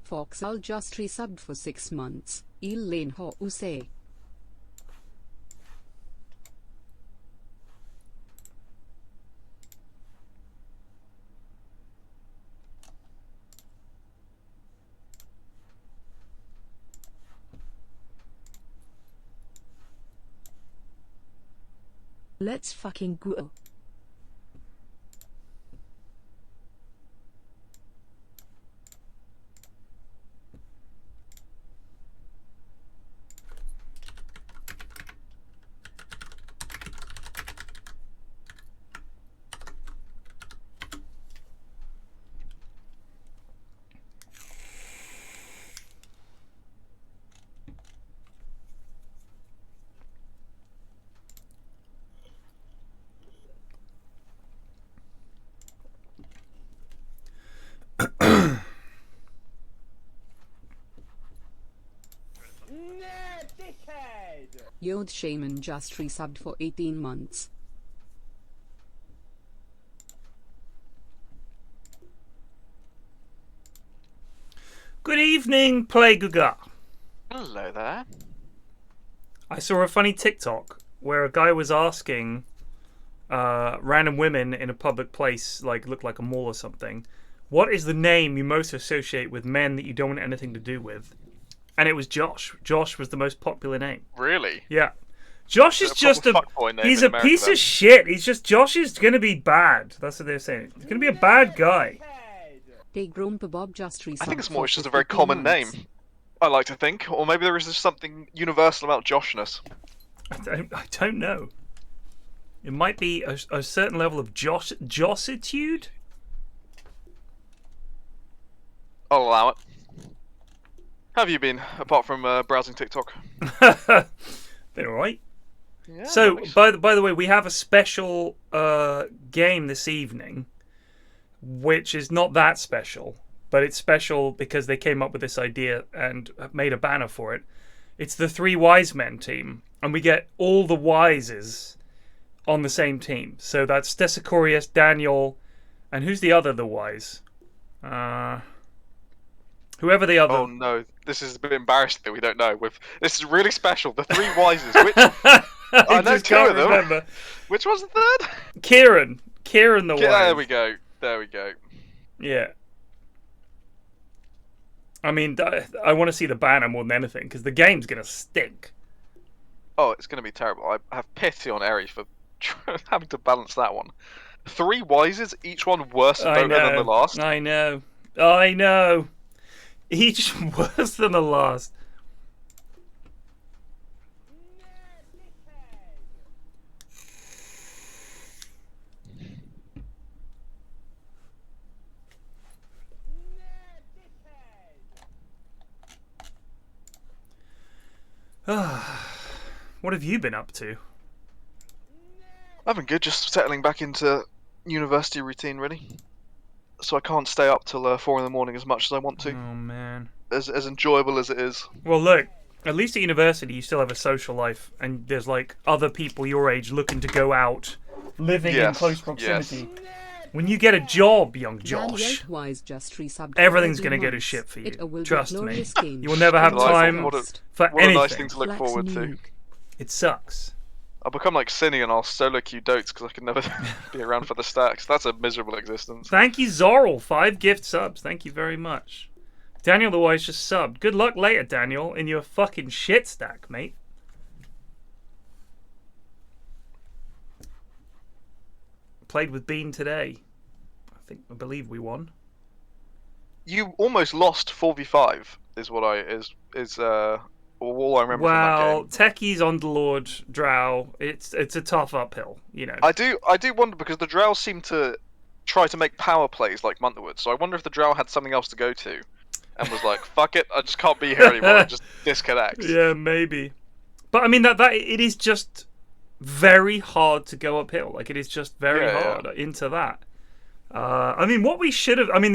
Foxal just resubbed for 6 months. Il Lane Ho Use. Let's fucking go. Yod Shaman just resubbed for 18 months. Good evening, Play Guga. Hello there. I saw a funny TikTok where a guy was asking random women in a public place, like looked like a mall or something, what is the name you most associate with men that you don't want anything to do with? And it was Josh. Josh was the most popular name. Really? Yeah. Josh is just he's a piece of shit. Josh is going to be bad. That's what they're saying. He's going to be a bad guy. Big Roompa Bob just I think it's more just a very common name. I like to think. Or maybe there is just something universal about Joshness. I don't know. It might be a certain level of Jossitude. I'll allow it. How have you been, apart from browsing TikTok? Been alright. Yeah, so, by the way, we have a special game this evening, which is not that special, but it's special because they came up with this idea and made a banner for it. It's the 3 Wise Men team, and we get all the Wises on the same team. So that's Stesicorius, Daniel, and who's the other the Wise? Whoever the other... Oh no, this is a bit embarrassing that we don't know. This is really special. The 3 Wises. Which... I know 2 of them. Remember. Which one's the third? Kieran the Wise. There we go. There we go. Yeah. I mean, I want to see the banner more than anything, because the game's going to stink. Oh, it's going to be terrible. I have pity on Eri for having to balance that one. 3 Wises, each one worse than the last. I know. Each worse than the last. What have you been up to? I've been good, just settling back into university routine, really. So I can't stay up till 4 in the morning as much as I want to. Oh, man. As enjoyable as it is. Well, look, at least at university you still have a social life, and there's, like, other people your age looking to go out, living in close proximity. Yes. When you get a job, young Josh, everything's going to go to shit for you. Trust me. You will never have time for anything. What a nice thing to look forward to. It sucks. I'll become like Cinny and I'll solo queue Dotes because I can never be around for the stacks. That's a miserable existence. Thank you, Zorl. 5 gift subs. Thank you very much. Daniel the Wise just subbed. Good luck later, Daniel, in your fucking shit stack, mate. Played with Bean today. I believe we won. You almost lost 4v5 is what all I remember from that game. Well, Techies, Underlord, Drow, it's a tough uphill, you know. I do wonder because the Drow seem to try to make power plays like Munterwood, so I wonder if the Drow had something else to go to and was like, fuck it, I just can't be here anymore, and just disconnects. Yeah, maybe. But I mean that it is just very hard to go uphill. Like it is just very hard into that. I mean, what we should have. I mean,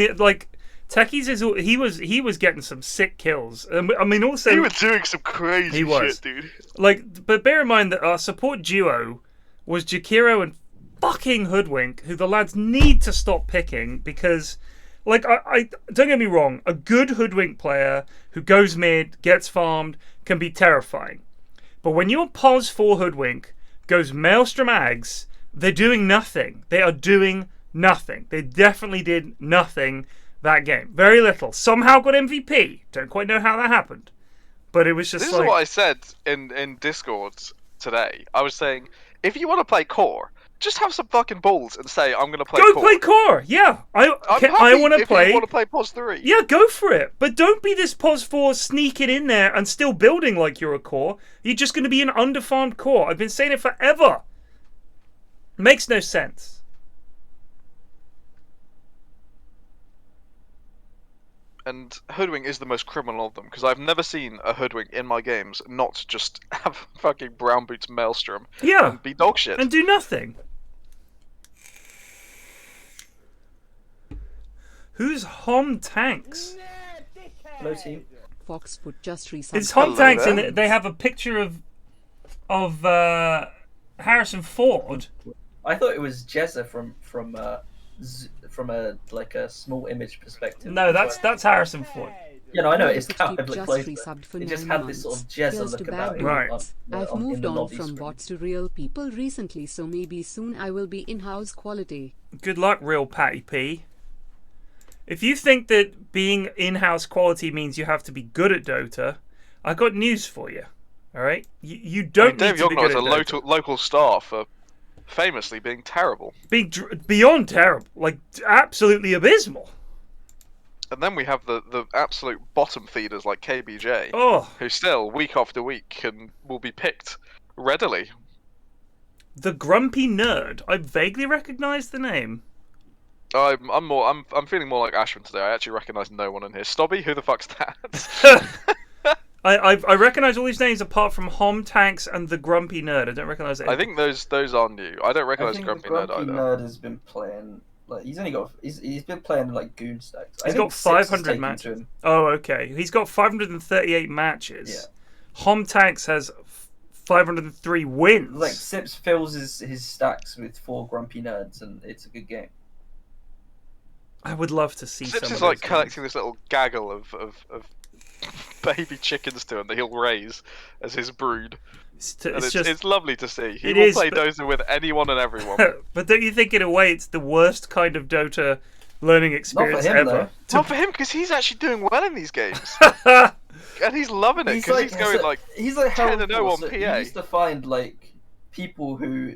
Techies he was getting some sick kills. I mean, also he was doing some crazy shit, dude. Like, but bear in mind that our support duo was Jakiro and fucking Hoodwink, who the lads need to stop picking because, Like, I don't get me wrong, a good hoodwink player who goes mid, gets farmed, can be terrifying. But when your pos 4 hoodwink goes Maelstrom Ags, they're doing nothing. They are doing nothing. They definitely did nothing that game. Very little. Somehow got MVP. Don't quite know how that happened. But it was just This like... is what I said in Discord today. I was saying, if you want to play core, just have some fucking balls and say, I'm going to play core. Go play core! Yeah! I want to play... If you want to play POS 3. Yeah, go for it. But don't be this POS 4 sneaking in there and still building like you're a core. You're just going to be an underfarmed core. I've been saying it forever. Makes no sense. And hoodwink is the most criminal of them, because I've never seen a hoodwink in my games not just have fucking brown boots maelstrom and be dog shit. And do nothing. Who's Hom Tanks? Hello, team. Foxfoot just It's resubbed. Hom Tanks, and they have a picture of Harrison Ford. I thought it was Jezza from a small image perspective. No, that's Harrison Ford. Yeah, no, I know it's Just cowardly close. resubbed for It just 9 had this sort of months. Jezza Here's to look bad about it. Right. bots. I've in moved the on lobby from screen. bots to real people recently, so maybe soon I will be in-house quality. Good luck, real Patty P. If you think that being in-house quality means you have to be good at Dota, I got news for you. All right, you don't Dave need to be Yognar good is at a Dota. local star for famously being terrible. Being beyond terrible, like absolutely abysmal. And then we have the absolute bottom feeders like KBJ, Oh, who still, week after week, will be picked readily. the Grumpy Nerd. I vaguely recognise the name. I'm feeling more like Ashwin today. I actually recognise no one in here. Stobby, who the fuck's that? I recognise all these names apart from Hom Tanks and the Grumpy Nerd. I don't recognise it. I think those are new. I don't I recognise think Grumpy the Nerd Grumpy either. Nerd has been playing. Like he's been playing like goon stacks. He's got 500 matches. Oh, okay. He's got 538 matches. Yeah. Hom Tanks has 503 wins. Like Sips fills his stacks with 4 Grumpy Nerds, and it's a good game. I would love to see Sips some is of like those collecting games. this little gaggle of baby chickens to him that he'll raise as his brood. It's lovely to see. He will play Dota with anyone and everyone. But don't you think in a way it's the worst kind of Dota learning experience him, ever? Not for him, because he's actually doing well in these games. And he's loving it, because he's going like he's like 10-0 on so PA. He used to find like people who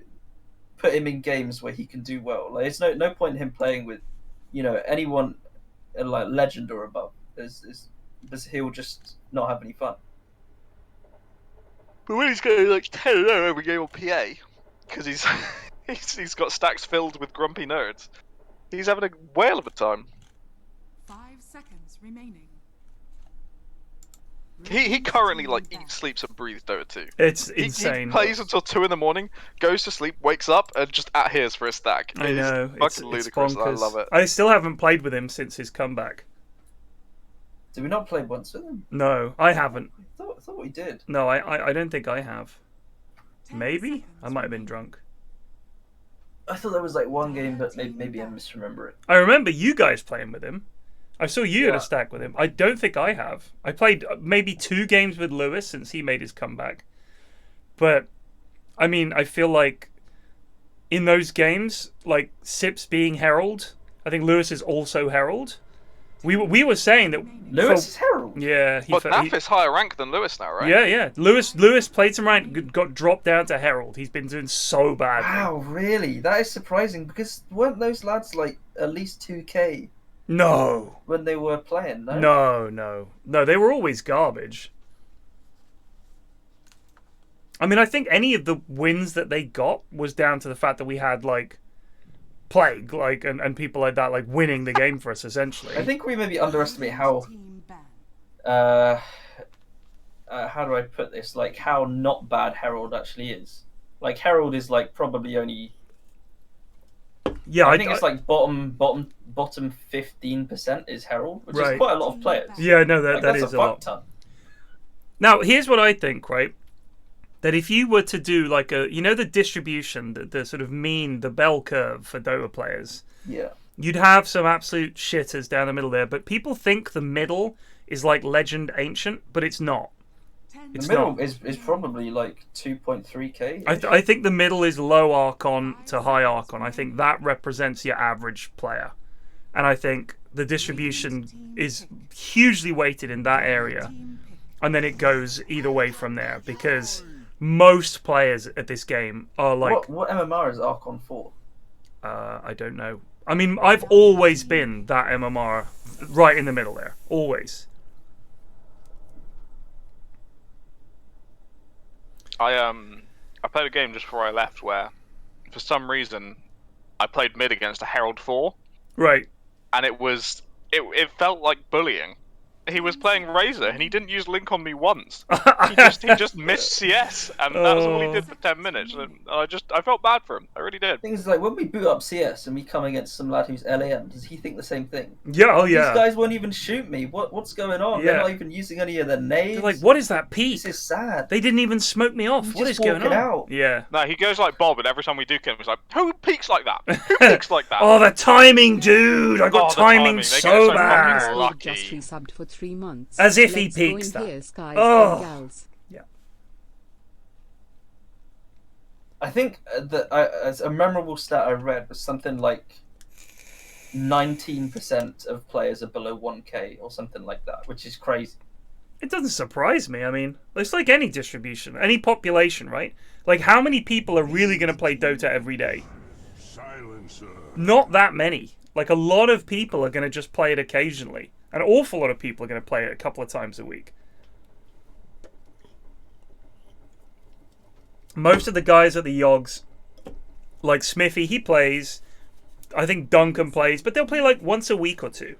put him in games where he can do well. Like it's no point in him playing with, anyone like legend or above. Because he'll just not have any fun. But when he's going like 10-0 every game on PA, because he's got stacks filled with grumpy nerds, he's having a whale of a time. 5 seconds remaining. He currently like eats, sleeps, and breathes Dota 2. It's He insane. plays until 2 in the morning, goes to sleep, wakes up, and just adheres for a stack. I know. It's fucking ludicrous. I bonkers. love it. I still haven't played with him since his comeback. Did we not play once with him? No, I haven't. I thought we did. No, I don't think I have. 10 Maybe? seconds I might have been remaining. drunk. I thought there was like one game, but maybe I misremember it. I remember you guys playing with him. I saw you at Yeah. a stack with him. I don't think I have. I played maybe 2 games with Lewis since he made his comeback. But, I mean, I feel like in those games, like Sips being Herald, I think Lewis is also Herald. We were saying that Lewis is Herald. Yeah, But Nath is higher rank than Lewis now, right? Yeah. Lewis played some rank, got dropped down to Herald. He's been doing so bad. Wow, really? That is surprising because weren't those lads like at least 2K No, when they were playing? No. no. They were always garbage. I mean, I think any of the wins that they got was down to the fact that we had like Plague, like and people like that, like winning the game for us essentially. I think we maybe underestimate how Team ban. how do I put this? Like how not bad Herald actually is. Like Herald is like probably only. Yeah, I think it's like bottom 15% is Herald, which Right. is quite a lot of players. Yeah, no, Like, that that's is a a lot. fuck ton. Now, here's what I think, right? That if you were to do like the distribution, the sort of mean, the bell curve for Dota players, Yeah. You'd have some absolute shitters down the middle there, but people think the middle is like Legend Ancient, but it's not. It's the middle not. is probably like 2.3k. I think the middle is low Archon to high Archon. I think that represents your average player. And I think the distribution is hugely weighted in that area. And then it goes either way from there, because most players at this game are like... What MMR is Archon for? I don't know. I mean, I've always been that MMR right in the middle there. Always. I played a game just before I left where, for some reason, I played mid against a Herald 4. Right. And it felt like bullying. He was playing Razor and he didn't use Link on me once. He just missed CS, and that was all he did for 10 minutes. And I felt bad for him. I really did. Things like when we boot up CS and we come against some lad who's LAM, does he think the same thing? Yeah, oh yeah. These guys won't even shoot me. What's going on? Yeah. They're not even using any of their nades. They're like, what is that peak? This is sad. They didn't even smoke me off. He's What is just going on? walking out. Yeah. No, he goes like Bob, and every time we do kill him, he's like, "Who peeks like that? Who peeks like that?" Oh, the timing, dude! I got Oh, the timing timing. They get so so bad. fucking lucky. Just resubbed for 3 months. As if he Let's go in peeks that. here, guys Oh. and gals. I think as a memorable stat I read was something like 19% of players are below 1k or something like that, which is crazy. It doesn't surprise me. I mean, it's like any distribution, any population, right? Like, how many people are really going to play Dota every day? Silencer. Not that many. Like, a lot of people are going to just play it occasionally. An awful lot of people are going to play it a couple of times a week. Most of the guys at the Yogs, like Smithy, he plays. I think Duncan plays, but they'll play like once a week or two.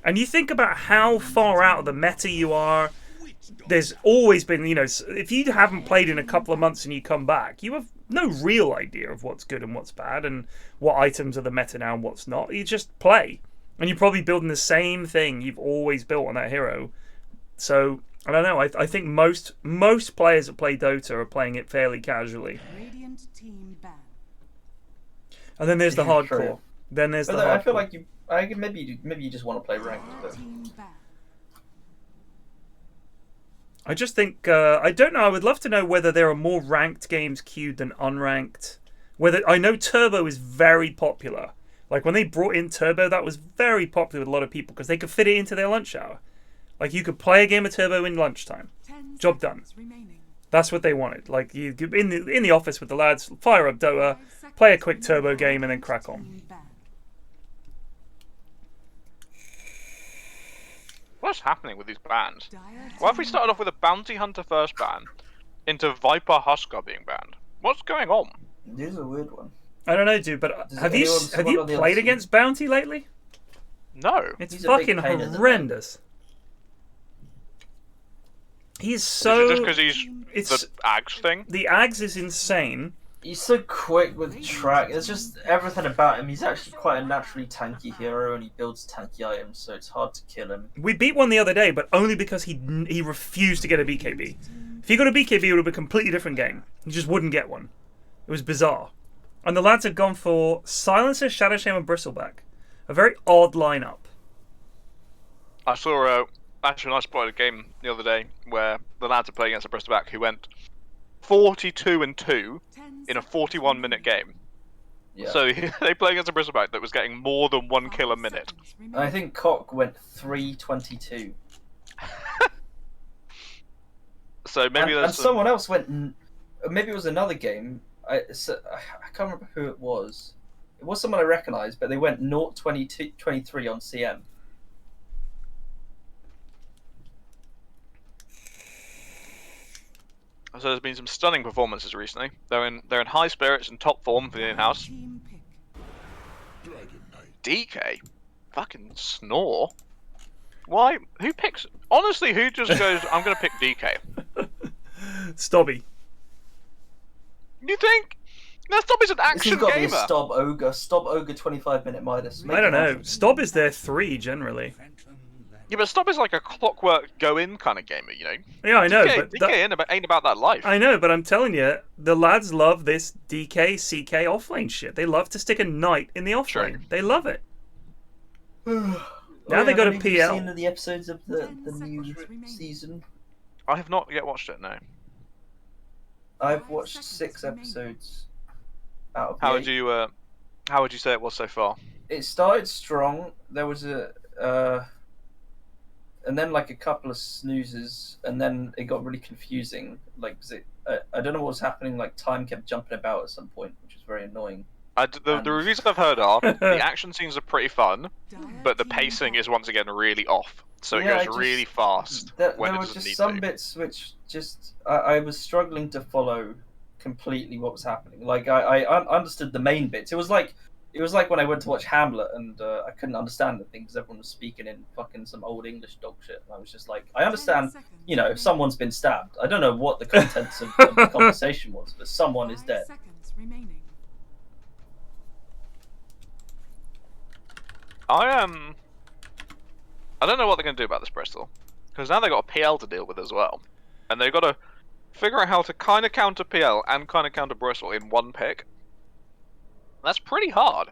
And you think about how far out of the meta you are. There's always been, you know, if you haven't played in a couple of months and you come back, you have no real idea of what's good and what's bad and what items are the meta now and what's not. You just play. And you're probably building the same thing you've always built on that hero. So, I don't know. I think most players that play Dota are playing it fairly casually. Radiant team ban. And then there's the Yeah, hardcore. true. Then there's But the then I hardcore. feel like maybe you just want to play ranked. But... Team ban. I just think, I don't know, I would love to know whether there are more ranked games queued than unranked. I know Turbo is very popular. Like, when they brought in Turbo, that was very popular with a lot of people because they could fit it into their lunch hour. Like, you could play a game of Turbo in lunchtime. 10 Job done. seconds remaining. That's what they wanted. Like, you in the office with the lads, fire up Dota, 5 play a seconds quick Turbo remaining. game, and then crack on. Team ban. What's happening with these bans? Dire Why have we team started off with a Bounty Hunter first ban into Viper Husker being banned? What's going on? This is a weird one. I don't know, dude, but Does have you anyone support on the other played team? against Bounty lately? No. It's He's a big fucking pain in the horrendous. He is Is so... it just because he's it's- the Ags thing? The Ags is insane. He's so quick with track. It's just everything about him. He's actually quite a naturally tanky hero, and he builds tanky items, so it's hard to kill him. We beat one the other day, but only because he refused to get a BKB. If he got a BKB, it would have been a completely different game. He just wouldn't get one. It was bizarre. And the lads had gone for Silencer, Shadow Shame, and Bristleback. A very odd lineup. I saw actually I spotted a game the other day where the lads are playing against a Bristleback who went 42-2 in a 41-minute game. Yeah. So they play against a Bristleback that was getting more than 1 kill a minute. I think Cock went 322. So maybe and there's some... someone else went. Maybe it was another game. I can't remember who it was. It was someone I recognised, but they went 0-22, 23 on CM. So there's been some stunning performances recently. They're in high spirits and top form for the in-house. Team pick. Dragon Knight. DK, fucking snore. Why? Who picks? Honestly, who just goes? I'm gonna pick DK. Stobby. You think? No, Stop is an This has action got to be a gamer. Stob Ogre. Stob Ogre 25-minute Midas. Make I don't it know. happen. Stob is their 3 generally. Yeah, but Stop is like a clockwork go-in kind of gamer, you know. Yeah, I know, DK, but DK ain't about that life. I know, but I'm telling you, the lads love this DK, CK offlane shit. They love to stick a knight in the offlane. True. They love it. Now they got a Have PL. you seen the episodes of the 10 new seconds remaining. season? I have not yet watched it. No. I've 5 watched seconds 6 remaining. episodes out of How the would 8. you how would you say it was so far? It started strong. There was and then like a couple of snoozes, and then it got really confusing. Like, 'cause I don't know what was happening. Like, time kept jumping about at some point, which was very annoying. The reviews I've heard are the action scenes are pretty fun, but the pacing is once again really off. So Yeah, it goes really fast There when it were doesn't just need some to. bits which just I was struggling to follow completely what was happening. Like, I understood the main bits. It was like when I went to watch Hamlet and I couldn't understand the thing because everyone was speaking in fucking some old English dog shit. And I was just like, I understand, you know, if someone's been stabbed. I don't know what the contents of the conversation was, but someone is 5 dead. seconds remaining. I don't know what they're going to do about this Bristol, because now they've got a PL to deal with as well, and they've got to figure out how to kind of counter PL and kind of counter Bristol in one pick. That's pretty hard.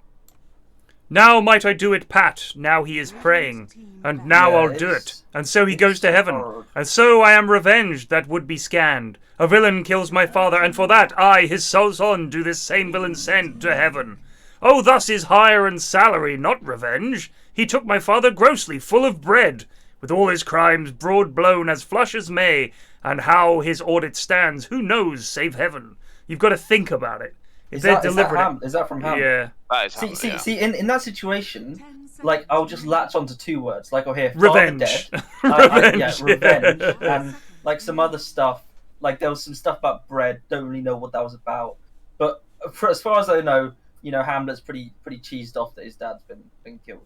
Now might I do it, Pat, now he is praying, and now Yeah, I'll do it, and so he goes to heaven, hard. and so I am revenged that would be scanned. A villain kills my father, and for that I, his sole son, do this same villain send to heaven. Oh, thus is hire and salary, not revenge. He took my father grossly, full of bread, with all his crimes broad blown as flush as May, and how his audit stands, who knows, save heaven. You've got to think about it. If they're delivering Is that from Hamlet? yeah. That is Hamlet, yeah. See, in that situation, 10 like, I'll just latch onto 2 words. Like, I'll hear father Revenge. dead. Revenge. Revenge. And, like, some other stuff. Like, there was some stuff about bread. Don't really know what that was about. But as far as I know, you know, Hamlet's pretty cheesed off that his dad's been killed.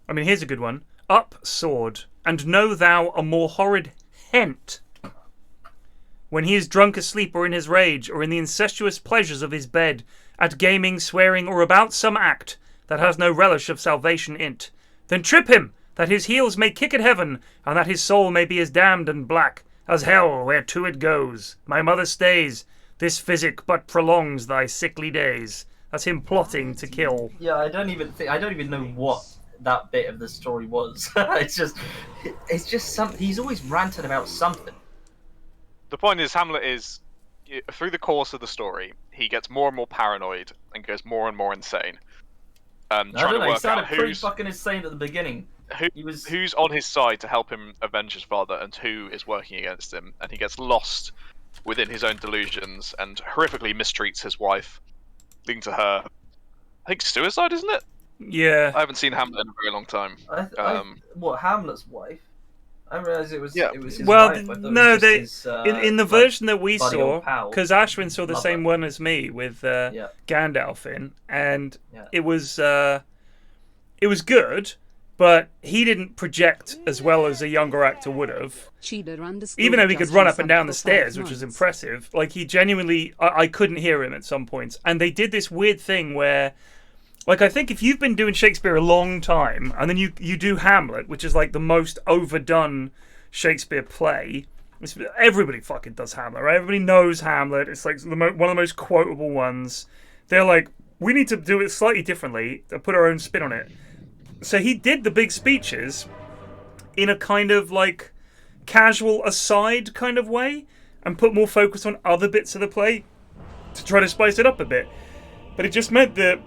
I mean, here's a good one. Up, sword, and know thou a more horrid hent. When he is drunk asleep or in his rage, or in the incestuous pleasures of his bed, at gaming, swearing, or about some act that has no relish of salvation in't, then trip him, that his heels may kick at heaven, and that his soul may be as damned and black as hell where to it goes. My mother stays. This physic but prolongs thy sickly days. That's him plotting to kill. Yeah, I don't even know what that bit of the story was. it's just something. He's always ranting about something. The point is, Hamlet is, through the course of the story, he gets more and more paranoid and goes more and more insane. I Trying don't to know. He work sounded out pretty who's fucking insane at the beginning. who's on his side to help him avenge his father and who is working against him, and he gets lost within his own delusions and horrifically mistreats his wife, leading to her, I think, suicide, isn't it? Yeah. I haven't seen Hamlet in a very long time. What, Hamlet's wife? I realised it was Yeah. it was his Well, wife. I thought it no, was just they his, in the like, version that we buddy saw, old pal. because Ashwin saw the Lover. same one as me with Yeah. Gandalf in, and Yeah. it was good, but he didn't project as well as a younger actor would have. Even though he could run up and down the stairs, which was impressive. Like, he genuinely, I couldn't hear him at some points, and they did this weird thing where, like, I think if you've been doing Shakespeare a long time, and then you do Hamlet, which is like the most overdone Shakespeare play. Everybody fucking does Hamlet, right? Everybody knows Hamlet. It's like one of the most quotable ones. They're like, we need to do it slightly differently to put our own spin on it. So he did the big speeches in a kind of like casual aside kind of way and put more focus on other bits of the play to try to spice it up a bit. But it just meant that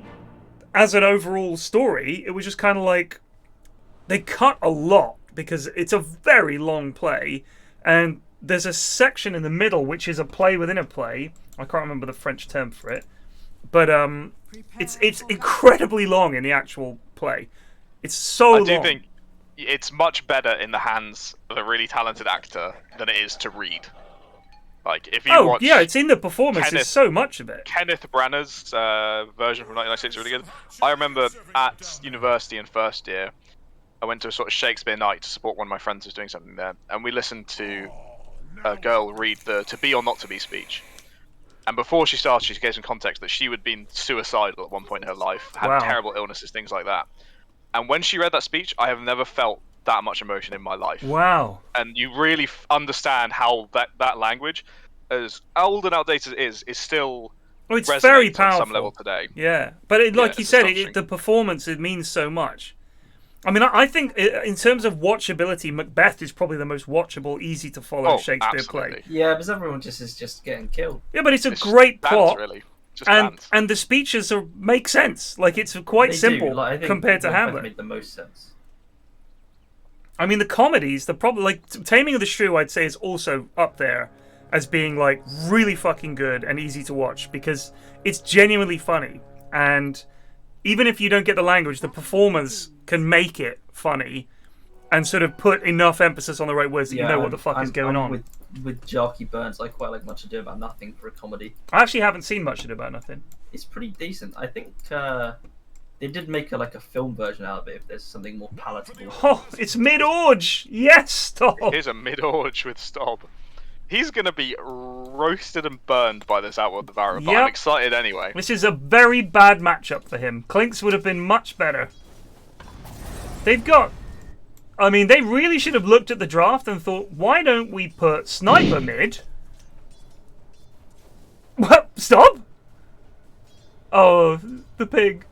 as an overall story, it was just kind of like they cut a lot because it's a very long play, and there's a section in the middle which is a play within a play. I can't remember the French term for it, but it's incredibly long in the actual play. It's so long. I do think it's much better in the hands of a really talented actor than it is to read. Like, if you watch... yeah, it's in the performance. There's so much of it. Kenneth Branagh's version from 1996 is really good. I remember at university in first year, I went to a sort of Shakespeare night to support one of my friends who was doing something there, and we listened to a girl read the To Be or Not To Be speech. And before she started, she gave some context that she had been suicidal at one point in her life, had terrible illnesses, things like that. And when she read that speech, I have never felt that much emotion in my life. Wow. And you really understand how that language, as old and outdated as it is still Oh, it's resonates very on powerful. some level today. Yeah, but like you it's said, astonishing. the performance, it means so much. I mean, I think in terms of watchability, Macbeth is probably the most watchable, easy to follow Shakespeare absolutely. play. Yeah, because everyone is just getting killed. Yeah, but it's a It's great bands, plot, really. Just and bands. and the speeches make sense. Like it's quite They simple do. Like, I think compared to Macbeth Hamlet. made the most sense. I mean, the comedies, the problem, like Taming of the Shrew, I'd say is also up there as being like really fucking good and easy to watch because it's genuinely funny, and even if you don't get the language, the performers can make it funny and sort of put enough emphasis on the right words that you know what the fuck is going on. With Jarky Burns, I quite like Much Ado About Nothing for a comedy. I actually haven't seen Much Ado About Nothing. It's pretty decent. I think they did make a film version out of it if there's something more palatable. Oh, it's mid-orge! Yes, stop! Here's a mid-orge with Stob. He's going to be roasted and burned by this Outworld Devourer, but Yep. I'm excited anyway. This is a very bad matchup for him. Clinks would have been much better. They've got... I mean, they really should have looked at the draft and thought, why don't we put Sniper mid? What? Stop? Oh, the pig.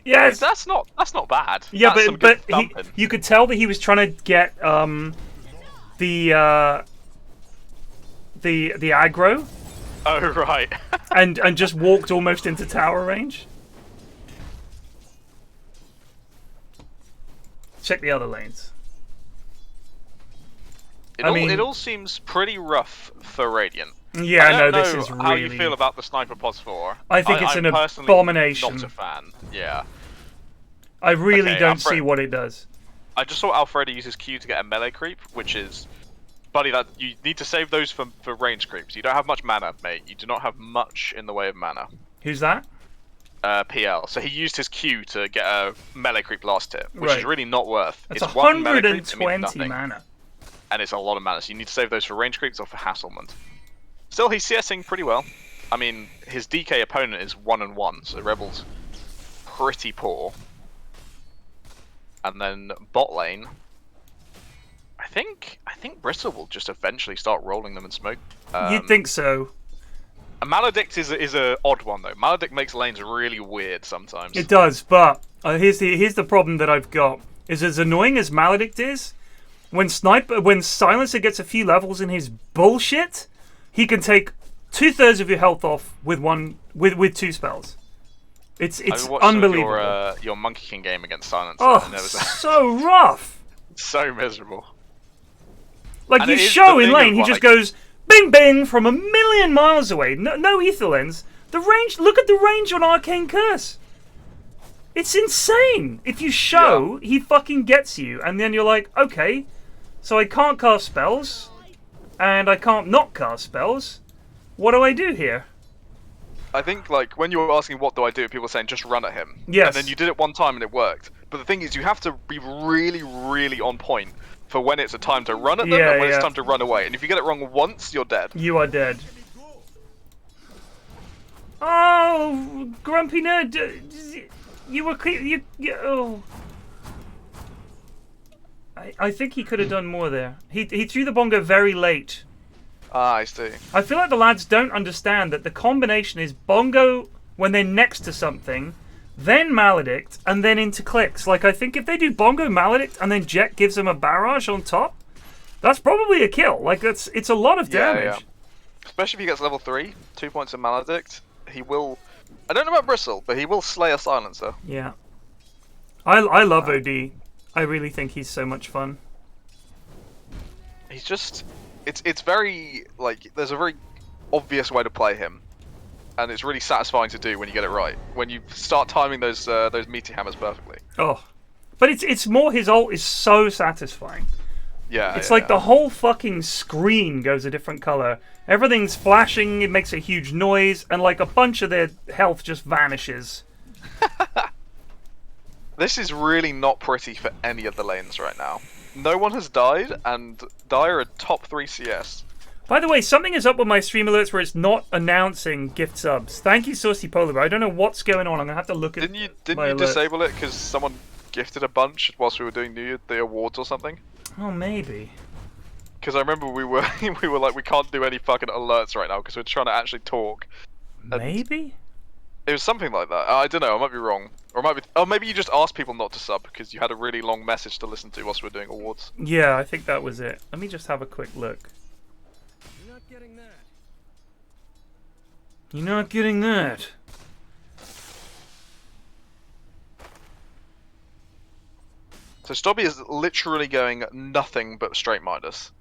Yes! That's not bad. Yeah, That's some but good thumping. you could tell that he was trying to get the aggro Oh, right. and just walked almost into tower range. Check the other lanes. It all seems pretty rough for Radiant. Yeah, I don't no, this know is how you really... feel about the Sniper Pods 4. I think it's I'm an personally abomination. Not a fan. Yeah. I really Okay, don't Alfred- see what it does. I just saw Alfredo use his Q to get a melee creep, which is, buddy, that you need to save those for range creeps. You don't have much mana, mate. You do not have much in the way of mana. Who's that? PL. So he used his Q to get a melee creep last hit, which Right. is really not worth. That's It's one melee creep, it means 120 nothing, mana. and it's a lot of mana. So you need to save those for range creeps or for Hasselmund. Still, he's CSing pretty well. I mean, his DK opponent is 1-1, so Rebel's pretty poor. And then bot lane, I think Bristle will just eventually start rolling them in smoke. You'd think so. Maledict is a odd one though. Maledict makes lanes really weird sometimes. It does, but here's the problem that I've got. Is as annoying as Maledict is, when Silencer gets a few levels in his bullshit, he can take 2/3 of your health off with two spells. It's unbelievable. Your Monkey King game against Silencer. Oh, and it was so rough. so miserable. Like And you it is show the in thing lane, of, he like- just goes bing bing from a million miles away. No ether lens. The range. Look at the range on Arcane Curse. It's insane. If you show, he fucking gets you, and then you're like, okay, so I can't cast spells, and I can't not cast spells. What do I do here? I think like when you were asking what do I do, people were saying just run at him. Yes. And then you did it one time and it worked. But the thing is, you have to be really, really on point for when it's a time to run at them and when it's time to run away. And if you get it wrong once, you're dead. You are dead. Oh, Grumpy Nerd, you were oh. I think he could have done more there. He threw the bongo very late. Ah, I see. I feel like the lads don't understand that the combination is bongo when they're next to something, then maledict, and then into clicks. Like, I think if they do bongo maledict and then Jet gives them a barrage on top, that's probably a kill. Like, it's a lot of damage. Yeah. Especially if he gets level 3, 2 points of Maledict, he will... I don't know about Bristle, but he will slay a Silencer. Yeah. I love OD. I really think he's so much fun. He's just... It's very, like, there's a very obvious way to play him. And it's really satisfying to do when you get it right. When you start timing those meteor hammers perfectly. Oh. But it's more his ult is so satisfying. Yeah, It's like the whole fucking screen goes a different color. Everything's flashing, it makes a huge noise, and like a bunch of their health just vanishes. This is really not pretty for any of the lanes right now. No one has died, and Dire are top 3 CS. By the way, something is up with my stream alerts where it's not announcing gift subs. Thank you, Saucy Polar Bear. I don't know what's going on. I'm gonna have to look at Didn't you my alerts. disable it because someone gifted a bunch whilst we were doing the awards or something? Oh, maybe. Because I remember we were we were like, we can't do any fucking alerts right now because we're trying to actually talk. And Maybe? it was something like that. I don't know. I might be wrong, or it might be. Oh, maybe you just asked people not to sub because you had a really long message to listen to whilst we were doing awards. Yeah, I think that was it. Let me just have a quick look. You're not getting that. You're not getting that. So Stobby is literally going nothing but straight Midas.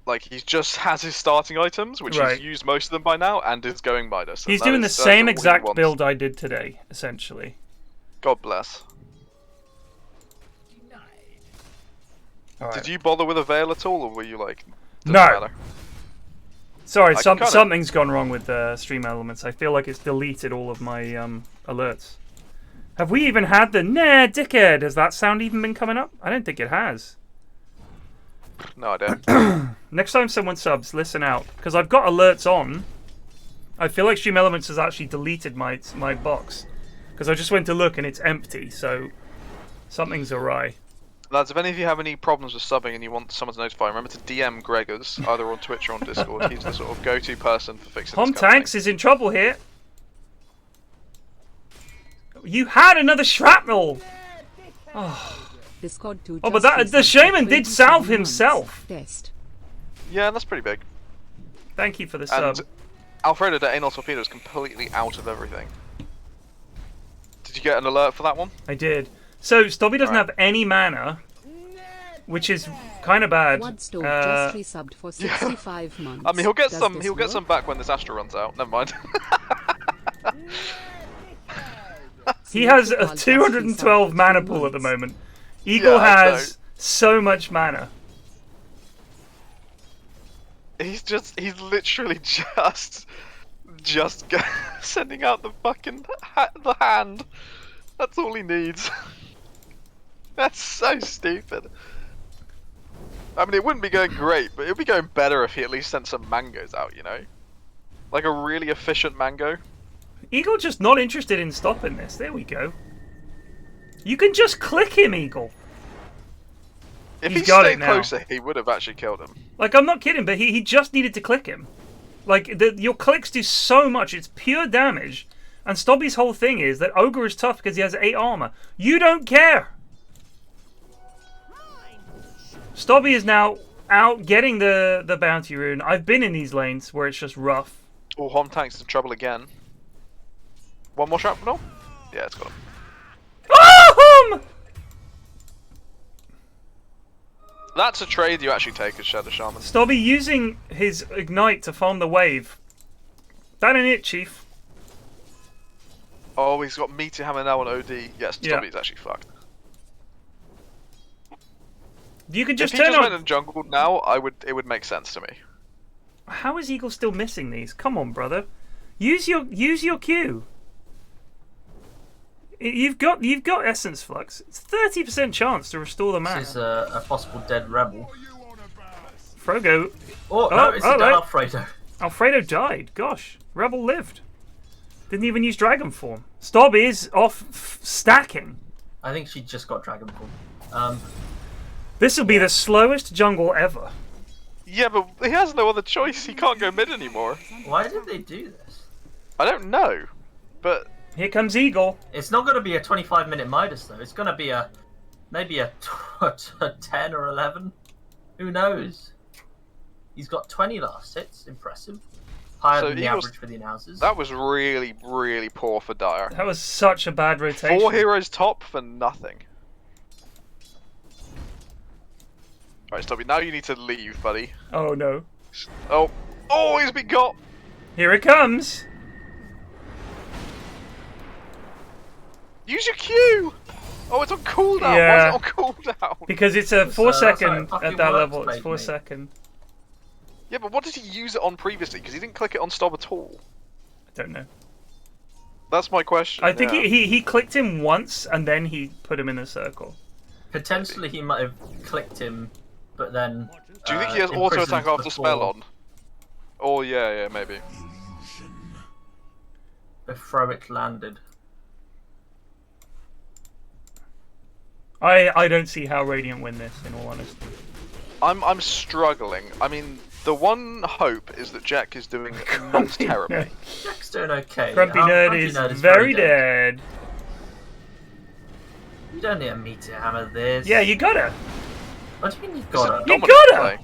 Like, he just has his starting items, which Right. he's used most of them by now, and is going Midas. He's doing the same exact build I did today, essentially. God bless. Alright. Did you bother with a veil at all, or were you like, doesn't No. matter? Sorry, I kinda- something's gone wrong with Stream Elements. I feel like it's deleted all of my alerts. Have we even had the nah dickhead? Has that sound even been coming up? I don't think it has. No idea. Next time someone subs, listen out, because I've got alerts on. I feel like Stream Elements has actually deleted my box because I just went to look and it's empty. So something's awry. Lads, if any of you have any problems with subbing and you want someone to notify, remember to DM Gregors, either on Twitch or on Discord. He's the sort of go-to person for fixing Hom this kind of Tanks is in trouble here. You had another shrapnel! Discord to Oh, but just the resub shaman for did 27 salve months. himself. Test. thing. Yeah, that's pretty big. Thank you for the And sub. Alfredo de Anal Torpedo is completely out of everything. Did you get an alert for that one? I did. So, Stobby doesn't Alright. have any mana, which is kind of bad. Wadstone just resubbed for 65 months. I mean, he'll get Does some. this He'll get work? some back when this Astra runs out. Never mind. He has a Just 212 resubbed mana for pool at the months. moment. Eagle Yeah, I has so much mana. He's literally just sending out the fucking the hand. That's all he needs. That's so stupid. I mean, it wouldn't be going great, but it'd be going better if he at least sent some mangoes out, you know? Like a really efficient mango. Eagle just not interested in stopping this. There we go. You can just click him, Eagle. If He's he got it stayed now. closer, he would have actually killed him. Like, I'm not kidding, but he just needed to click him. Like, your clicks do so much. It's pure damage. And Stobby's whole thing is that Ogre is tough because he has 8 armor. You don't care! Stobby is now out getting the bounty rune. I've been in these lanes where it's just rough. Oh, Hom Tank's in trouble again. One more shrapnel? Yeah, it's got him. Oh, Hom! That's a trade you actually take as Shadow Shaman. Stobby using his ignite to farm the wave. That ain't it, Chief. Oh, he's got Meteor Hammer now on OD. Yes, Yeah. Stobby's actually fucked. You could just If he turn just went on. and jungled now, it would make sense to me. How is Eagle still missing these? Come on, brother. Use your Q. You've got Essence Flux. It's 30% chance to restore the mana. This is a possible dead rebel. Frogo. Oh, no, it's a dead right. Alfredo. Alfredo died. Gosh, Rebel lived. Didn't even use Dragon Form. Stobby is off stacking. I think she just got Dragon Ball. This will be the slowest jungle ever. Yeah, but he has no other choice. He can't go mid anymore. Why did they do this? I don't know, but Here comes Eagle. It's not going to be a 25-minute Midas, though. It's going to be maybe a 10 or 11. Who knows? He's got 20 last hits. Impressive. Higher So than the Eagles- average for the Inhouses. that was really, really poor for Dire. That was such a bad rotation. 4 heroes top for nothing. Right, Stubby, now you need to leave, buddy. Oh no. Oh, he's been got! Here it comes. Use your Q! Oh, it's on cooldown. Yeah. Why is it on cooldown? Because it's a That's 4 how it second fucking at that works, level. It's mate, 4 mate. second. Yeah, but what did he use it on previously? Because he didn't click it on Stob at all. I don't know. That's my question. I think yeah. he clicked him once and then he put him in a circle. Potentially he might have clicked him, but then... Do you think he has auto attack after spell on? Oh, yeah, maybe. Before it landed. I don't see how Radiant win this, in all honesty. I'm struggling. I mean, the one hope is that Jack is doing not terribly. Jack's doing okay. Grumpy Nerd is very dead. You don't need a meteor hammer this. Yeah, you gotta. What do you mean you gotta? You gotta!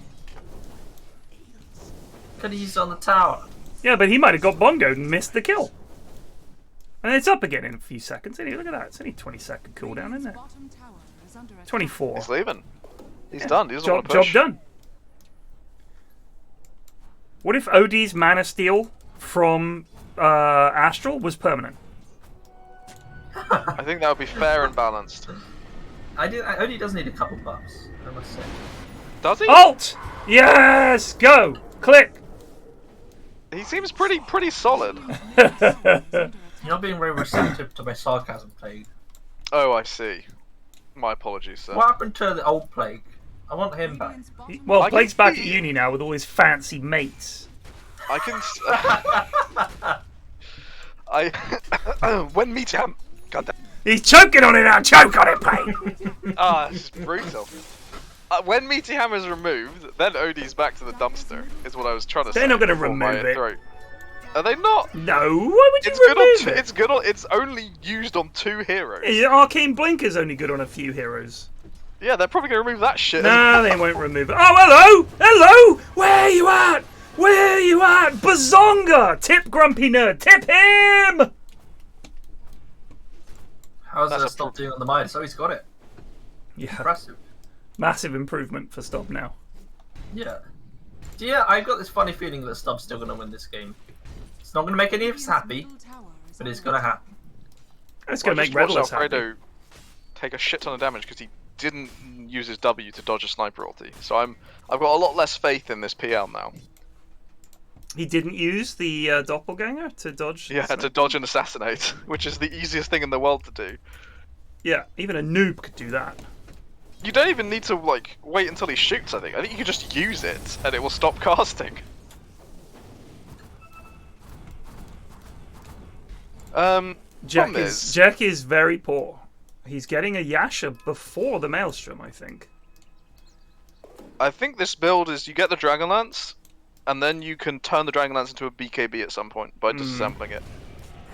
Could have used it on the tower. Yeah, but he might have got bongoed and missed the kill. And it's up again in a few seconds. Look at that. It's only 20-second cooldown, isn't it? 24. He's leaving. He's done. He doesn't want to Job push. done. What if OD's Mana Steal from Astral was permanent? I think that would be fair and balanced. Odie does need a couple buffs, I must say. Does he? Alt! Yes! Go! Click! He seems pretty solid. You're not being very receptive to my sarcasm, Plague. Oh, I see. My apologies, sir. What happened to the old Plague? I want him back. Well, I Plague's can back see- at uni now with all his fancy mates. I can. When Meteor. God damn. He's choking on it now! Choke on it, Plague! Ah, this is brutal. When Meteor Hammer is removed, then OD's back to the dumpster, is what I was trying to say. They're not going to before my remove it. throat. Are they not? No, why would you It's good on remove two, it? it's good on. It's only used on 2 heroes. Arcane Blinker's only good on a few heroes. Yeah, they're probably gonna remove that shit. Nah, they won't remove it. Oh, hello! Hello! Where you at? Where you at? Bazonga! Tip Grumpy Nerd! Tip him! How's That's that a stop doing on the Midas? Oh, he's got it. Yeah, Impressive. massive improvement for Stop now. Yeah. Yeah, I got this funny feeling that Stub's still going to win this game. It's not going to make any of us happy, but it's going to happen. It's going to make Watch Revelers happy. Alfredo take a shit ton of damage because he didn't use his W to dodge a sniper ulti. So I've got a lot less faith in this PL now. He didn't use the doppelganger to dodge. Yeah, to dodge and assassinate, which is the easiest thing in the world to do. Yeah, even a noob could do that. You don't even need to like wait until he shoots. I think you can just use it and it will stop casting. Jack is very poor. He's getting a Yasha before the Maelstrom, I think. I think this build is you get the Dragonlance, and then you can turn the Dragonlance into a BKB at some point by disassembling it.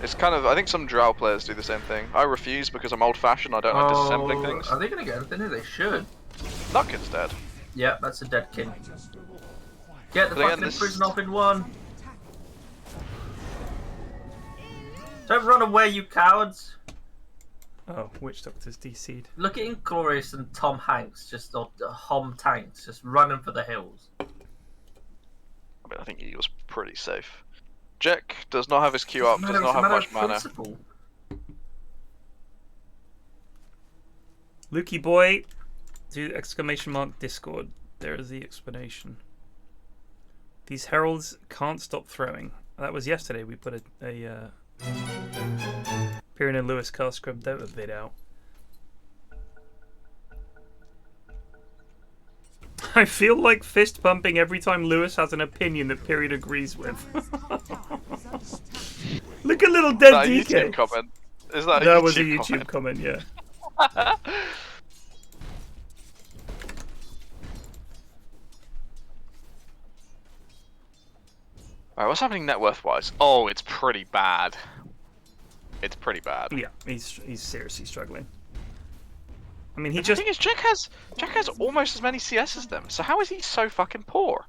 It's kind of, I think some Drow players do the same thing. I refuse because I'm old-fashioned. I don't like disassembling things. Are they going to get anything? They should. Nutkin's dead. Yeah, that's a dead king. Get the But again, fucking this- prison off in one. Don't run away, you cowards. Oh, Witch Doctor's DC'd. Look at Inglorious and Tom Hanks, just or Hom Tanks, just running for the hills. I mean, I think he was pretty safe. Jack does not have his Q up, does It's a not have matter much of mana. principle. Lukey boy, do exclamation mark Discord. There is the explanation. These heralds can't stop throwing. That was yesterday. We put a Pyrion and Lewis cast scrub Dota vid out. I feel like fist pumping every time Lewis has an opinion that Pyrion agrees with. Look at little Is dead that a DK. YouTube comment? Is that a That YouTube was a YouTube comment? comment, yeah. Alright, what's happening net worth wise? Oh, it's pretty bad. It's pretty bad. Yeah, he's seriously struggling. I mean, he The just... thing is, Jack has almost as many CS as them, so how is he so fucking poor?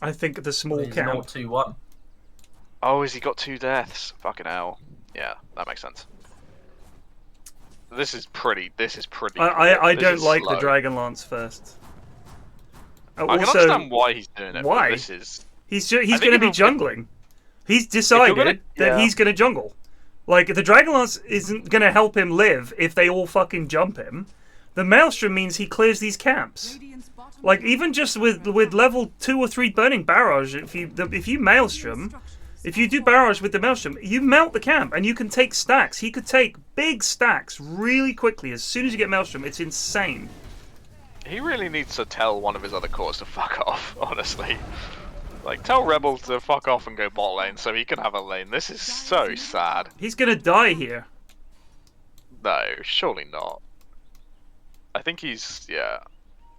I think the small He's count... 0-2-1. Oh, has he got 2 deaths? Fucking hell. Yeah, that makes sense. This is pretty. I This don't is like slow. the Dragonlance first. I can understand why he's doing it. why? But this is. He's think going to be if- jungling. He's decided gonna- that yeah. he's going to jungle. Like, the Dragonlance isn't going to help him live if they all fucking jump him. The Maelstrom means he clears these camps. Like, even just with level 2 or 3 Burning Barrage, if you Maelstrom, if you do Barrage with the Maelstrom, you melt the camp and you can take stacks. He could take big stacks really quickly as soon as you get Maelstrom. It's insane. He really needs to tell one of his other cores to fuck off, honestly. Like, tell Rebel to fuck off and go bot lane so he can have a lane. This is so sad. He's going to die here. No, surely not. I think he's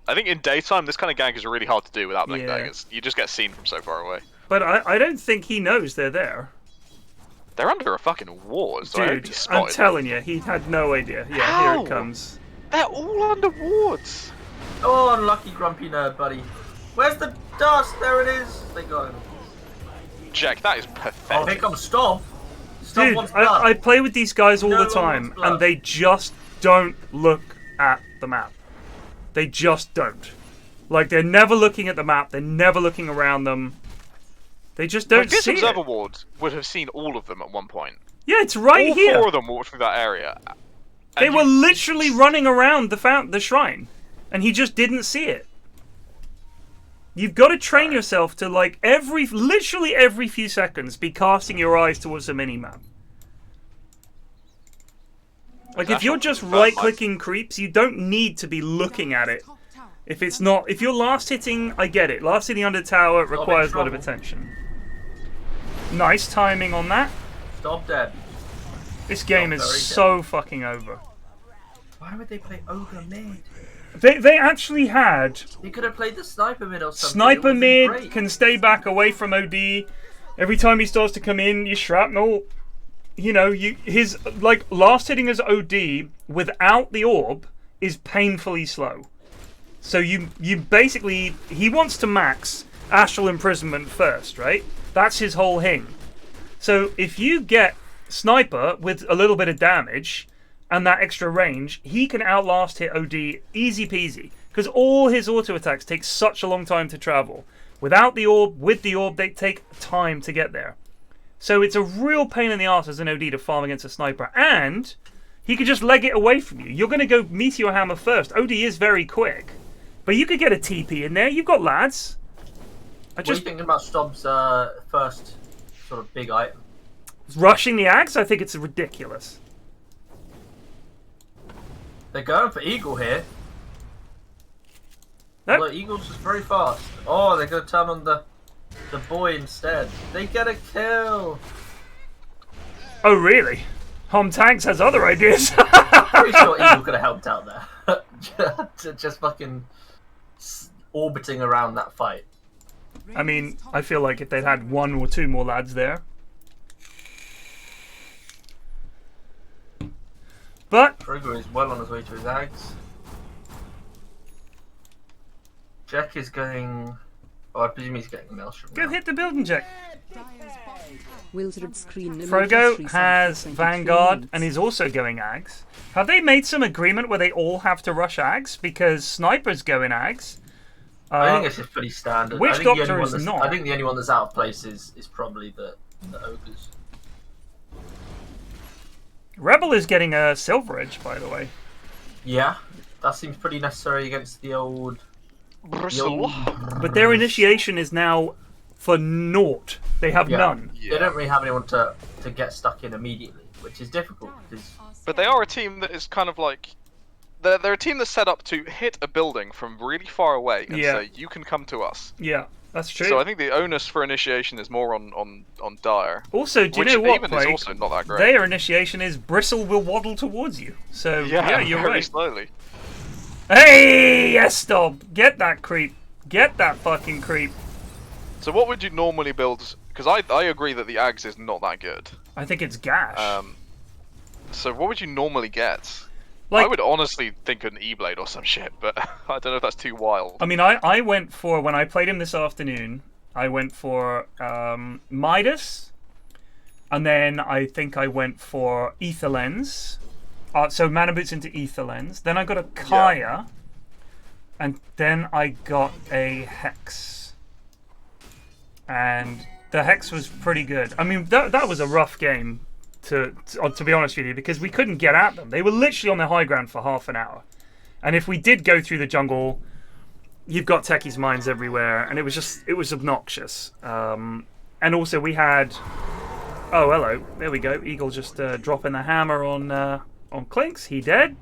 I think in daytime this kind of gank is really hard to do without blink Yeah. daggers. You just get seen from so far away. But I don't think he knows they're there. They're under a fucking ward, so I hope Dude, he I'm spotted telling you, he had no idea. Yeah, here How? it comes. them. They're all under wards. Oh, unlucky grumpy nerd, buddy. Where's the dust? There it is. They got him. Jack, that is Oh, pathetic. here comes Stomp. Stomp Dude, wants blood. I play with these guys all No the one time, wants blood. and they just don't look at the map. They just don't. Like, they're never looking at the map, they're never looking around them. They just don't Like, this see observer it. ward would have seen all of them at one point. Yeah, it's right All here. four of them walked through that area. They And were you- literally running around the shrine, and he just didn't see it. You've got to train yourself to, like, literally every few seconds be casting your eyes towards the mini-map. Like, if you're just right-clicking creeps, you don't need to be looking at it. Top tower. If it's not, if you're last hitting, I get it. Last hitting under tower requires a lot of trouble. attention. Nice timing on that. Stomp dead. This game is very so fucking over. Why would they play Ogre mid? They actually had They could have played the sniper mid or something. sniper It would've been mid, great. can stay back away from OD. Every time he starts to come in, you shrapnel. You know, his like last hitting as OD without the orb is painfully slow. So you basically, he wants to max astral imprisonment first, right? That's his whole thing. So if you get sniper with a little bit of damage and that extra range, he can outlast hit OD easy peasy. Because all his auto attacks take such a long time to travel. Without the orb, with the orb, they take time to get there. So it's a real pain in the arse as an OD to farm against a sniper. And he could just leg it away from you. You're going to go Meteor Hammer first. OD is very quick. But you could get a TP in there. You've got lads. What are you thinking about Stomp's first sort of big item? Rushing the axe, I think it's ridiculous. They're going for Eagle here. Nope. Look, Eagle's just very fast. Oh, they're going to turn on the boy instead. They get a kill. Oh, really? Hom Tanks has other ideas. Pretty sure Eagle could have helped out there. just fucking orbiting around that fight. I mean, I feel like if they'd had one or two more lads there. But Kroger is well on his way to his Ags. Jack is going... Oh, I presume he's getting a Maelstrom go now. hit the building, Jack. Dire's bottom tower. Wizard screen limit Frogo just has 23 Vanguard minutes. and is also going Ags. Have they made some agreement where they all have to rush Ags? Because Sniper's going Ags. I think it's just pretty standard. Witch I think the Doctor only is one not. I think the only one that's out of place is probably the Ogres. Rebel is getting a Silver Edge, by the way. Yeah, that seems pretty necessary against the old... Bristle. But their initiation is now for naught. They have Yeah. none. They don't really have anyone to get stuck in immediately, which is difficult. Because But they are a team that is kind of like... They're a team that's set up to hit a building from really far away and Yeah. say, you can come to us. Yeah, that's true. So I think the onus for initiation is more on Dire. Also, do you Which know what, even Plague? is also not that great. Their initiation is Bristle will waddle towards you. So, yeah, you're very right. slowly. Hey, yes, Stomp! Get that creep. Get that fucking creep. So what would you normally build? Because I agree that the Ags is not that good. I think it's Gash. So what would you normally get? Like- I would honestly think an E-Blade or some shit, but I don't know if that's too wild. I mean, I went for, when I played him this afternoon, I went for Midas, and then I think I went for Ether Lens. So Mana Boots into Ether Lens. Then I got a Kaya, and then I got a Hex. And the Hex was pretty good. I mean, that was a rough game, to be honest with you, because we couldn't get at them. They were literally on their high ground for half an hour. And if we did go through the jungle, you've got techies mines everywhere, and it was obnoxious. And also we had, oh hello, there we go. Eagle just dropping the hammer on Clinks. He dead.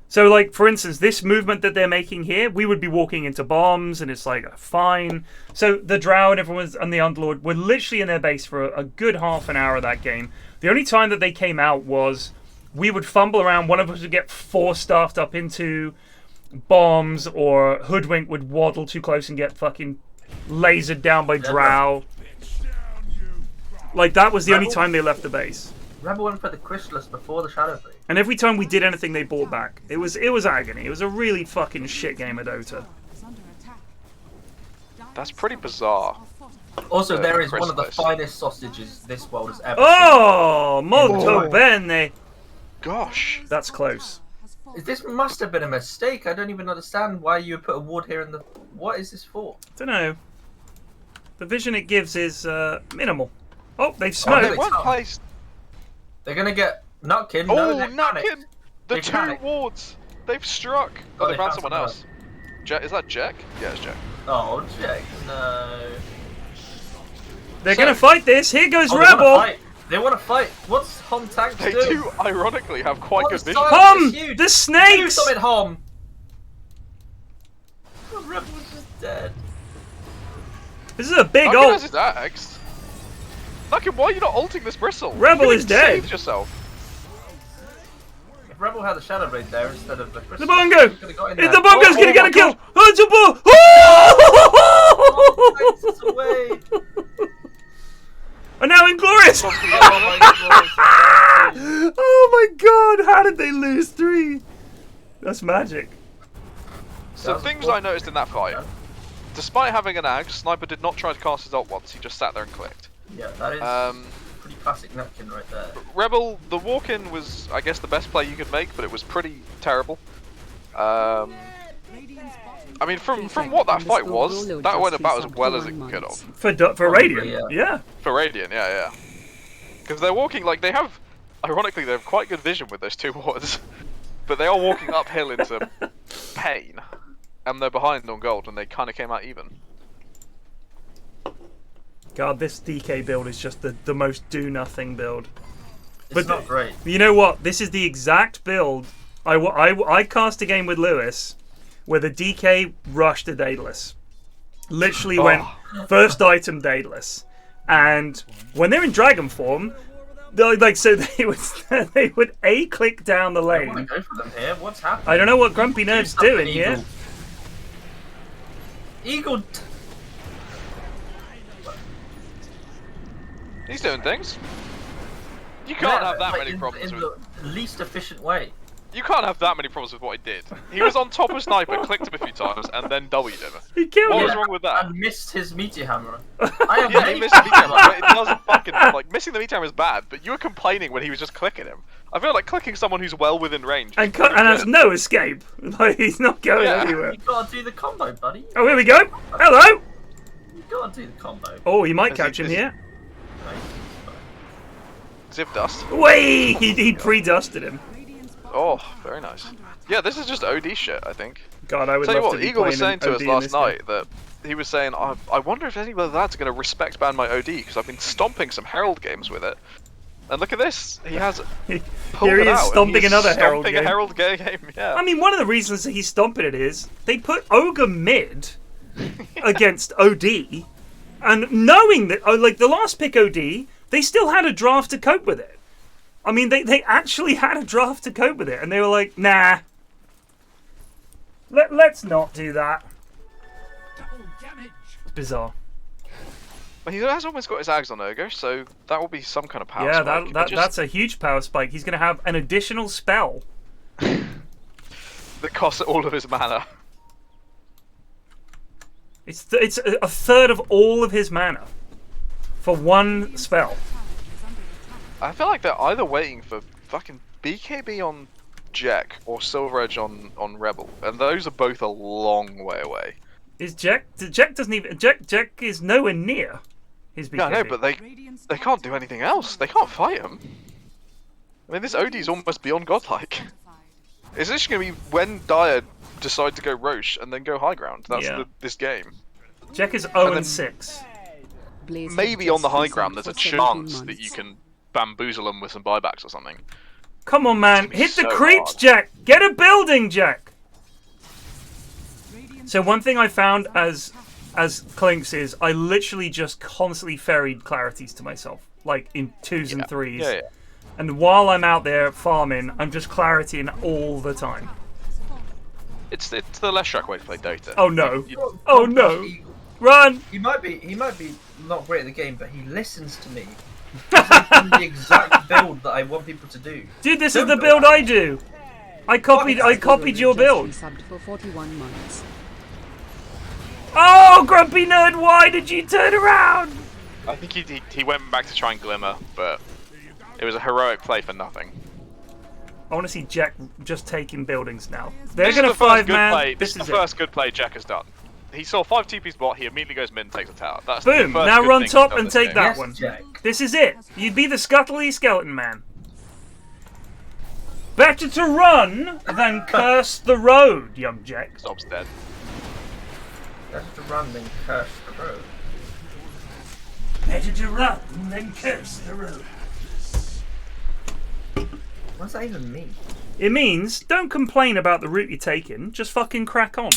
So like for instance, this movement that they're making here, we would be walking into bombs, and it's like fine. So the Drow and everyone's and the Underlord were literally in their base for a good half an hour of that game. The only time that they came out was we would fumble around. One of us would get force-staffed up into bombs, or Hoodwink would waddle too close and get fucking lasered down by Drow. Like, that was the only time they left the base. Rebel went for the Chrysalis before the Shadow Blade. And every time we did anything, they bought back. It was agony. It was a really fucking shit game of Dota. That's pretty bizarre. Also, there is one of the finest sausages this world has ever Oh, molto bene. Gosh. That's close. seen. This must have been a mistake. I don't even understand why you would put a ward here in the... What is this for? Don't know. The vision it gives is minimal. Oh, they've Oh, smoked. they weren't placed. They're going to get Nutkin. Oh, No, they Nutkin! panicked. The They two panicked. wards. They've struck. Oh, Oh, they they found found someone someone else. Is that Jack? Yeah, it's Jack. Oh, Jack, no. They're gonna fight this. Here goes Oh, Rebel. They want to fight. What's Hom Tank They do? do, ironically, have quite What good is vision. silence? Hom! It's huge. The Do snakes! something, Hom! The Rebel's just dead. This is a big Nutkin has ult. his axe. Nutkin, why are you not ulting this bristle? Rebel You is dead. saved yourself. If Rebel had the Shadow Blade there instead of the The Chrysalis, bongo! he could've got in If there. the bongo's gonna get my a kill! God. Oh, it's a ball! Oh, takes us away. And now Inglorious! Oh my God. Oh my god, how did they lose 3? That's magic. So things I noticed in that fight. Despite having an axe, Sniper did not try to cast his ult once, he just sat there and clicked. Yeah, that is pretty classic Nutkin right there. Rebel, the walk-in was, I guess, the best play you could make, but it was pretty terrible. I mean, from what that fight was, that went about as well as it could have. For Radiant, yeah. For Radiant, yeah. Because they're walking, like, they have, ironically, they have quite good vision with those two wards. But they are walking uphill into pain. And they're behind on gold, and they kind of came out even. God, this DK build is just the most do-nothing build. It's not great. You know what? This is the exact build. I cast a game with Lewis where the DK rushed to Daedalus. Literally went first item Daedalus. And when they're in dragon form, they would A click down the I want to lane. go for them here. What's happening? I don't know what Grumpy Nerd's Do something, doing here. Eagle. He's doing things. You can't have that many in problems with. the least efficient way. You can't have that many problems with what he did. He was on top of Sniper, clicked him a few times, and then W'd him. He killed What him. was wrong with that? And missed his meteor hammer. I have Yeah, he made missed the meter hammer, but it doesn't fucking like missing the meter hammer is bad. But you were complaining when he was just clicking him. I feel like clicking someone who's well within range. And has no escape. Like, he's not going anywhere. You gotta do the combo, buddy. Oh, here we go. Hello. You gotta do the combo. Oh, you might Is catch him he- here. Zip dust. Way! He pre-dusted him. Oh, very nice. Yeah, this is just OD shit, I think. God, I would Tell you love what, to be Eagle was playing saying to OD us in last this game. night that he was saying, I wonder if any of the lads are going to respect ban my OD because I've been stomping some Herald games with it. And look at this, he has pulled Here he it is out. stomping He's another Herald stomping game. a Herald game, yeah. I mean, one of the reasons that he's stomping it is they put Ogre mid against OD, and knowing that, like the last pick OD, they still had a draft to cope with it. I mean, they actually had a draft to cope with it, and they were like, nah. Let's not do that. It's bizarre. Well, he has almost got his Ags on Ogre, so that will be some kind of power Yeah, spike. that's a huge power spike. He's going to have an additional spell. that costs all of his mana. It's a third of all of his mana for one spell. I feel like they're either waiting for fucking BKB on Jack or Silver Edge on Rebel, and those are both a long way away. Is Jack doesn't even Jack is nowhere near his BKB. Yeah, I know, but they can't do anything else. They can't fight him. I mean, this OD's almost beyond godlike. It's just going to be when Dire decide to go Roche and then go high ground. That's this game. Jack is 0-6. Maybe on the high ground there's a chance that you can bamboozle them with some buybacks or something. Come on, man. Hit the so creeps, hard. Jack. Get a building, Jack. So one thing I found as Clinks is I literally just constantly ferried clarities to myself, like in 2s and 3s. Yeah. And while I'm out there farming, I'm just claritying all the time. It's the less shock way to play Dota. Oh no! You- Oh no! Run! He might be not great at the game, but he listens to me. He's like doing the exact build that I want people to do. Dude, this is the build I do. I copied your build. Just resubbed for 41 months. Oh, grumpy nerd! Why did you turn around? I think he went back to try and glimmer, but it was a heroic play for nothing. I want to see Jack just taking buildings now. They're This gonna is the first 5-man. good play. This This is is the it. first good play Jack has done. He saw 5 TP's bot, he immediately goes mid and takes a tower. That's Boom! the first Now good run thing top he's done and this take game. that Yes, one. Jack. This is it. You'd be the scuttly skeleton man. Better to run than curse the road, young Jack. Stop's dead. Better to run than curse the road. Better to run than curse the road. What does that even mean? It means don't complain about the route you're taking. Just fucking crack on.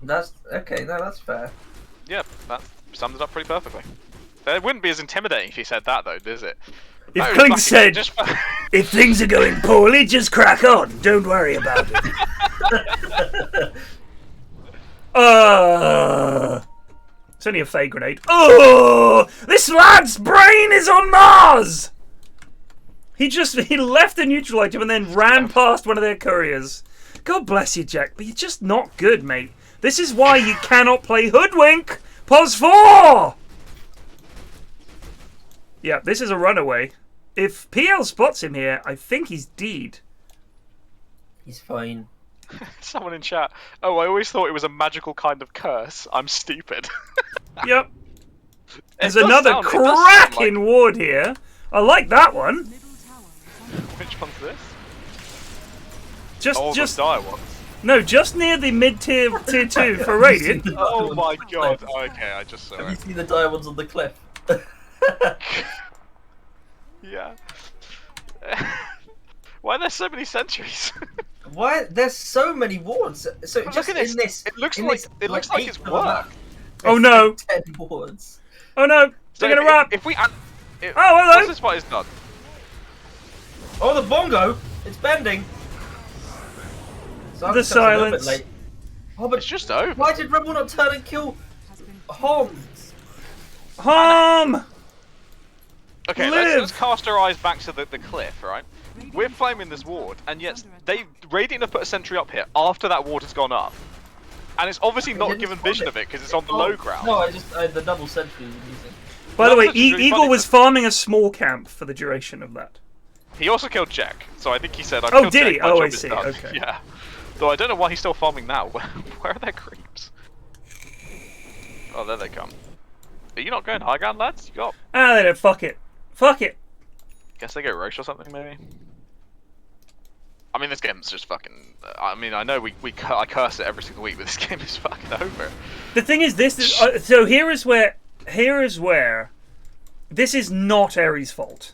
That's okay. No, that's fair. Yeah, that sums it up pretty perfectly. It wouldn't be as intimidating if he said that, though, does it? If No, Clink fucking- said, just if things are going poorly, just crack on. Don't worry about it. It's only a fake grenade. Oh, this lad's brain is on Mars. He left the neutral item and then ran past one of their couriers. God bless you, Jack, but you're just not good, mate. This is why you cannot play Hoodwink. Pos 4. Yeah, this is a runaway. If PL spots him here, I think he's deed. He's fine. Someone in chat. Oh, I always thought it was a magical kind of curse. I'm stupid. Yep. There's does another sound- it does sound cracking ward here. I like that one. Which one's this? Just The dire ones. no, just near the mid-tier tier 2 for Radiant. Oh my god. Oh, okay, I just saw Have you it. seen the dire ones on the cliff? Yeah. Why are there so many sentries? Why? There's so many wards. So Look just at this. in this, It looks in like this, it looks like eighth it's of a map, worked. Oh there's no! 10 wards. Oh no! They're gonna run! If we Oh, hello. Once this fight is done, Oh, the bongo! It's bending. So The just a little bit silence. late. Oh, but it's just over. why did Rebel not turn and kill Hom? Hom! Okay, Live. let's cast our eyes back to the cliff, right? We're flaming this ward, and yet Radiant have put a sentry up here after that ward has gone up. And it's obviously not didn't given spot vision it. of it because it's on the low ground. No, the double sentry was using. By the way, That's actually really Eagle funny, was farming a small camp for the duration of that. He also killed Jack, so I think he said, I've Oh, killed did Jack, he? my Oh, job I is see, done." okay. Yeah. Though I don't know why he's still farming now. Where are their creeps? Oh, there they come. Are you not going high ground, lads? You got... Ah, they don't. Fuck it. Fuck it. Guess they go Roche or something, maybe? I mean, this game's just fucking... I mean, I know I curse it every single week, but this game is fucking over. The thing is, this is so. Here is where this is not Ares' fault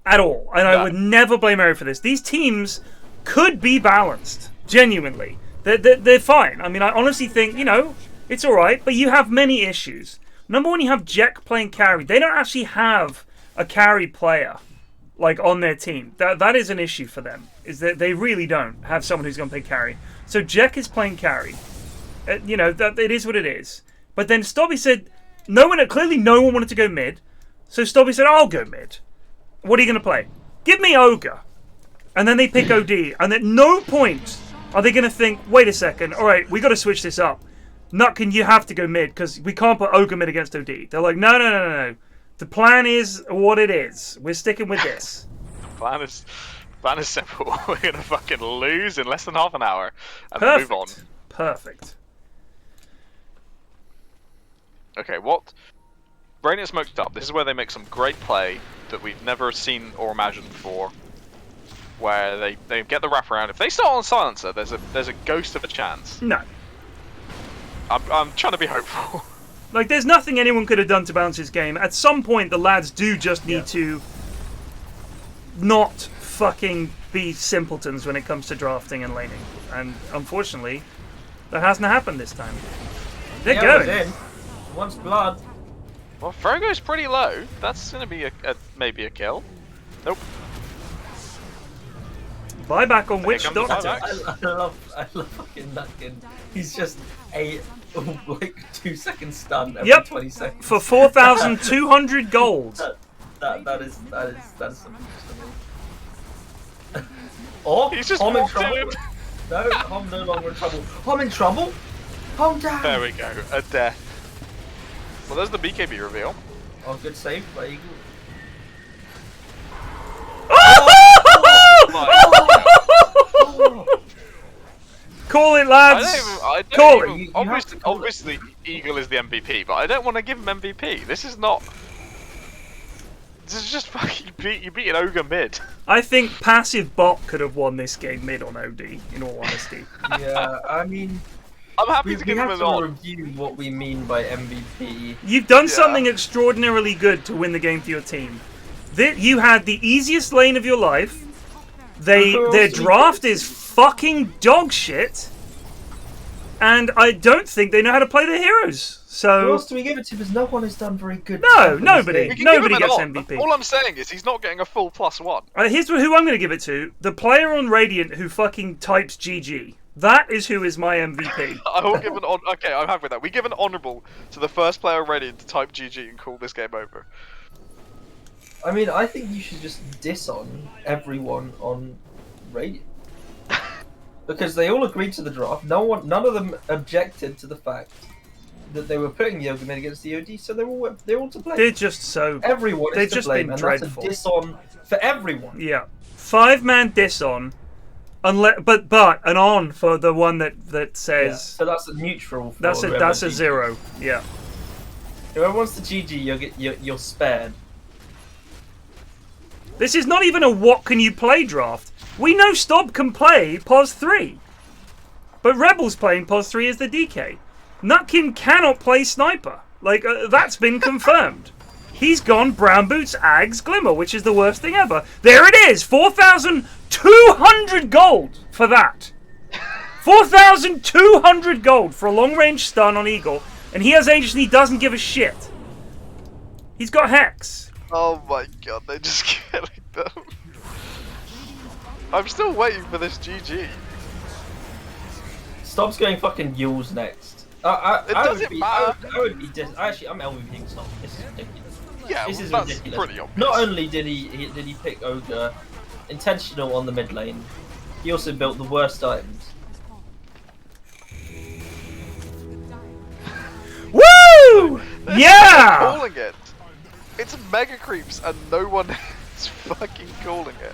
at all, and I No. would never blame Ares for this. These teams could be balanced, genuinely. They're fine. I mean, I honestly think it's all right, but you have many issues. Number one, you have Jack playing carry. They don't actually have a carry player like on their team. That is an issue for them. Is that they really don't have someone who's going to play carry. So Jack is playing carry. That it is what it is. But then Stobby said, clearly no one wanted to go mid. So Stobby said, I'll go mid. What are you going to play? Give me Ogre. And then they pick OD. And at no point are they going to think, wait a second, all right, we got to switch this up. Nutkin, you have to go mid because we can't put Ogre mid against OD. They're like, no. The plan is what it is. We're sticking with this. Plan is simple. We're gonna fucking lose in less than half an hour and Perfect. move on. Perfect. Okay, what? Brain is smoked up. This is where they make some great play that we've never seen or imagined before. Where they get the wraparound. If they start on silencer, there's a ghost of a chance. No. I'm trying to be hopeful. Like, there's nothing anyone could have done to balance this game. At some point, the lads do just need to not fucking be simpletons when it comes to drafting and laning. And unfortunately, that hasn't happened this time. They're Yeah, going. it's in. Once blood. Well, Frogo's pretty low. That's gonna be maybe a kill. Nope. Buyback on which comes the doctor? buyback. I love fucking Nutkin. He's just a like 2-second stun every Yep. 20 seconds. For 4,200 gold. That is something to me. Oh, He's just Hom in walked trouble. in. No, Hom no longer in trouble. Hom in trouble. Hom down. There we go. A death. Well, there's the BKB reveal. Oh, good save by Eagle. Oh, Call it, I lads. don't Call even, it. You have to call it. obviously, Eagle is the MVP, but I don't want to give him MVP. This is not. This is just fucking you beat an ogre mid. I think passive bot could have won this game mid on OD, in all honesty. Yeah, I mean, I'm happy we to give him have an to on. review what we mean by MVP. You've done Yeah. something extraordinarily good to win the game for your team. You had the easiest lane of your life. Who else Their do we draft give it is fucking dog shit. And I don't think they know how to play their heroes. Who So else do we give it to? Because no one has done very good. No, stuff in this nobody. game. We can Nobody give him gets an on. MVP. All I'm saying is he's not getting a full +1. here's who I'm going to give it to. The player on Radiant who fucking types GG. That is who is my MVP. I will give an on. Okay, I'm happy with that. We give an honourable to the first player ready to type GG and call this game over. I mean, I think you should just diss on everyone on Radiant. Because they all agreed to the draft. None of them objected to the fact that they were putting Yoga mid against the OD, so they're all to blame. They're just so... Everyone They've is to just blame, been and dreadful. that's a diss on for everyone. Yeah. 5-man diss on. But an on for the one that Yeah. says... So that's a neutral. For That's whoever a GG. 0. Yeah. Whoever wants to GG, you're spared. This is not even a what can you play draft. We know Stob can play POS 3. But Rebel's playing POS 3 as the DK. Nutkin cannot play Sniper. Like, that's been confirmed. He's gone Brown Boots, Ags, Glimmer, which is the worst thing ever. There it is! 4,200 gold for that. 4,200 gold for a long-range stun on Eagle. And he has Aegis and he doesn't give a shit. He's got Hex. Oh my god, they're just killing them. I'm still waiting for this GG. Stop's going fucking Yules next. It doesn't matter. I would be actually, I'm LVPing Stop. This is ridiculous. Yeah, This is well, that's ridiculous. pretty obvious. Not only did he pick Ogre, intentional on the mid lane, he also built the worst items. Woo! Yeah! calling it. It's mega creeps and no one is fucking calling it.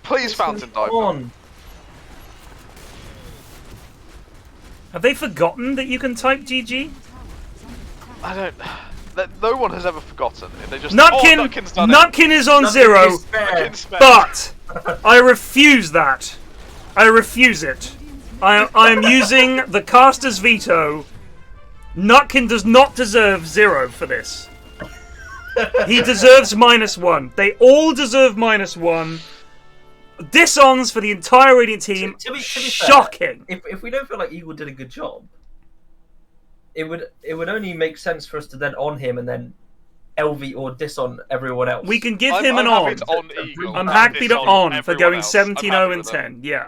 Please fountain dive. Come on. Have they forgotten that you can type GG? I don't. That no one has ever forgotten. They just Nutkin, oh, Nutkin's done it. Nutkin is on Nothing 0, is fair. Nutkin's spare. but I refuse that. I refuse it. I am using the caster's veto. Nutkin does not deserve 0 for this. He deserves -1. They all deserve -1. Dishons for the entire Radiant team. To be fair, Shocking. if we don't feel like Eagle did a good job, it would only make sense for us to then on him and then LV or diss on everyone else. We can give I'm him an happy on. to on Eagle. I'm and happy to diss on for everyone going else. 17-0 I'm happy and with them. 10. Yeah.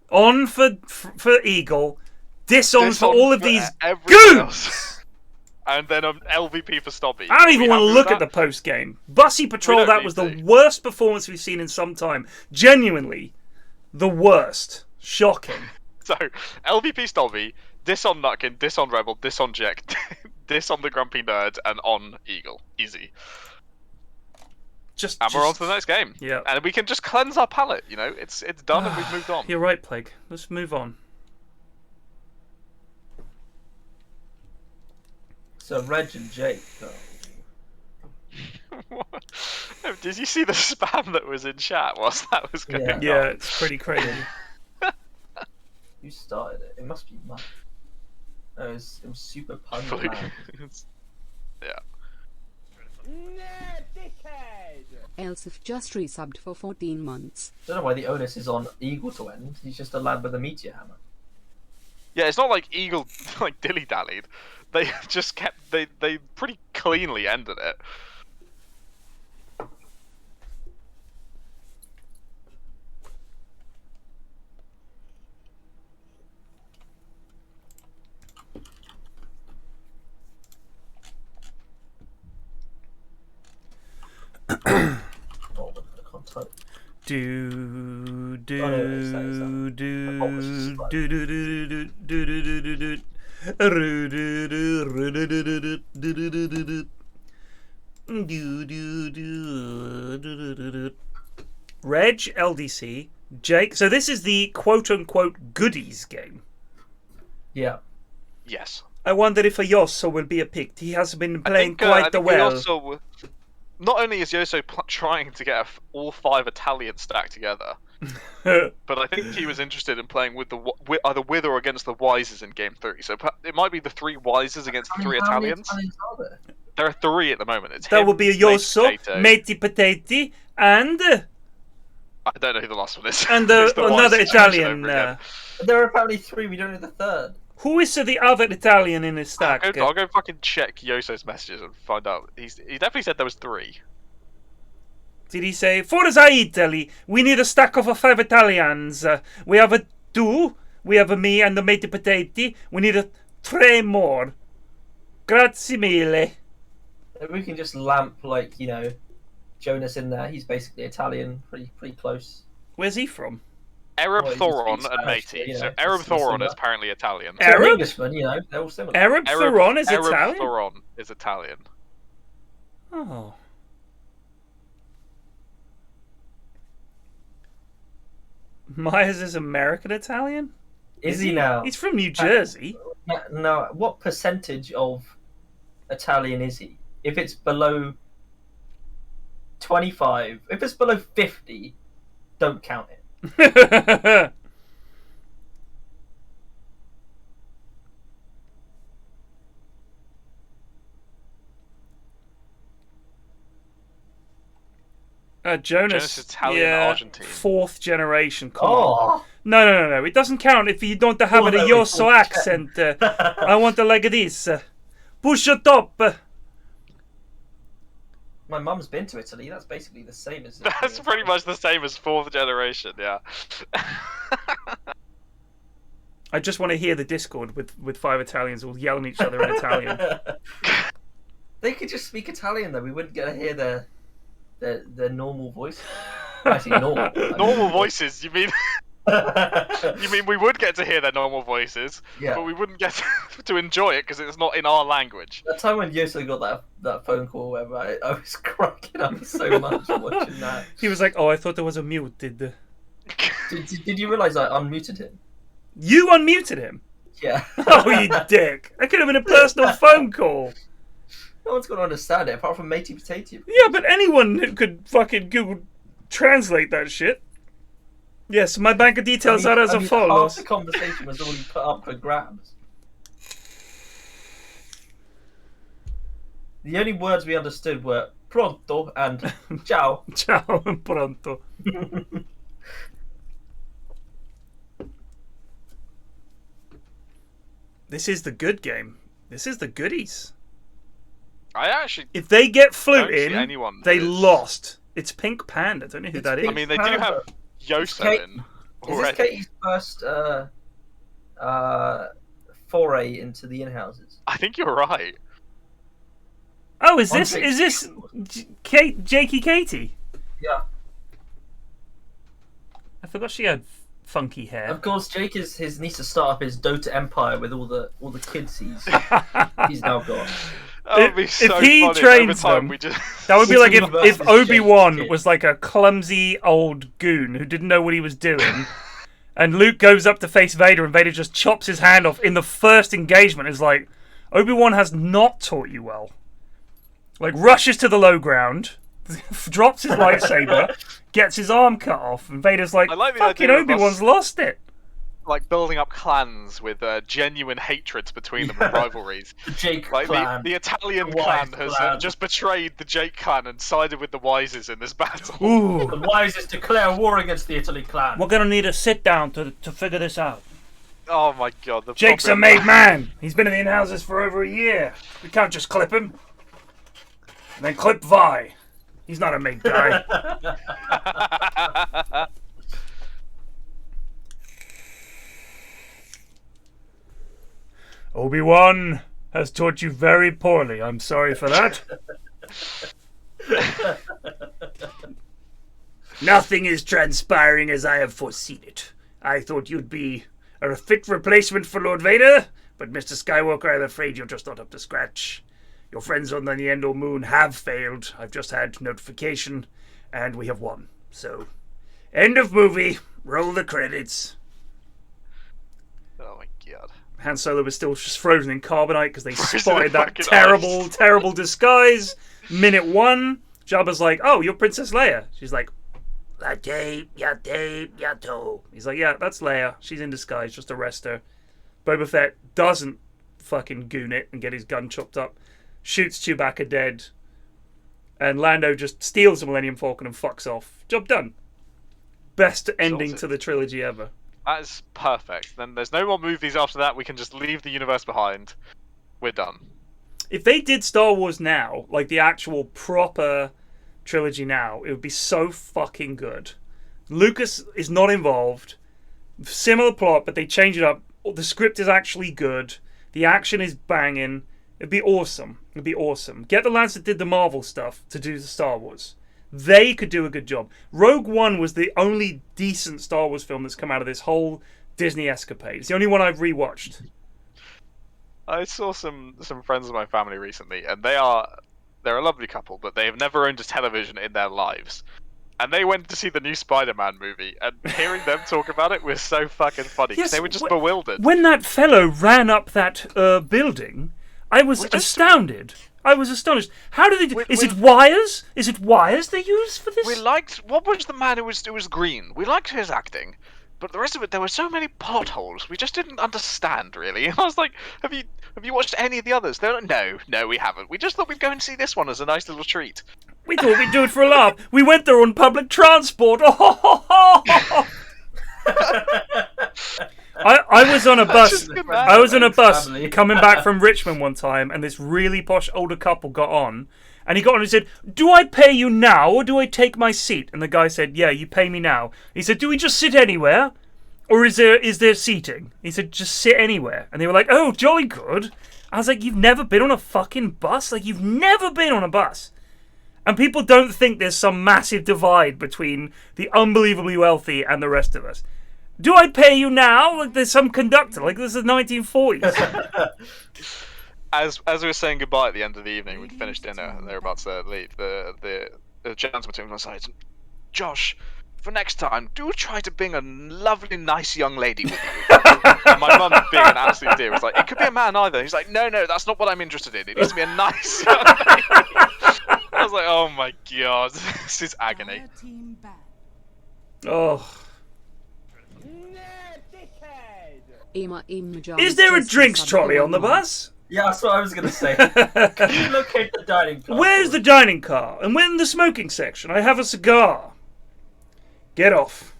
On for Eagle. Diss on Diss for on all of for these everyone goons. else. And then LVP for Stobby. I don't even We want to happy look with at the that? post game. Bussy Patrol, don't that need was the to. worst performance we've seen in some time. Genuinely, the worst. Shocking. So, LVP Stobby, diss on Nutkin, diss on Rebel, diss on Jack, diss on the Grumpy Nerd, and on Eagle. Easy. And we're on to the next game. Yeah. And we can just cleanse our palate, you know? It's done and we've moved on. You're right, Plague. Let's move on. So Reg and Jake. Did you see the spam that was in chat whilst that was going on? Yeah, it's pretty crazy. Who started it? It must be Mud. No, it was super pun. Blue- Man. yeah. Elsif just resubbed for 14 months. I don't know why the onus is on Eagle to end. He's just a lad with a meteor hammer. Yeah, it's not like Eagle like dilly-dallied. They just kept they pretty cleanly ended it. Do do Oh, no, it's that. do thought it was just like- do do do do do do do do do. Reg, LDC, Jake. So this is the quote-unquote goodies game. Yeah. Yes. I wonder if a Yosso will be a picked. He has been playing I quite think well. Yosso, not only is Yosso trying to get all 5 Italian stack together, but I think he was interested in playing with either with or against the Wises in Game 3. So it might be the 3 Wises against the 3 How many Italians. Italians are there? There are 3 at the moment. It's That him, would be a Matey Yosso, Potato. Matey Potati, and I don't know who the last one is. And It's the another Wises Italian. over again. There are apparently 3. We don't know the third. Who is the other Italian in his stack? I'll go fucking check Yosso's messages and find out. He definitely said there was 3. Did he say, Forza Italy, we need a stack of 5 Italians. We have a 2, we have a me and the Matey Potati. We need 3 more. Grazie mille. We can just lamp, like, you know, Jonas in there. He's basically Italian, pretty close. Where's he from? Arab Well, he just Thoron speaks and Spanish, Matey. you know, So it's Arab Thoron similar. is apparently Italian. So an Arab? Englishman, you know, they're all similar. Arab Theron is Arab Italian? Thoron is Italian. Oh. Myers is American Italian? Is he now? He's from New Jersey. Now, what percentage of Italian is he? If it's below 25, if it's below 50, don't count it. Jonas, Jonas is Italian, Argentine. 4th generation. Come on. Oh, No. It doesn't count if you don't have Oh, a no, Yosso it's accent. I want it like this. Push it up. my mum's been to Italy. That's basically the same as. That's pretty much the same as 4th generation, yeah. I just want to hear the Discord with 5 Italians all yelling at each other in Italian. They could just speak Italian though. We wouldn't get to hear their normal voice. I say normal. Normal voices, you mean? You mean we would get to hear their normal voices, Yeah. but we wouldn't get to enjoy it because it's not in our language. That time when Yoso got that phone call, where I was cracking up so much watching that. He was like, "Oh, I thought there was a muted." Did you realise I unmuted him? You unmuted him? Yeah. Oh, you dick! That could have been a personal phone call. No one's going to understand it apart from Matey Potato. Yeah, but anyone could fucking Google translate that shit. Yes, my bank of details are as Half follows. the conversation was already put up for grabs. The only words we understood were pronto and ciao. Ciao, pronto. This is the good game. This is the goodies. I actually If they get don't flute see in, anyone they that is- lost. It's Pink Panda. I don't know who It's that is. I mean, they do have Yoso Kate- in Is this already. Katie's first foray into the in-houses? I think you're right. Oh, is On this Jake's- Jakey Katie? Yeah. I forgot she had funky hair. Of course, Jake needs to start up his Dota empire with all the kids he's now got. That would be If so he funny. trains Over time, them- we just That would be like if Versus Obi-Wan Jake. was like a clumsy old goon who didn't know what he was doing, and Luke goes up to face Vader, and Vader just chops his hand off in the first engagement. It's like, Obi-Wan has not taught you well. Like, rushes to the low ground, drops his lightsaber, gets his arm cut off, and Vader's like, I like the fucking idea of us- Obi-Wan's lost it. like building up clans with genuine hatreds between them and rivalries. The Jake Like clan. the Italian The Wise clan has clan. just betrayed the Jake clan and sided with the Wises in this battle. Ooh. The Wises declare war against the Italy clan. We're gonna need a sit-down to figure this out. Oh my god. The Jake's a problem- made man. He's been in the in-houses for over a year. We can't just clip him. And then clip Vi. He's not a made guy. Obi-Wan has taught you very poorly. I'm sorry for that. Nothing is transpiring as I have foreseen it. I thought you'd be a fit replacement for Lord Vader, but Mr. Skywalker, I'm afraid you're just not up to scratch. Your friends on the Niendo Moon have failed. I've just had notification, and we have won. So, end of movie. Roll the credits. Oh my god. Han Solo was still just frozen in carbonite because they Frozen spotted in that fucking terrible, ice. terrible disguise. Minute 1, Jabba's like, "Oh, you're Princess Leia." She's like, "Yato." He's like, "Yeah, that's Leia. She's in disguise. Just arrest her." Boba Fett doesn't fucking goon it and get his gun chopped up. Shoots Chewbacca dead. And Lando just steals the Millennium Falcon and fucks off. Job done. Best ending Sorted. to the trilogy ever. That is perfect. Then there's no more movies after that. We can just leave the universe behind. We're done. If they did Star Wars now, like the actual proper trilogy now, it would be so fucking good. Lucas is not involved. Similar plot, but they change it up. The script is actually good. The action is banging. It'd be awesome. It'd be awesome. Get the lads that did the Marvel stuff to do the Star Wars. They could do a good job. Rogue One was the only decent Star Wars film that's come out of this whole Disney escapade. It's the only one I've rewatched. I saw some friends of my family recently, and they're a lovely couple, but they have never owned a television in their lives. And they went to see the new Spider-Man movie, and hearing them talk about it was so fucking funny, because Yes, they were just bewildered. When that fellow ran up that building, I was astounded. I was astonished. How do they do? Is it wires? Is it wires they use for this? We liked... What was the man who was green? We liked his acting. But the rest of it, there were so many plot holes. We just didn't understand, really. I was like, have you watched any of the others? They're like, no, we haven't. We just thought we'd go and see this one as a nice little treat. We thought we'd do it for a laugh. We went there on public transport. I was on a bus. I was on a bus coming back from Richmond one time, and this really posh older couple got on. And he got on and said, "Do I pay you now or do I take my seat?" And the guy said, "Yeah, you pay me now." He said, "Do we just sit anywhere? Or is there seating?" He said, "Just sit anywhere." And they were like, "Oh, jolly good." I was like, "You've never been on a fucking bus? Like, you've never been on a bus." And people don't think there's some massive divide between the unbelievably wealthy and the rest of us. Do I pay you now? Like there's some conductor. Like this is the 1940s. As we were saying goodbye at the end of the evening, we'd finished dinner and they were about to leave. The gentleman took me aside. "Josh, for next time, do try to bring a lovely, nice young lady with you." And my mum, being an absolute dear, was like, "It could be a man either." He's like, No, that's not what I'm interested in. It needs to be a nice young lady." I was like, oh my god, this is agony. Oh. Is Is there a drinks trolley on the bus? Yeah, that's what I was going to say. Can you locate the dining car? Where's the dining car? And when the smoking section? I have a cigar. Get off.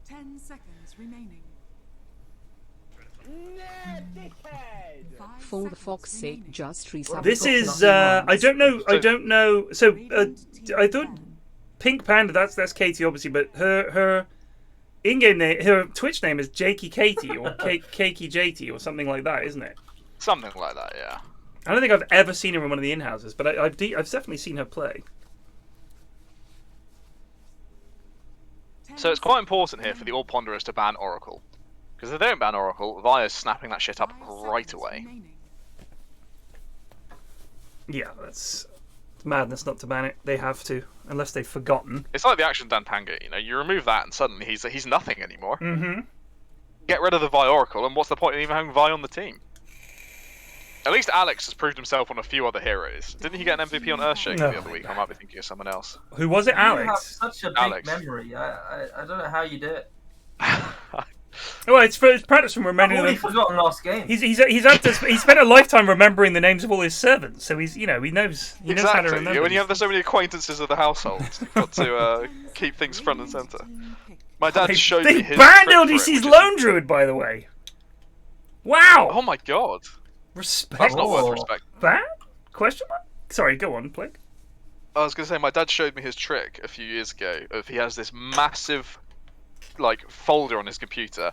10 seconds remaining. For the fuck's sake, just resub. This is I don't know. So I thought Pink Panda. That's Katie, obviously, but her in-game name, her Twitch name is Jakey Katie or Cakey JT or something like that, isn't it? Something like that, yeah. I don't think I've ever seen her in one of the in-houses, but I've definitely seen her play. So it's quite important here for the Orb Ponderers to ban Oracle. Because if they don't ban Oracle, Via's snapping that shit up right away. Yeah, that's madness not to ban it. They have to, unless they've forgotten. It's like the action Dan Panga, you know, you remove that and suddenly he's nothing anymore. Mm-hmm. Get rid of the Vi Oracle, and what's the point of even having Vi on the team? At least Alex has proved himself on a few other heroes. Didn't he get an MVP on Earthshake the other week? I might be thinking of someone else. Who was it, You have Alex? such a big Alex. memory. I don't know how you do it. Well, it's practice from I've remembering already them. forgotten last game. He's spent a lifetime remembering the names of all his servants, so he knows how to Exactly. remember. When you have so many acquaintances of the household, you've got to keep things front and centre. My dad showed me They his banned trick for it, LDC's which is- Lone Druid, by the way. Wow. Oh my god. Respect. That's not Oh. worth respect. Ban? Question mark? Sorry, go on, Blake. I was going to say, my dad showed me his trick a few years ago. He has this massive, like, folder on his computer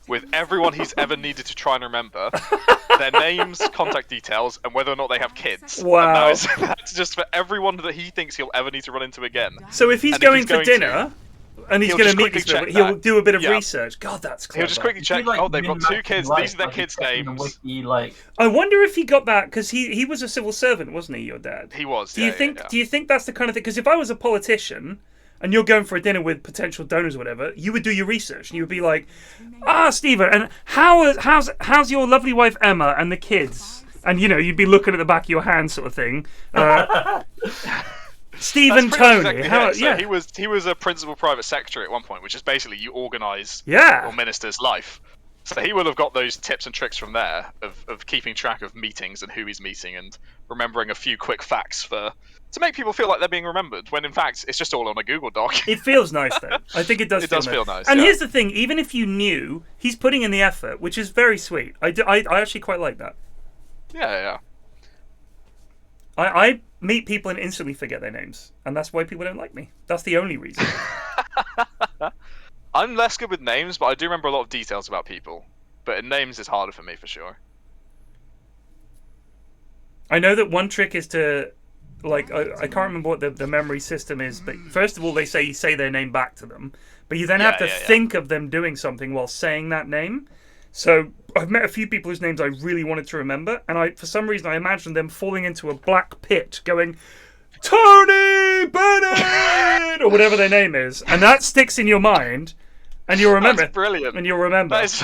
with everyone he's ever needed to try and remember, their names, contact details, and whether or not they have kids. Wow. And that's just for everyone that he thinks he'll ever need to run into again. So if he's And if going he's for going dinner, and he's he'll going to just meet quickly these people, check he'll that. do a bit of Yeah. research. God, that's clever. He'll just quickly check, Like, oh, they've got 2 kids, these are their kids' names. I wonder if he got that because he was a civil servant, wasn't he? Your dad. He was. Do you think that's the kind of thing? Because if I was a politician and you're going for a dinner with potential donors or whatever, you would do your research and you would be like, Stephen, and how's your lovely wife Emma and the kids? And you'd be looking at the back of your hand, sort of thing. Stephen Tony. He was a principal private secretary at one point, which is basically you organise Yeah. your minister's life. So he will have got those tips and tricks from there of keeping track of meetings and who he's meeting and remembering a few quick facts to make people feel like they're being remembered, when in fact it's just all on a Google Doc. It feels nice though. I think it does. It does feel nice. And yeah. here's the thing: even if you knew, he's putting in the effort, which is very sweet. I actually quite like that. Yeah. I meet people and instantly forget their names, and that's why people don't like me. That's the only reason. I'm less good with names, but I do remember a lot of details about people. But in names, it's harder for me for sure. I know that one trick is to, like, I can't remember what the memory system is, but first of all, they say you say their name back to them, but you then have to think of them doing something while saying that name. So I've met a few people whose names I really wanted to remember, and for some reason I imagined them falling into a black pit going, Tony Bennett, or whatever their name is, and that sticks in your mind, and you'll remember. That's brilliant. And you'll remember. That is...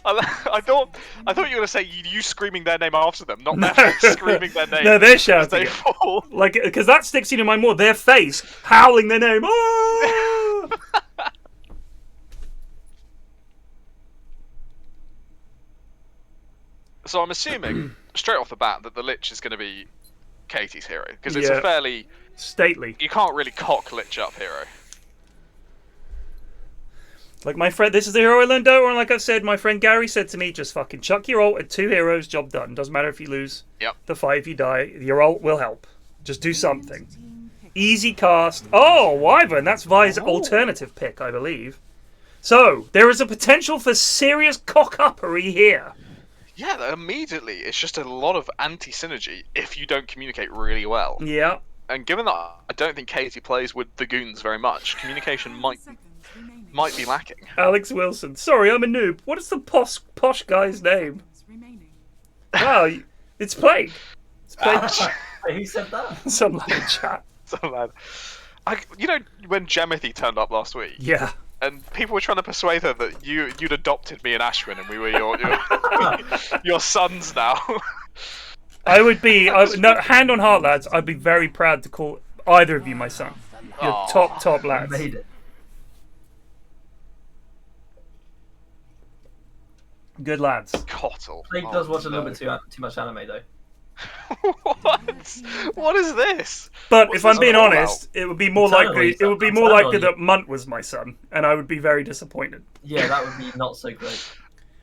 I thought you were going to say you screaming their name after them, not them screaming their name. No, they're shouting they it. fall. Like, because that sticks in your mind more. Their face howling their name. Oh! So I'm assuming straight off the bat that the Lich is going to be Katie's hero, because it's a fairly stately. You can't really cock Lich up hero. Like my friend, this is the hero I learned Dota, and like I've said, my friend Gary said to me, just fucking chuck your ult at 2 heroes, job done. Doesn't matter if you lose the fight, if you die, your ult will help. Just do something. Easy cast. Oh, Wyvern, that's Vi's alternative pick, I believe. So, there is a potential for serious cock-uppery here. Yeah, immediately, it's just a lot of anti-synergy if you don't communicate really well. Yeah. And given that I don't think Katie plays with the goons very much, communication might be lacking. Alex Wilson. Sorry, I'm a noob. What is the posh guy's name? Wow, it's Plague. It's Plague. Who said that? Some lad in chat. Some lad. You know when Gemothy turned up last week? Yeah. And people were trying to persuade her that you'd adopted me and Ashwin and we were your sons now. I would be, no, hand on heart, lads, I'd be very proud to call either of you my son. You're top lads. Made it. Good lads. Cottle. Plague does watch a little bit too much anime though. What? What is this? But What's if I'm this being all honest, about? it would be more likely. It would be more likely that Munt was my son, and I would be very disappointed. Yeah, that would be not so great.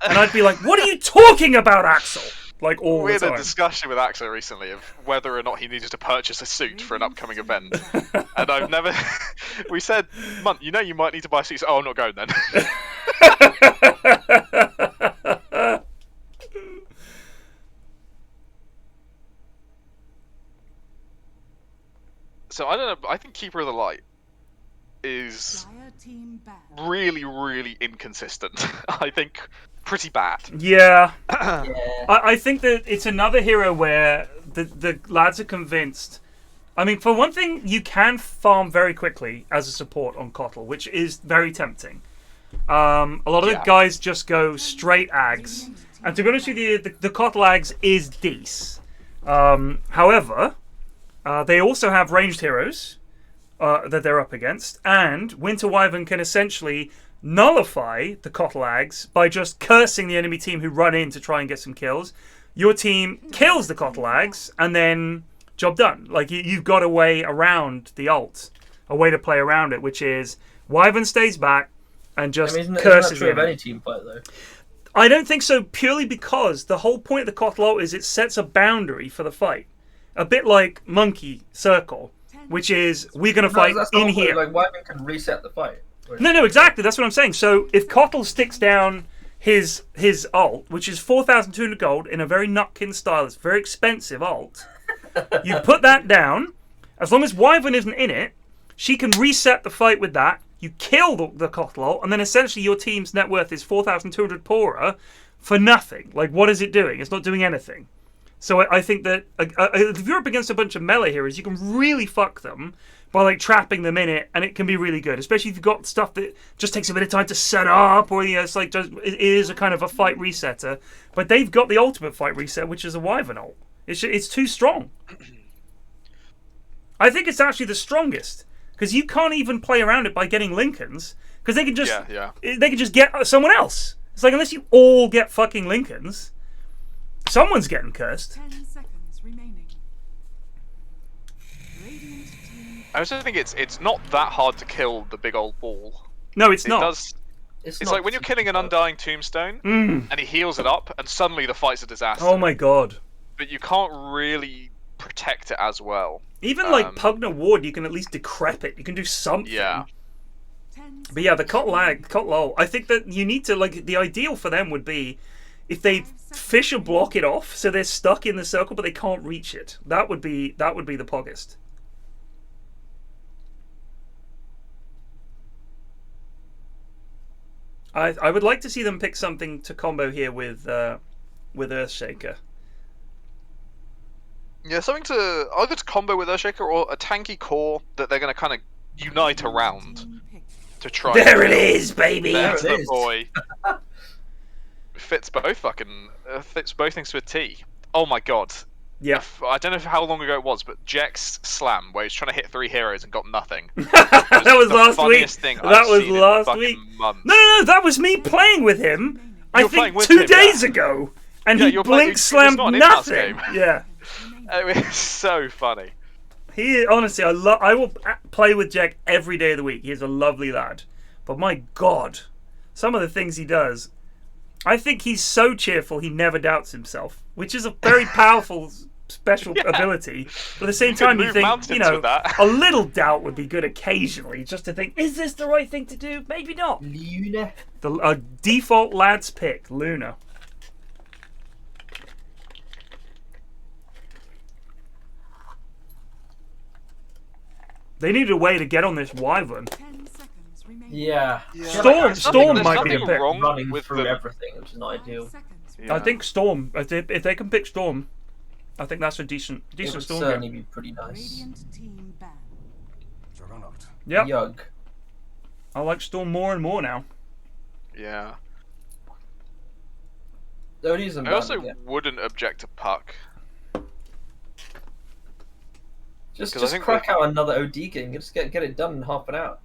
And I'd be like, "What are you talking about, Axel?" Like all We the had time. a discussion with Axel recently of whether or not he needed to purchase a suit for an upcoming event, and I've never. We said, "Munt, you know you might need to buy a suit." Oh, I'm not going then. So I don't know. I think Keeper of the Light is really, really inconsistent. I think pretty bad. Yeah. Yeah. I think that it's another hero where the lads are convinced. I mean, for one thing, you can farm very quickly as a support on Kotl, which is very tempting. A lot of the guys just go straight Ags. And to be honest with you, the Kotl Ags is decent. However, they also have ranged heroes that they're up against. And Winter Wyvern can essentially nullify the Kotl Ags by just cursing the enemy team who run in to try and get some kills. Your team kills the Kotl Ags, and then job done. Like, you've got a way around the ult, a way to play around it, which is Wyvern stays back and just curses isn't that true of any team fight, though? I don't think so, purely because the whole point of the Kotl ult is it sets a boundary for the fight. A bit like Monkey Circle, which is, we're going to fight in here. Like, Wyvern can reset the fight. No, exactly. That's what I'm saying. So if Kotl sticks down his ult, which is 4,200 gold in a very Nutkin style. It's a very expensive ult. You put that down. As long as Wyvern isn't in it, she can reset the fight with that. You kill the Kotl ult, and then essentially your team's net worth is 4,200 poorer for nothing. Like, what is it doing? It's not doing anything. So I think that if you're up against a bunch of melee heroes, you can really fuck them by like trapping them in it, and it can be really good. Especially if you've got stuff that just takes a bit of time to set up, or it's like it is a kind of a fight resetter. But they've got the ultimate fight reset, which is a Wyvern ult. It's too strong. I think it's actually the strongest because you can't even play around it by getting Lincolns because they can just they can just get someone else. It's like unless you all get fucking Lincolns. Someone's getting cursed. 10 seconds remaining. Radiant team. I also think it's not that hard to kill the big old ball. No, it's not. It's like when you're killing an undying tombstone and he heals it up, and suddenly the fight's a disaster. Oh my god! But you can't really protect it as well. Even like Pugna Ward, you can at least decrep it. You can do something. Yeah. But yeah, the Kotl, I think that you need to like the ideal for them would be if they fish or block it off, so they're stuck in the circle, but they can't reach it. That would be the poggest. I would like to see them pick something to combo here with Earthshaker. Yeah, something to either to combo with Earthshaker or a tanky core that they're going to kind of unite around to try. There it is, baby. There's the boy. Fits both things with T. Oh my god. Yeah. I don't know how long ago it was, but Jack's slam where he's trying to hit 3 heroes and got nothing. That was last week. That was last week. No, that was me playing with him. I think 2 days ago, and he blink slammed nothing. Yeah. It was so funny. He honestly, I will play with Jack every day of the week. He is a lovely lad, but my god, some of the things he does. I think he's so cheerful he never doubts himself, which is a very powerful special ability. But at the same time, you think, a little doubt would be good occasionally, just to think, is this the right thing to do? Maybe not. Luna. A default lad's pick, Luna. They needed a way to get on this Wyvern. 10 seconds remaining. Yeah. Storm might be a pick. Running through everything, which is not ideal. I think Storm. If they can pick Storm, I think that's a decent it would Storm. Certainly be pretty nice. Radiant team banned. Yep. Yug. I like Storm more and more now. Yeah. I also wouldn't object to Puck. Just crack out another OD game. Just get it done in half an hour.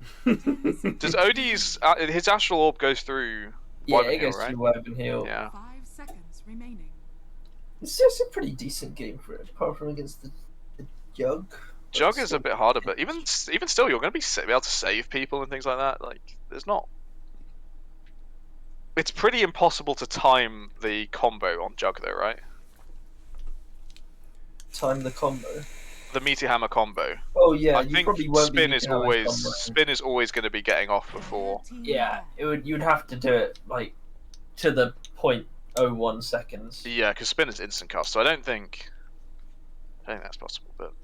Does OD's his astral orb goes through? Yeah, it goes through Wyvern Heal. Yeah. 5 seconds remaining. It's just a pretty decent game for it, apart from against the Jug. Jug is a bit harder, but even still, you're going to be able to save people and things like that. Like, there's not. It's pretty impossible to time the combo on Jug, though, right? Time the combo. The Meteor Hammer combo. Oh yeah, I think probably won't spin is always going to be getting off before. Yeah, you'd have to do it like to the 0.01 seconds. Yeah, because spin is instant cast, so I don't think that's possible. But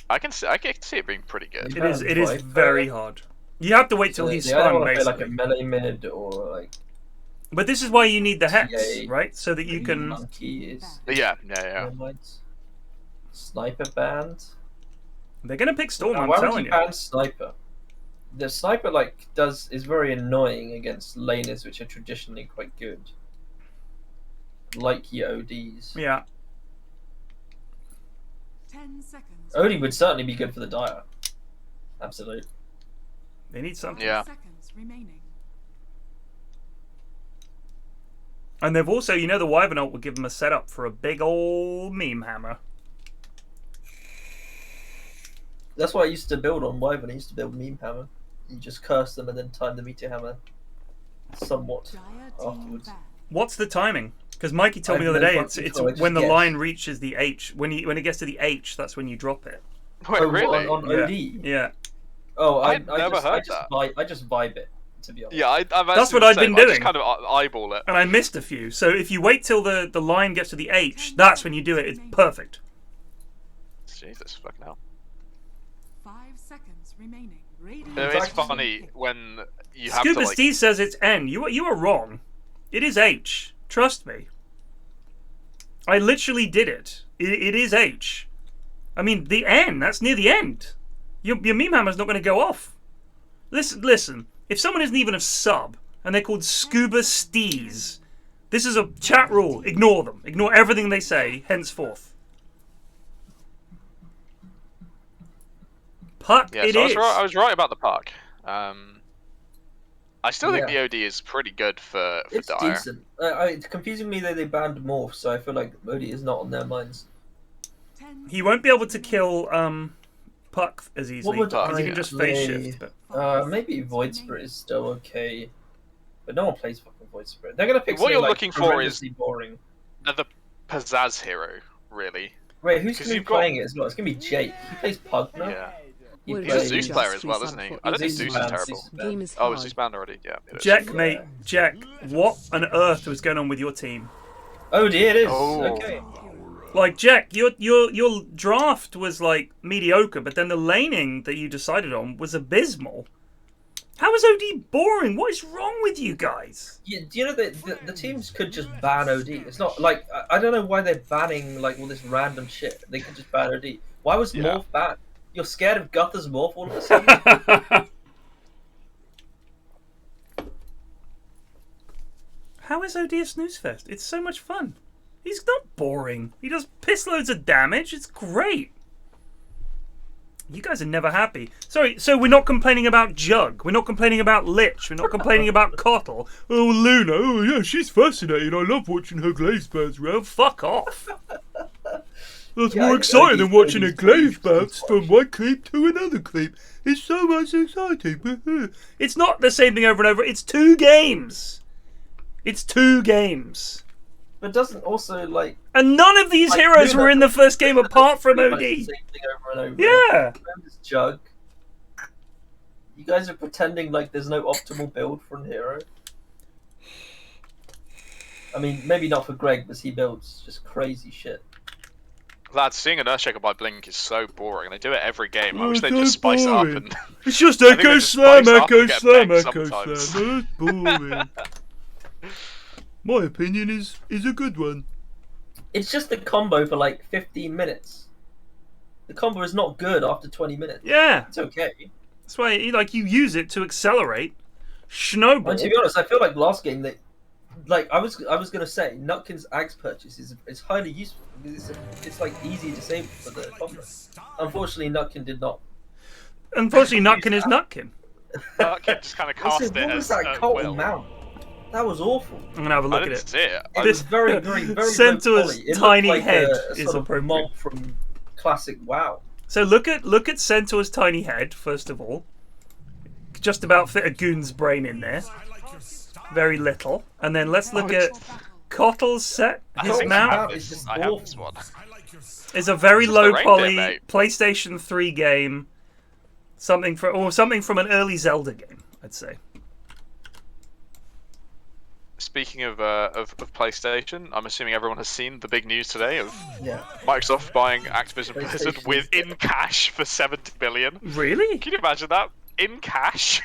I can see it being pretty good. It is very hard. You have to wait till he's spun, basically. Like a melee mid or like. But this is why you need the hex, right? So that you can. Monkey is. Yeah. Sniper band. They're gonna pick Storm. I'm why telling would you ban Sniper? The Sniper is very annoying against laners which are traditionally quite good, like your ODs. Yeah. 10 seconds. OD would certainly be good for the Dire. Absolutely. They need something. Yeah. Seconds remaining. And they've also, the Wyvern ult would give them a setup for a big old meme hammer. That's what I used to build on Wyvern. I used to build meme hammer. You just curse them and then time the meteor hammer somewhat afterwards. What's the timing? Because Mikey told me the other day it's when the line reaches the H. When it gets to the H, that's when you drop it. Wait, really? On OD? Yeah. Oh, I've never heard that. I just vibe it to be honest. Yeah, That's what I've been I just doing. kind of eyeball it. And I missed a few. So if you wait till the line gets to the H, that's when you do it. It's perfect. Jesus, fucking hell. 5 seconds remaining. Radiant It's funny when you have Scuba to, like... Steve says it's N. You are wrong. It is H. Trust me. I literally did it. It is H. I mean, the N, that's near the end. Your meme hammer's not going to go off. Listen. If someone isn't even a sub, and they're called Scuba Steez, this is a chat rule. Ignore them. Ignore everything they say, henceforth. Puck, Yeah, it so is. I was right about the puck. I still think the OD is pretty good for It's Dire. decent. It's confusing me that they banned Morph, so I feel like OD is not on their minds. 10 He won't be able to kill Puck as easily. What would Because he I can just play? phase shift. But Maybe Void Spirit is still okay, but no one plays fucking Void Spirit. They're gonna pick What something, you're like, looking for is- horrendously boring. The pizzazz hero, really. Wait, who's 'Cause gonna be you've got- playing it as well? It's gonna be Jake. He plays Pug now. Yeah. He Well, He's a plays- Zeus player as well, isn't he? I don't think Zeus is terrible. Game is Oh, hard. is Zeus banned already? Yeah. it is. Jack, mate, Jack, what on earth was going on with your team? Oh dear, it is. Oh. Okay. Like, Jack, your draft was like mediocre, but then the laning that you decided on was abysmal. How is OD boring? What is wrong with you guys? Yeah, do you know that the teams could just ban OD? It's not like I don't know why they're banning like all this random shit. They could just ban OD. Why was Yeah. Morph banned? You're scared of Guther's Morph all of a sudden? How is OD a snooze fest? It's so much fun. He's not boring. He does piss loads of damage. It's great. You guys are never happy. Sorry, so we're not complaining about Jug. We're not complaining about Lich. We're not complaining about Cottle. Oh, Luna. Oh, yeah, she's fascinating. I love watching her glaze bounce around. Fuck off. That's Yeah, more I- exciting than watching a OD's glaze pretty bounce from one creep to another creep. It's so much exciting. It's not the same thing over and over. It's 2 games. It's 2 games. But doesn't also like And none of these Like, heroes Luna- were in the first game apart from pretty much the OD. same thing over and over. Yeah. This Jug. You guys are pretending like there's no optimal build for a hero. I mean, maybe not for Greg, because he builds just crazy shit. Lads, seeing an Earthshaker by Blink is so boring. They do it every game. I Oh, wish they'd so just spice it up boring. and... It's just I think Echo they just Slam, spice it up Echo and get Slam, mech Echo sometimes. Slam. That's boring. My opinion is a good one. It's just the combo for like 15 minutes. The combo is not good after 20 minutes. Yeah, It's okay. that's why you use it to accelerate. Snowball. And to be honest, I feel like last game that, like I was gonna say, Nutkin's Axe purchase is highly useful because it's like easy to save for the combo. Unfortunately, Nutkin did not. Unfortunately, Nutkin is Nutkin. Nutkin just kind of cast Listen, it what as was that at Colton will. Mount? That was awful. I'm gonna have a I look at didn't it. see it. It This- was very, very, very Centaur's low poly. It looked tiny like head a is sort of appropriate. mob from classic WoW. So look at Centaur's tiny head first of all. Just about fit a goon's brain in there. Very little. And then let's look at Cottle's set. I His think mount I have It's this, just I have awful. this one. is a very Just low the reindeer, poly mate. PlayStation 3 game. Something from an early Zelda game, I'd say. Speaking of PlayStation, I'm assuming everyone has seen the big news today of Yeah. Microsoft buying Activision Blizzard PlayStation. with in cash for 70 billion. Really? Can you imagine that? In cash?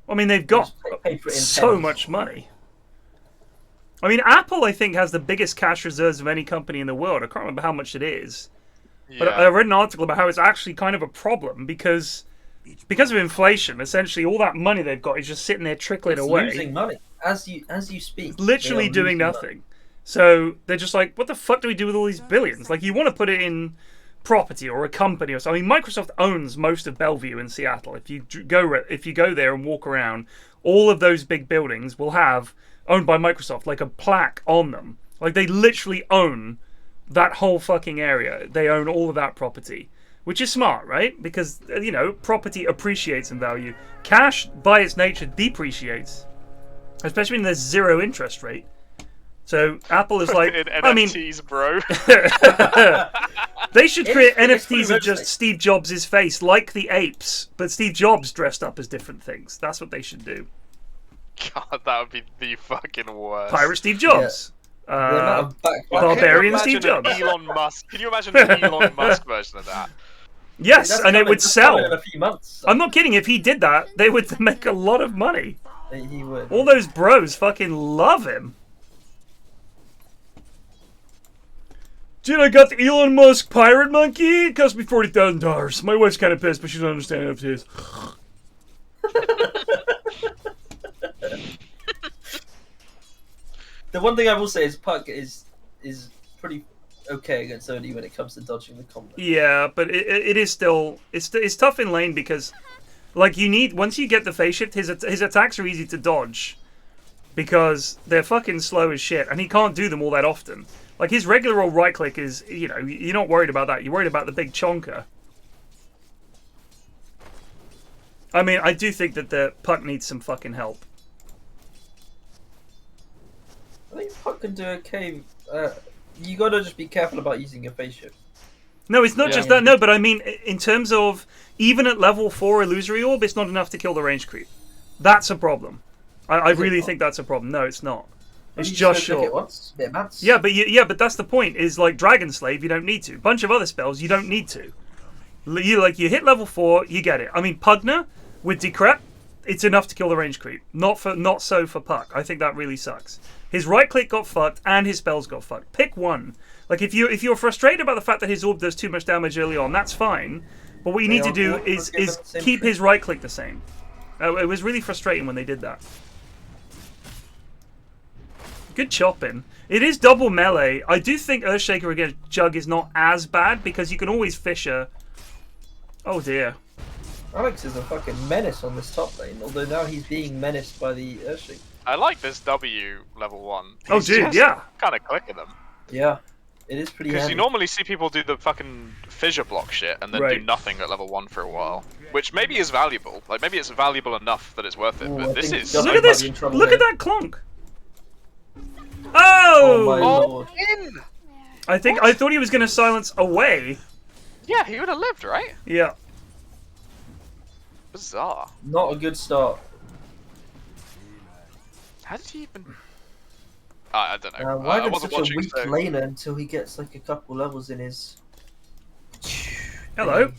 I mean, they've got Just pay for it in so pennies. much money. I mean, Apple, I think, has the biggest cash reserves of any company in the world. I can't remember how much it is. But I read an article about how it's actually kind of a problem because of inflation. Essentially, all that money they've got is just sitting there trickling It's away, losing money as you speak. literally they are doing losing money. nothing. So they're just like, what the fuck do we do with all these billions? Like, you want to put it in property or a company or something. I mean, Microsoft owns most of Bellevue in Seattle. If you go there and walk around, all of those big buildings will have owned by Microsoft, like a plaque on them. Like, they literally own that whole fucking area. They own all of that property, which is smart, right? Because, you know, property appreciates in value. Cash, by its nature, depreciates, especially when there's 0 interest rate. So Apple is like, in I mean, NFTs, bro. they should create It's pretty NFTs of just realistic. Steve Jobs' face, like the apes, but Steve Jobs dressed up as different things. That's what they should do. God, that would be the fucking worst. Pirate Steve Jobs. The amount of back- Barbarian Can you Steve imagine Jobs. an Elon Musk. Can you imagine an Elon Musk version of that? Yes, That's and it coming- would that's sell. coming in a few months. I'm not kidding. If he did that, they would make a lot of money. He would. All those bros fucking love him. Dude, I got the Elon Musk pirate monkey. It cost me $40,000. My wife's kind of pissed, but she doesn't understand how it is. The one thing I will say is Puck is pretty okay against Odie when it comes to dodging the combo. Yeah, but it is still it's tough in lane because like you need once you get the phase shift, his attacks are easy to dodge because they're fucking slow as shit, and he can't do them all that often. Like his regular old right click is, you know, you're not worried about that. You're worried about the big chonker. I mean, I do think that the Puck needs some fucking help. I think Puck can do okay. You gotta just be careful about using your phase shift. No, it's not Yeah. just that. No, but I mean, in terms of even at level 4 Illusory Orb, it's not enough to kill the range creep. That's a problem. I really think that's a problem. No, it's not. It's You just go click it short. once, bit of maths. Yeah, but that's the point. Is like Dragon Slave, you don't need to. Bunch of other spells, you don't need to. You hit level 4, you get it. I mean, Pugna with Decrep, it's enough to kill the range creep. Not so for Puck. I think that really sucks. His right click got fucked and his spells got fucked. Pick one. Like if you're frustrated about the fact that his orb does too much damage early on, that's fine. But what you need to do is keep his right click the same. It was really frustrating when they did that. Good chopping. It is double melee. I do think Earthshaker against Jug is not as bad because you can always Fisher. Oh dear. Alex is a fucking menace on this top lane, although now he's being menaced by the Earthshaker. I like this W level 1. Oh dude, yeah. Kind of clicking them. Yeah, it is pretty Because handy. you normally see people do the fucking fissure block shit and then do Right. nothing at level 1 for a while. Which maybe is valuable. Like, maybe it's valuable enough that it's worth it. Ooh, I But this think is... Jug Look might at this. be in trouble Look at here. that clonk. Oh my Oh! lord. in! I thought he was going to silence away. Yeah, he would have lived, right? Yeah. Bizarre. Not a good start. How did he even... I don't know. Why I did wasn't such a watching, weak so... laner until he gets like a couple levels in his... Hello.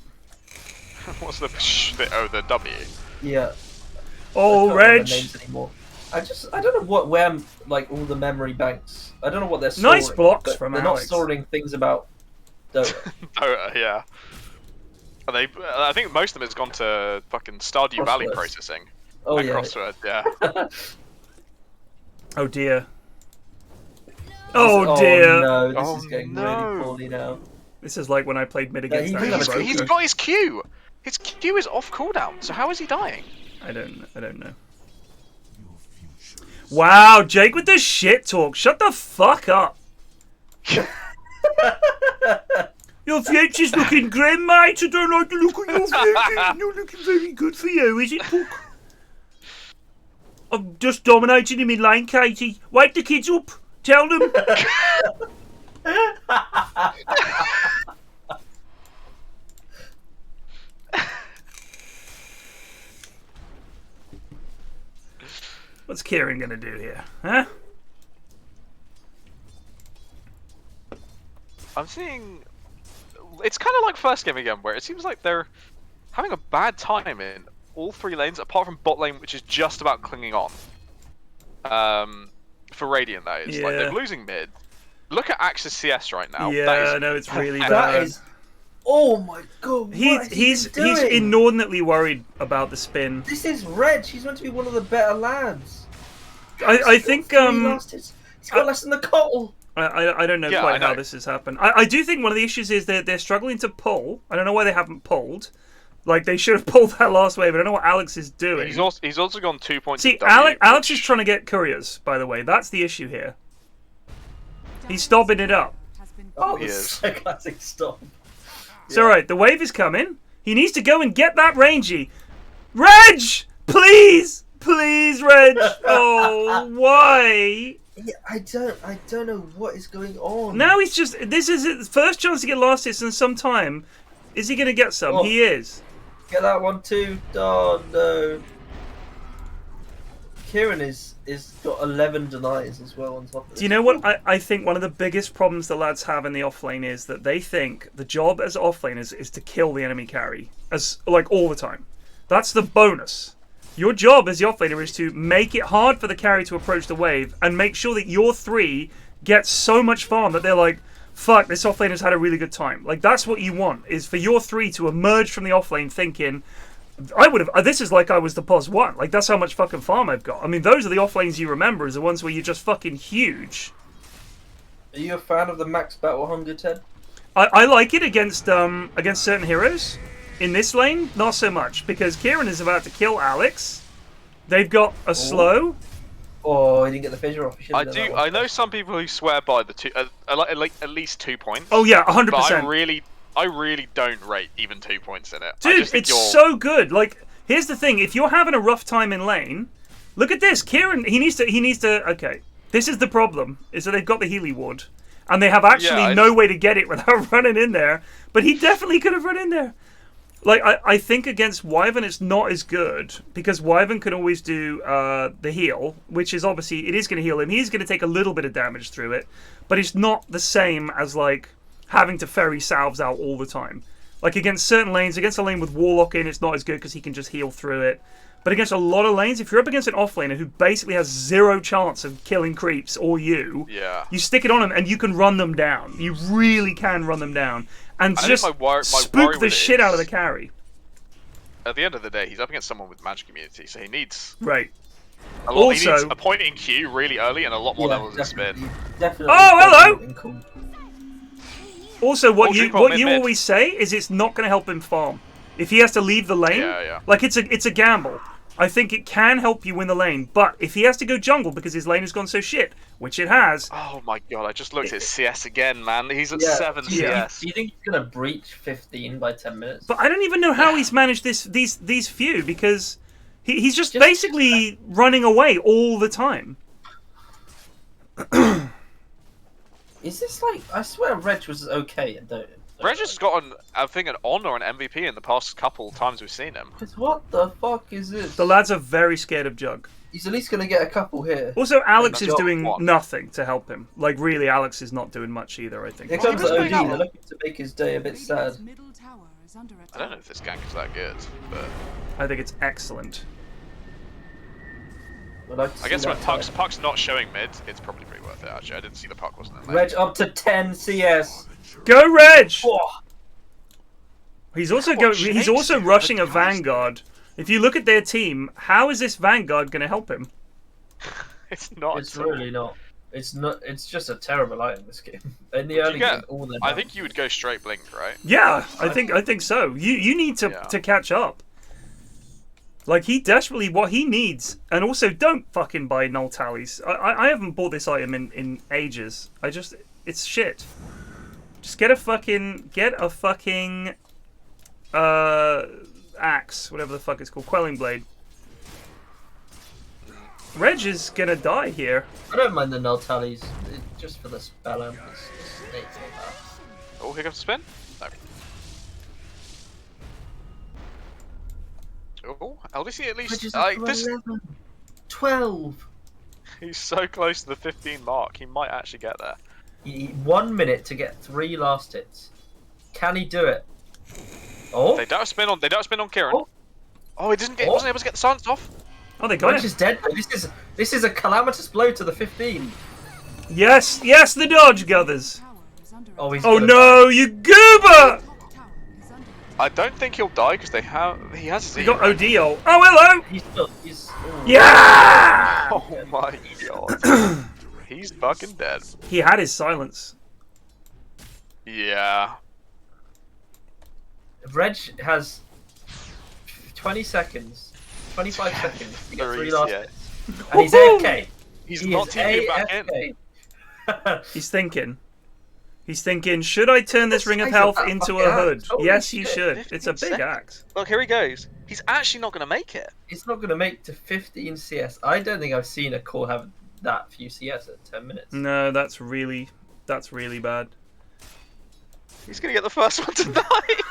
What's the... Oh, the W. Yeah. Oh, I can't remember Reg. names anymore. I don't know where like all the memory banks. I don't know what they're Nice storing. blocks but from they're Alex. not storing things about Dota. Oh, yeah. And I think most of them has gone to fucking Stardew Valley Crosswords. processing. Oh And yeah. Crossword, yeah. Oh dear. Oh dear. Oh no, this Oh, is getting no. really poorly now. This is like when I played mid against he that did have a Broker. He's got his Q! His Q is off cooldown, so how is he dying? I don't know. Wow, Jake with the shit talk. Shut the fuck up. Your future's looking grim, mate. I don't like the look of your future. Not looking very good for you, is it, Puck? I'm just dominating him in lane, Katie. Wake the kids up. Tell them. What's Kieran gonna do here, huh? I'm seeing... It's kind of like first game again, where it seems like they're having a bad time in all three lanes, apart from bot lane, which is just about clinging on. For Radiant, that is. Like, Yeah. they're losing mid. Look at Axis CS right now. Yeah, That is I know it's really pathetic. bad. That is. Oh my god! He's doing? inordinately worried about the spin. This is Reg. He's meant to be one of the better lads. I think He's got less than the Cottle. I don't know Yeah, quite I how know. this has happened. I do think one of the issues is that they're struggling to pull. I don't know why they haven't pulled. Like they should have pulled that last wave. I don't know what Alex is doing. He's also gone 2 points. See, to W, Alex is which- trying to get couriers. By the way, that's the issue here. He's stopping it up. Has been Oh, He this is. is a classic stop. It's alright, the wave is coming. He needs to go and get that rangy. Reg! Please! Please, Reg! Oh, why? Yeah, I don't know what is going on. Now he's just... This is his first chance to get last hits in some time. Is he going to get some? Oh. He is. Get that one too. Oh no. Kieran is got 11 denies as well on top of this. Do you know what I think one of the biggest problems the lads have in the offlane is that they think the job as offlaners is to kill the enemy carry as like all the time. That's the bonus. Your job as the offlaner is to make it hard for the carry to approach the wave and make sure that your 3 get so much farm that they're like, fuck, this offlaner's had a really good time. Like, that's what you want, is for your 3 to emerge from the offlane thinking, I would have, this is like I was the +1. Like, that's how much fucking farm I've got. I mean, those are the offlanes you remember, is the ones where you're just fucking huge. Are you a fan of the max battle hunger, Ted? I like it against certain heroes. In this lane, not so much, because Kieran is about to kill Alex. They've got a slow. Oh, he didn't get the fissure off. I know some people who swear by the 2, like at least 2 points. Oh yeah, 100%. But I really don't rate even 2 points in it. Dude, it's so good. Like, here's the thing: if you're having a rough time in lane, look at this. Kieran, he needs to. Okay, this is the problem: is that they've got the Healy ward, and they have actually no way to get it without running in there. But he definitely could have run in there. Like, I think against Wyvern it's not as good, because Wyvern can always do the heal, which is obviously, it is going to heal him. He's going to take a little bit of damage through it, but it's not the same as, like, having to ferry salves out all the time. Like, against certain lanes, against a lane with Warlock in, it's not as good because he can just heal through it. But against a lot of lanes, if you're up against an offlaner who basically has 0 chance of killing creeps or you stick it on him and you can run them down. You really can run them down. And just spook the shit out of the carry. At the end of the day, he's up against someone with magic immunity, so he needs... Right. He needs a point in Q really early and a lot more levels of spin. Definitely. Oh, hello! Also, what you always say is it's not going to help him farm. If he has to leave the lane, like it's a gamble. I think it can help you win the lane, but if he has to go jungle because his lane has gone so shit, which it has... Oh my god, I just looked at CS again, man. He's at 7 CS. Do you think he's going to breach 15 by 10 minutes? But I don't even know how he's managed these few, because he's just basically running away all the time. Is this like... I swear Reg was okay at Dota. Reg has gotten, I think, an honor or an MVP in the past couple times we've seen him. Because what the fuck is this? The lads are very scared of Jug. He's at least going to get a couple here. Also, Alex is doing nothing to help him. Like, really, Alex is not doing much either, I think. Here comes the OD. They're looking to make his day a bit sad. I don't know if this gank is that good, but... I think it's excellent. I guess when Puck's not showing mid, it's probably pretty worth it, actually. I didn't see the Puck wasn't in there. Reg up to 10 CS. Go, Reg! Oh. He's also rushing a Vanguard. If you look at their team, how is this Vanguard going to help him? It's not. It's really not. It's not. It's just a terrible item, this game. In the early game, I think you would go straight Blink, right? Yeah, I think so. You need to catch up. Like, he desperately, what he needs, and also don't fucking buy null tallies. I haven't bought this item in ages. It's shit. Just get a fucking axe, whatever the fuck it's called, Quelling Blade. Reg is gonna die here. I don't mind the null tallies, just for the spell amp. Oh, here comes the spin. No. Oh, LDC at least. Like this. 11, 12. He's so close to the 15 mark. He might actually get there. 1 minute to get 3 last hits. Can he do it? Oh, they don't spin on. Kieran. Oh, he wasn't able to get the silence off. Oh, they got Reg it. is dead. This is a calamitous blow to the 15. Yes, the dodge, Guthers. Oh, oh no, you goober! I don't think he'll die because he has. He got ODO. Oh, hello! Ooh. Yeah! Oh my god. He's fucking dead. He had his silence. Yeah. Reg has 20 seconds, 25 seconds to get 3 last hits. And he's AFK. He's not TPing back in. He's thinking, should I turn this ring of health into a hood? Yes, you should. It's a big axe. Look, here he goes. He's actually not going to make it. He's not going to make to 15 CS. I don't think I've seen a core have that few CS at 10 minutes. No, that's really bad. He's going to get the first one tonight.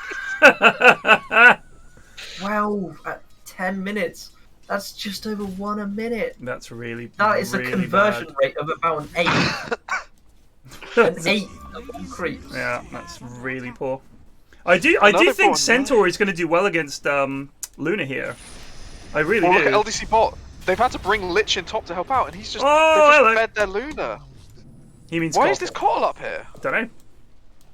Wow, at 10 minutes. That's just over 1 a minute. That's really That is really a conversion bad. rate of about an 8. An 8 of all creeps. Yeah, that's really poor. I do Another think poor, Centaur is going to do well against Luna here. I really Well, do. look at LDC bot. They've had to bring Lich in top to help out, and he's just Oh, they've hello. just fed their Luna. He means Why is this Kotl up here? Don't know.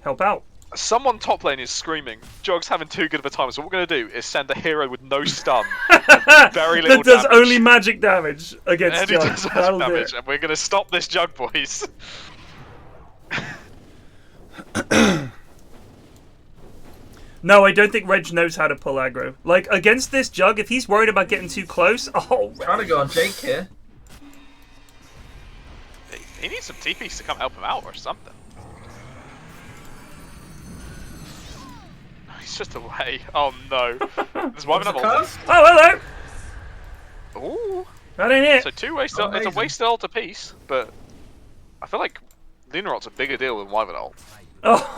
Help out. Someone top lane is screaming. Jog's having too good of a time, so what we're going to do is send a hero with no stun, and very little that does damage. only magic damage against And he Jug. does That'll magic do damage, it. and we're going to stop this Jug, boys. No, I don't think Reg knows how to pull aggro. Like, against this Jug, if he's worried about getting too close... Oh, Trying to go on Jake here. He needs some TPs to come help him out or something. He's just away. Oh no. There's one There's a ulti. curse? Oh, hello! Ooh. That ain't it. So two wasted. It's a Amazing. wasted ult apiece, but I feel like Lunar ult's a bigger deal than Wyvern ult. Oh.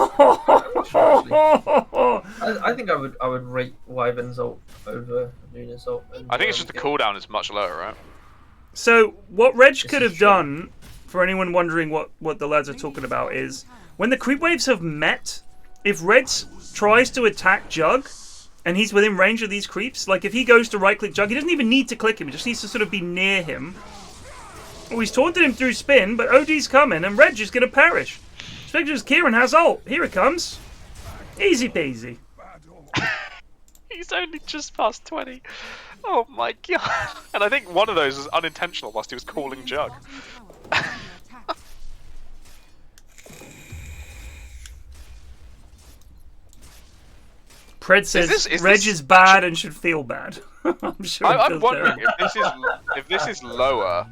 I think I would rate Wyvern's ult over Luna's ult. I think it's just the cooldown is much lower, right? So, what Reg could is have true. done, for anyone wondering what the lads are talking about, is when the creep waves have met, if Reg tries to attack Jug, and he's within range of these creeps, like if he goes to right-click Jug, he doesn't even need to click him, he just needs to sort of be near him. Oh, he's taunted him through spin, but OD's coming, and Reg is going to perish. Especially as Kieran has ult. Here it comes. Easy peasy. He's only just past 20. Oh my god. And I think one of those was unintentional whilst he was calling Jug. Pred says is Reg this is bad and should feel bad. I'm sure. he I'm feels wondering terrible. if this is lower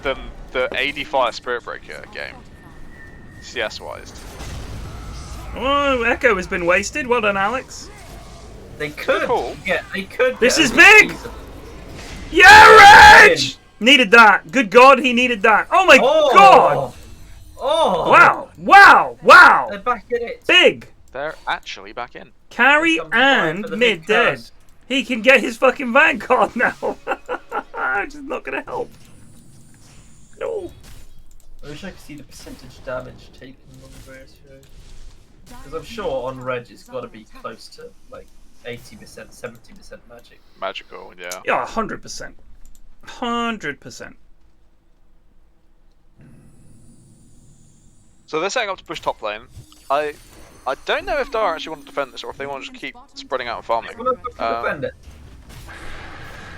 than the 85 Spirit Breaker game, CS wise. Oh, Echo has been wasted. Well done, Alex. They could. Cool. Yeah, they could. This get is a big! season. Yeah, Reg! Needed that. Good God, he needed that. Oh my Oh! God! Oh! Wow! Wow! Wow! They're back in it. Big! They're actually back in. Carry Here comes the fight and for the mid big dead. curse. He can get his fucking Vanguard now. Which is not gonna help. No. I wish I could see the percentage damage taken on the various heroes. Because I'm sure on Reg it's got to be close to like 80%, 70% magic. Magical, yeah. Yeah, 100%. 100%. So they're setting up to push top lane. I don't know if Dara actually want to defend this or if they want to just keep spreading out and farming. I'm gonna fucking defend it.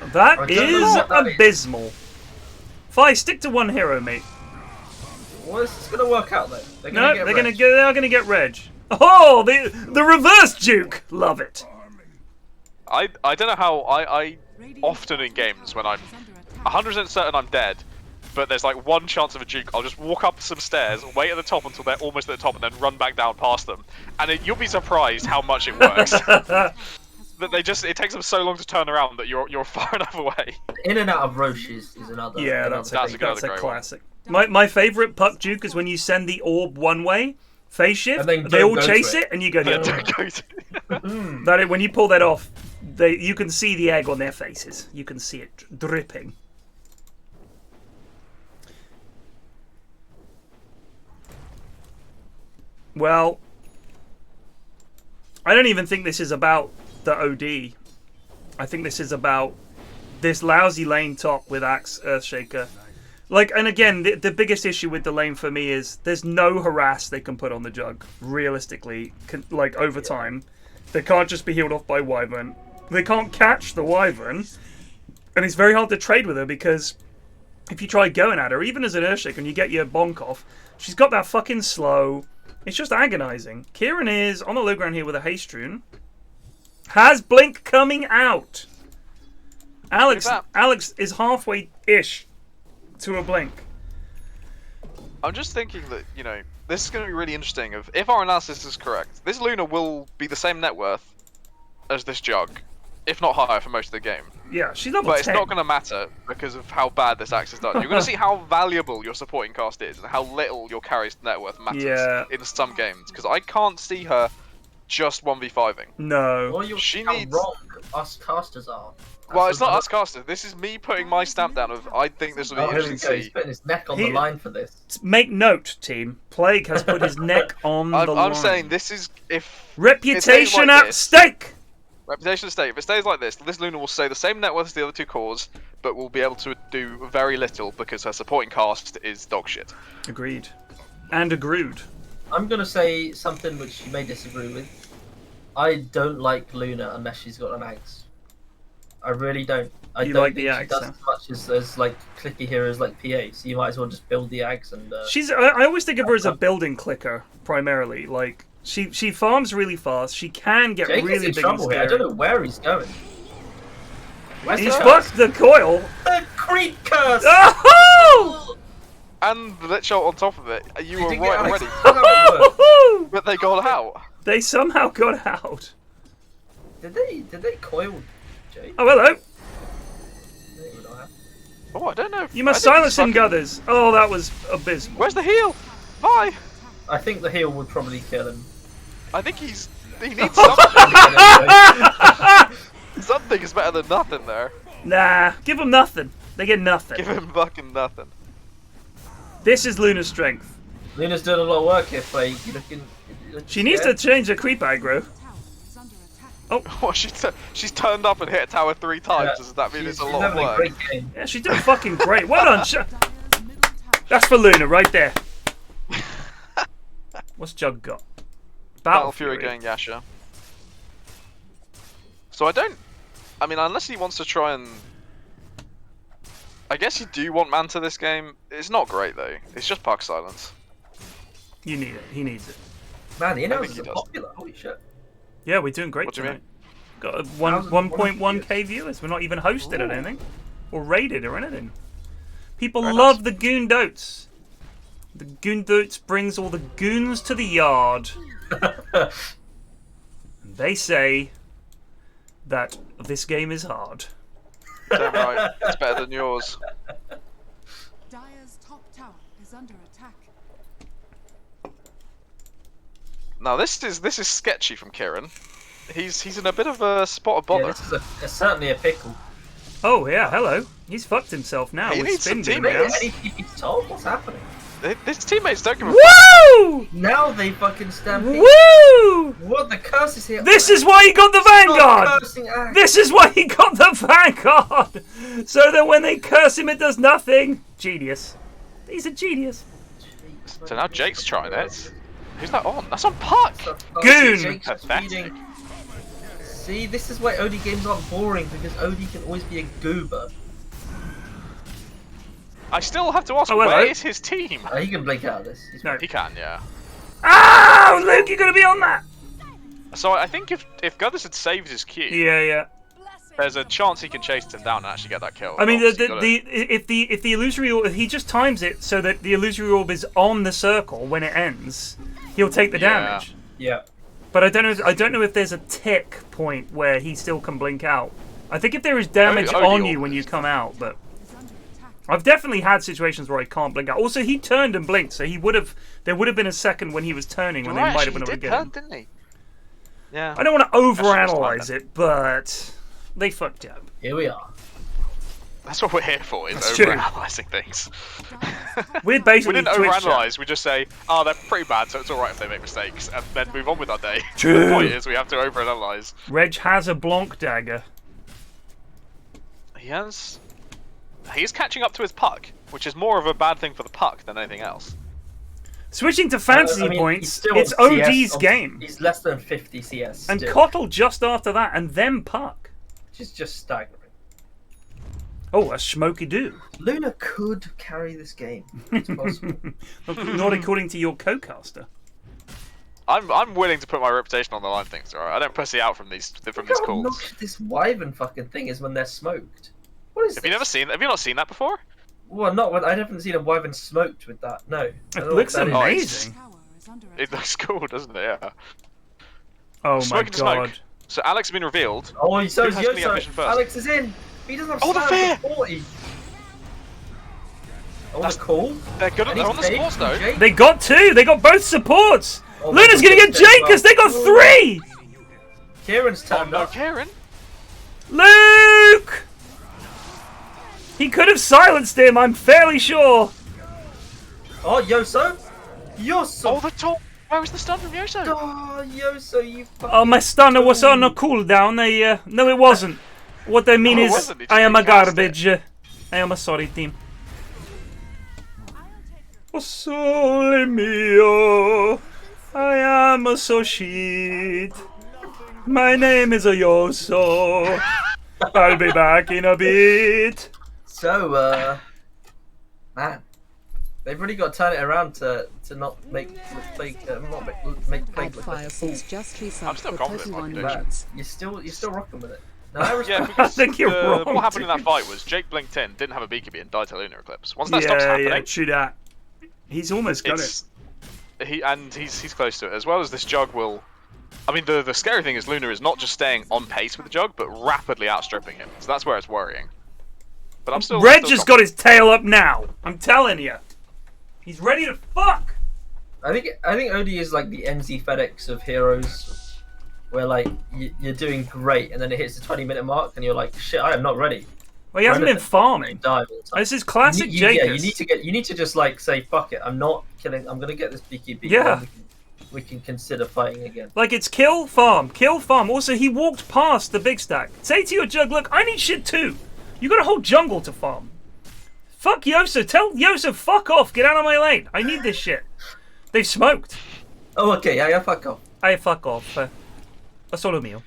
I That don't know is what that is. abysmal. Fi, stick to one hero, mate. Well, this is gonna work out though. They're No, gonna get they Reg. are gonna get Reg. Oh, the reverse Duke. Love it. I don't know how I often in games when I'm 100% certain I'm dead, but there's like one chance of a juke, I'll just walk up some stairs, wait at the top until they're almost at the top, and then run back down past them. And you'll be surprised how much it works. That it takes them so long to turn around that you're far enough away. In and out of Roche is another. Yeah, another that's thing. That's a great one. classic. My favorite puck Duke is when you send the orb one way, phase shift, And then they don't all go to chase it. it, and you go the other way. Hmm. When you pull that off, you can see the egg on their faces. You can see it dripping. Well, I don't even think this is about the OD. I think this is about this lousy lane top with Axe Earthshaker. Like, and again, the biggest issue with the lane for me is there's no harass they can put on the Jug, realistically, like, over time. They can't just be healed off by Wyvern. They can't catch the Wyvern. And it's very hard to trade with her because if you try going at her, even as an Earthshaker, and you get your bonk off, she's got that fucking slow. It's just agonizing. Kieran is on the low ground here with a haste rune. Has Blink coming out. Alex is halfway-ish to a Blink. I'm just thinking that, you know, this is going to be really interesting. If our analysis is correct, this Luna will be the same net worth as this Jug, if not higher for most of the game. Yeah, she's level But 10. it's not going to matter because of how bad this axe is done. You're going to see how valuable your supporting cast is and how little your carry's net worth matters in some games. Because I can't see her just 1v5ing. No. Or you'll She see how needs- wrong us casters are. Well, it's not us caster. This is me putting my stamp down of, I think this will be Oh, here we interesting go. to He's see. putting his neck on the line for this. Make note, team. Plague has put his neck on the line. I'm saying this is, if... Reputation like at this, stake! Reputation at stake. If it stays like this Luna will stay the same net worth as the other two cores, but will be able to do very little because her supporting cast is dog shit. Agreed. And agreed. I'm going to say something which you may disagree with. I don't like Luna unless she's got an axe. I really don't. I You don't like think the she axe, does huh? as much as like clicky heroes like PA, so you might as well just build the axe and... I always think of her as a building clicker, primarily. Like, she farms really fast, she can get Jake is really in big and trouble here. I scary. don't know where he's going. Where's He's the fucked the coil! The creep curse! Oh! And the lit shot on top of it. You were Did right get already. Alex? How did it work? But they got out. They somehow got out. Did they coil Jake? Oh, hello! Oh, I don't know. You must I think silence he's him, fucking- Guthers. Oh, that was abysmal. Where's the heal? Bye. I think the heal would probably kill him. I think he needs something. Something is better than nothing there. Nah, give them nothing. They get nothing. Give him fucking nothing. This is Luna's strength. Luna's doing a lot of work here, Plague. You looking She needs to change her creep aggro. Oh, she's turned up and hit a tower 3 times. Does that mean it's a lot of having a work? great game. Yeah, she's doing fucking great. Well done, That's for Luna right there. What's Jug got? Battle Fury going Yasha. So I mean, unless he wants to try and... I guess you do want Manta this game. It's not great though. It's just Puck Silence. You need it. He needs it. Man, the I Inhouse think is he does. popular. Holy shit. Yeah, we're doing great What do you tonight. Got a 1.1k viewers. We're not even hosted or anything. Or rated or anything. People Very love nice. the Goon Dotes. The Goon Dotes brings all the goons to the yard. And they say that this game is hard. Damn right. It's better than yours. Dire's top tower is under attack. Now this is sketchy from Kieran. He's in a bit of a spot of bother. Yeah, this is certainly a pickle. Oh yeah, hello. He's fucked himself now He with needs some spin beam teammates. now. Any PP's told? What's happening? His teammates don't give a Woo! Now they fucking stampede. Woo! What the curse is here? This is why he got the Vanguard! Stop cursing Axe. This is why he got the Vanguard! So that when they curse him, it does nothing. Genius. He's a genius. So now Jake's trying it. Who's that on? That's on Puck! Goon! Jake's Pathetic. cheating. See, this is why OD games aren't boring, because OD can always be a goober. I still have to ask, Oh, hello. where is his team? He can blink out of this. He's No. He can, yeah. Ah! Luke, you're gonna be on that! So I think if Guthers had saved his Q, Yeah. there's a chance he can chase him down and actually get that kill. I mean, Obviously, if the illusory orb, if he just times it so that the illusory orb is on the circle when it ends, he'll take the Yeah. damage. Yeah. But I don't know if there's a tick point where he still can blink out. I think if there is damage Oh, on the you orb when you is. come out, but I've definitely had situations where I can't blink out. Also, he turned and blinked, so there would have been a second when he was turning when Right, they might have actually, been able to he did get turn, him. didn't he? Yeah. I don't want to Actually, that's overanalyze fine it, but they fucked up. Here we are. That's what we're here for, is That's true. overanalyzing things. We're We basically didn't Twitch chat. overanalyze, we just say, oh, they're pretty bad, so it's alright if they make mistakes, and then move on with our day. True. The point is, we have to overanalyze. Reg has a Blanc dagger. He's catching up to his Puck, which is more of a bad thing for the Puck than anything else. Switching to fantasy I mean, he's points, still it's on CS OD's on- game. He's less than 50 CS. And still, Cottle just after that, and then Puck. which is just staggering. Oh, a smoky do. Luna could carry this game. It's possible. Not according to your co-caster. I'm willing to put my reputation on the line, things, alright? I don't pussy out from these Look how calls. obnoxious this wyvern fucking thing is when they're smoked. What is Have this? you not seen that before? Well, not when I haven't seen a wyvern smoked with that. No. I don't know looks what that is. amazing. Tower is under It attack. looks cool, doesn't it? Yeah. Oh my Smoke into god. smoke. So Alex has been revealed. Oh, so Who is has to get Yoso. vision first? Alex is in. He doesn't have Oh, the slam fear! for 40. Oh, That's- the call. They're good. And They're he's on the paid sports from though. Jake. They got two. They got both supports. Oh, Luna's my gonna get goodness, Jake because they got well. three. Kieran's Oh turned no, up. Kieran! Luke! He could have silenced him, I'm fairly sure. Oh, Yoso? Yoso! Oh, the top! Where was the stun from Yoso? Oh, Yoso, you fucking... Oh, my stunner was on a cooldown. No, it wasn't. What I mean Oh, it is, wasn't. It I just am a recast garbage. I am a sorry team. Oh, sole mio. I am a so shit. My name is a Yoso. I'll be back in a bit. So, man, they've really got to turn it around to not make Plague make Plague look like a fool. Firesense just I'm resubbed still for confident 31 I can do months. You're still rocking with it. No, I respect. Yeah, I because think you're wrong, what happened in that dude. fight was Jake blinked in, didn't have a BKB, and died to lunar eclipse. Once that stops happening, Yeah, true that. He's almost got it. he's close to it, as well as this jug will. I mean, the scary thing is Luna is not just staying on pace with the jug, but rapidly outstripping him. So that's where it's worrying. But I'm still. Reg has got his tail up now. I'm telling you, he's ready to fuck. I think Odie is like the NZ FedEx of heroes, where like you're doing great, and then it hits the 20-minute mark, and you're like, shit, I am not ready. Well, he hasn't been farming. Die all the time. This is classic Yeah, Jacobs. you need to just like say fuck it. I'm not killing. I'm gonna get this BKB. Yeah. We can consider fighting again. Like, it's kill, farm, kill, farm. Also, he walked past the big stack. Say to your jug, look, I need shit too. You got a whole jungle to farm. Fuck Yoso. Tell Yoso, fuck off. Get out of my lane. I need this shit. They've smoked. Oh, okay. Yeah, fuck off. I fuck off. A solo mio.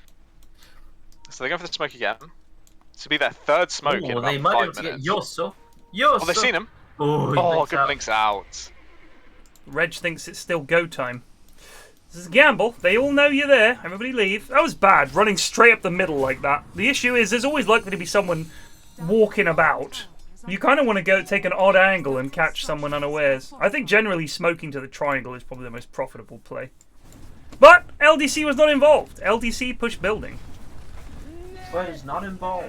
So they're going for the smoke again. This will be their third smoke in Oh, about they might 5 have to get minutes. Yoso. Oh, they've seen him. Oh, Oh, good blinks out. Reg thinks it's still go time. This is a gamble. They all know you're there. Everybody leave. That was bad, running straight up the middle like that. The issue is there's always likely to be someone walking about. You kind of want to go take an odd angle and catch someone unawares. I think generally smoking to the triangle is probably the most profitable play. But LDC was not involved. LDC pushed building. Was not involved.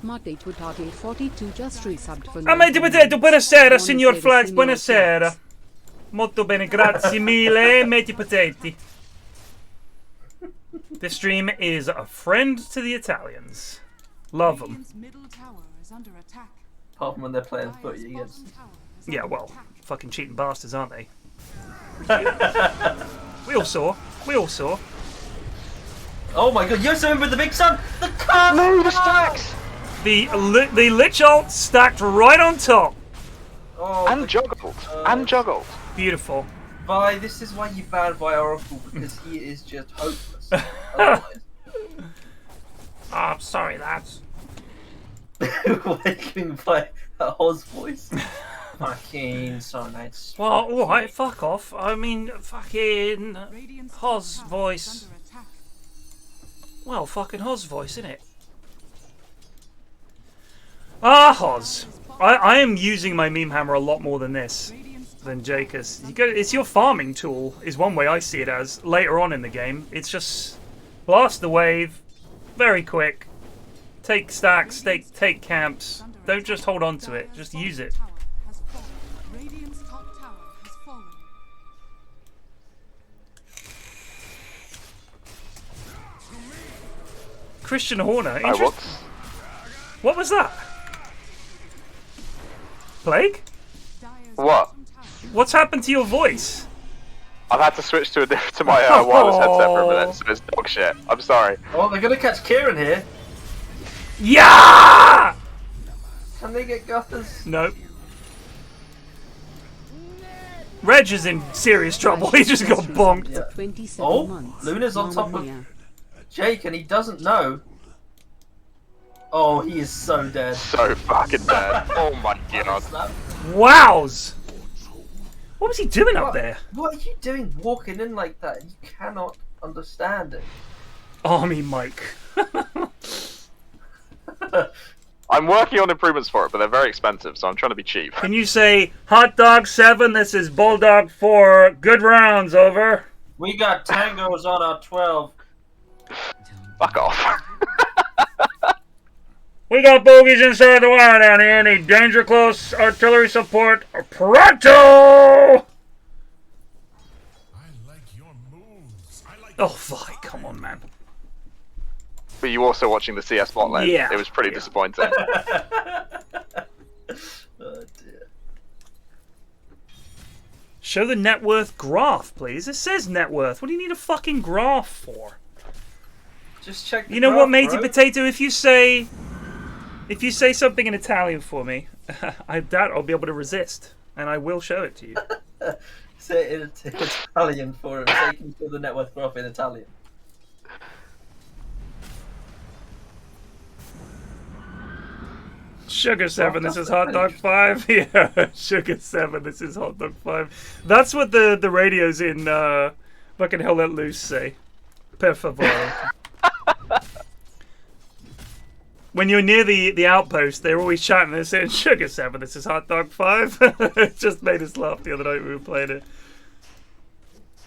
Mate Tutate 42 just resubbed for Amate potato, buonasera, signor Flax, buonasera. Molto bene, grazie mille, meti potati. This stream is a friend to the Italians. Love them. Radiant's middle tower is under attack. Apart from when they're playing footy against. Yeah, well, fucking cheating bastards, aren't they? We all saw. We all saw. Oh my god, Yoso in with the big sun! The car! No, the stacks! The Lich ult stacked right on top. Oh, And juggled. And juggled. Beautiful. Vi, this is why you ban Vi Oracle, because he is just hopeless. Otherwise. I'm sorry, lads. Waking by a Oz voice. Fucking so nice. Well, alright, fuck off. I mean, fucking Radiant's Hoz top tower voice. is under attack. Well, fucking Hoz voice, innit? Ah, Hoz. I am using my meme hammer a lot more than this, than Jacobs. It's your farming tool, is one way I see it as, later on in the game. It's just blast the wave, very quick, take stacks, take camps, don't just hold on to it, just use it. Tower has fallen. Radiant's top tower has fallen. Christian Horner, I what? what was that? Plague? Dire's What? bottom tower What's happened to your voice? I've had to switch to my wireless headset for a minute, so it's dog shit. I'm sorry. Oh, they're gonna catch Kieran here. Yeah! Can they get Guthers? No. Reg is in serious trouble. He just got bonked. Yeah. 27 Oh, months. Luna's on top of Mia. Jake, and he doesn't know. Oh, he is so dead. So fucking bad. Oh my god. Snap. Wows! What was he doing up there? What are you doing walking in like that? You cannot understand it. Army Mike. I'm working on improvements for it, but they're very expensive, so I'm trying to be cheap. Can you say, Hot Dog 7, this is Bulldog 4, good rounds, over? We got tangos on our 12. Fuck off. We got bogeys inside the wire down here. Need danger close artillery support. Pronto! I like your moves. I like Oh, fuck, come on, man. But you were also watching the CS bot lane. Yeah. It was pretty disappointing. Oh dear. Show the net worth graph, please. It says net worth. What do you need a fucking graph for? Just check. The You know graph, what, matey bro. potato? If you say something in Italian for me, I doubt I'll be able to resist, and I will show it to you. Say it in Italian for him. So you can show the net worth graph in Italian. Sugar 7, this is Hot Dog 5. Yeah, Sugar 7, this is Hot Dog 5. That's what the radios in fucking Hell Let Loose say. Per favor. When you're near the outpost, they're always chatting. They're saying, Sugar 7, this is Hot Dog 5. It just made us laugh the other night when we were playing it.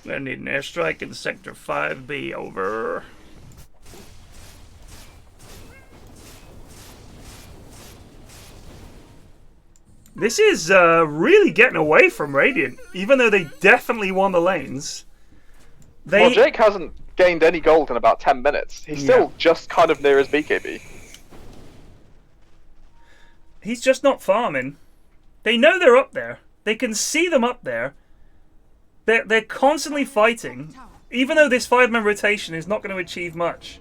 I need an airstrike in Sector 5B, over. This is really getting away from Radiant, even though they definitely won the lanes. Well, Jake hasn't gained any gold in about 10 minutes. He's still just kind of near his BKB. He's just not farming. They know they're up there. They can see them up there. They're constantly fighting, even though this 5-man rotation is not going to achieve much.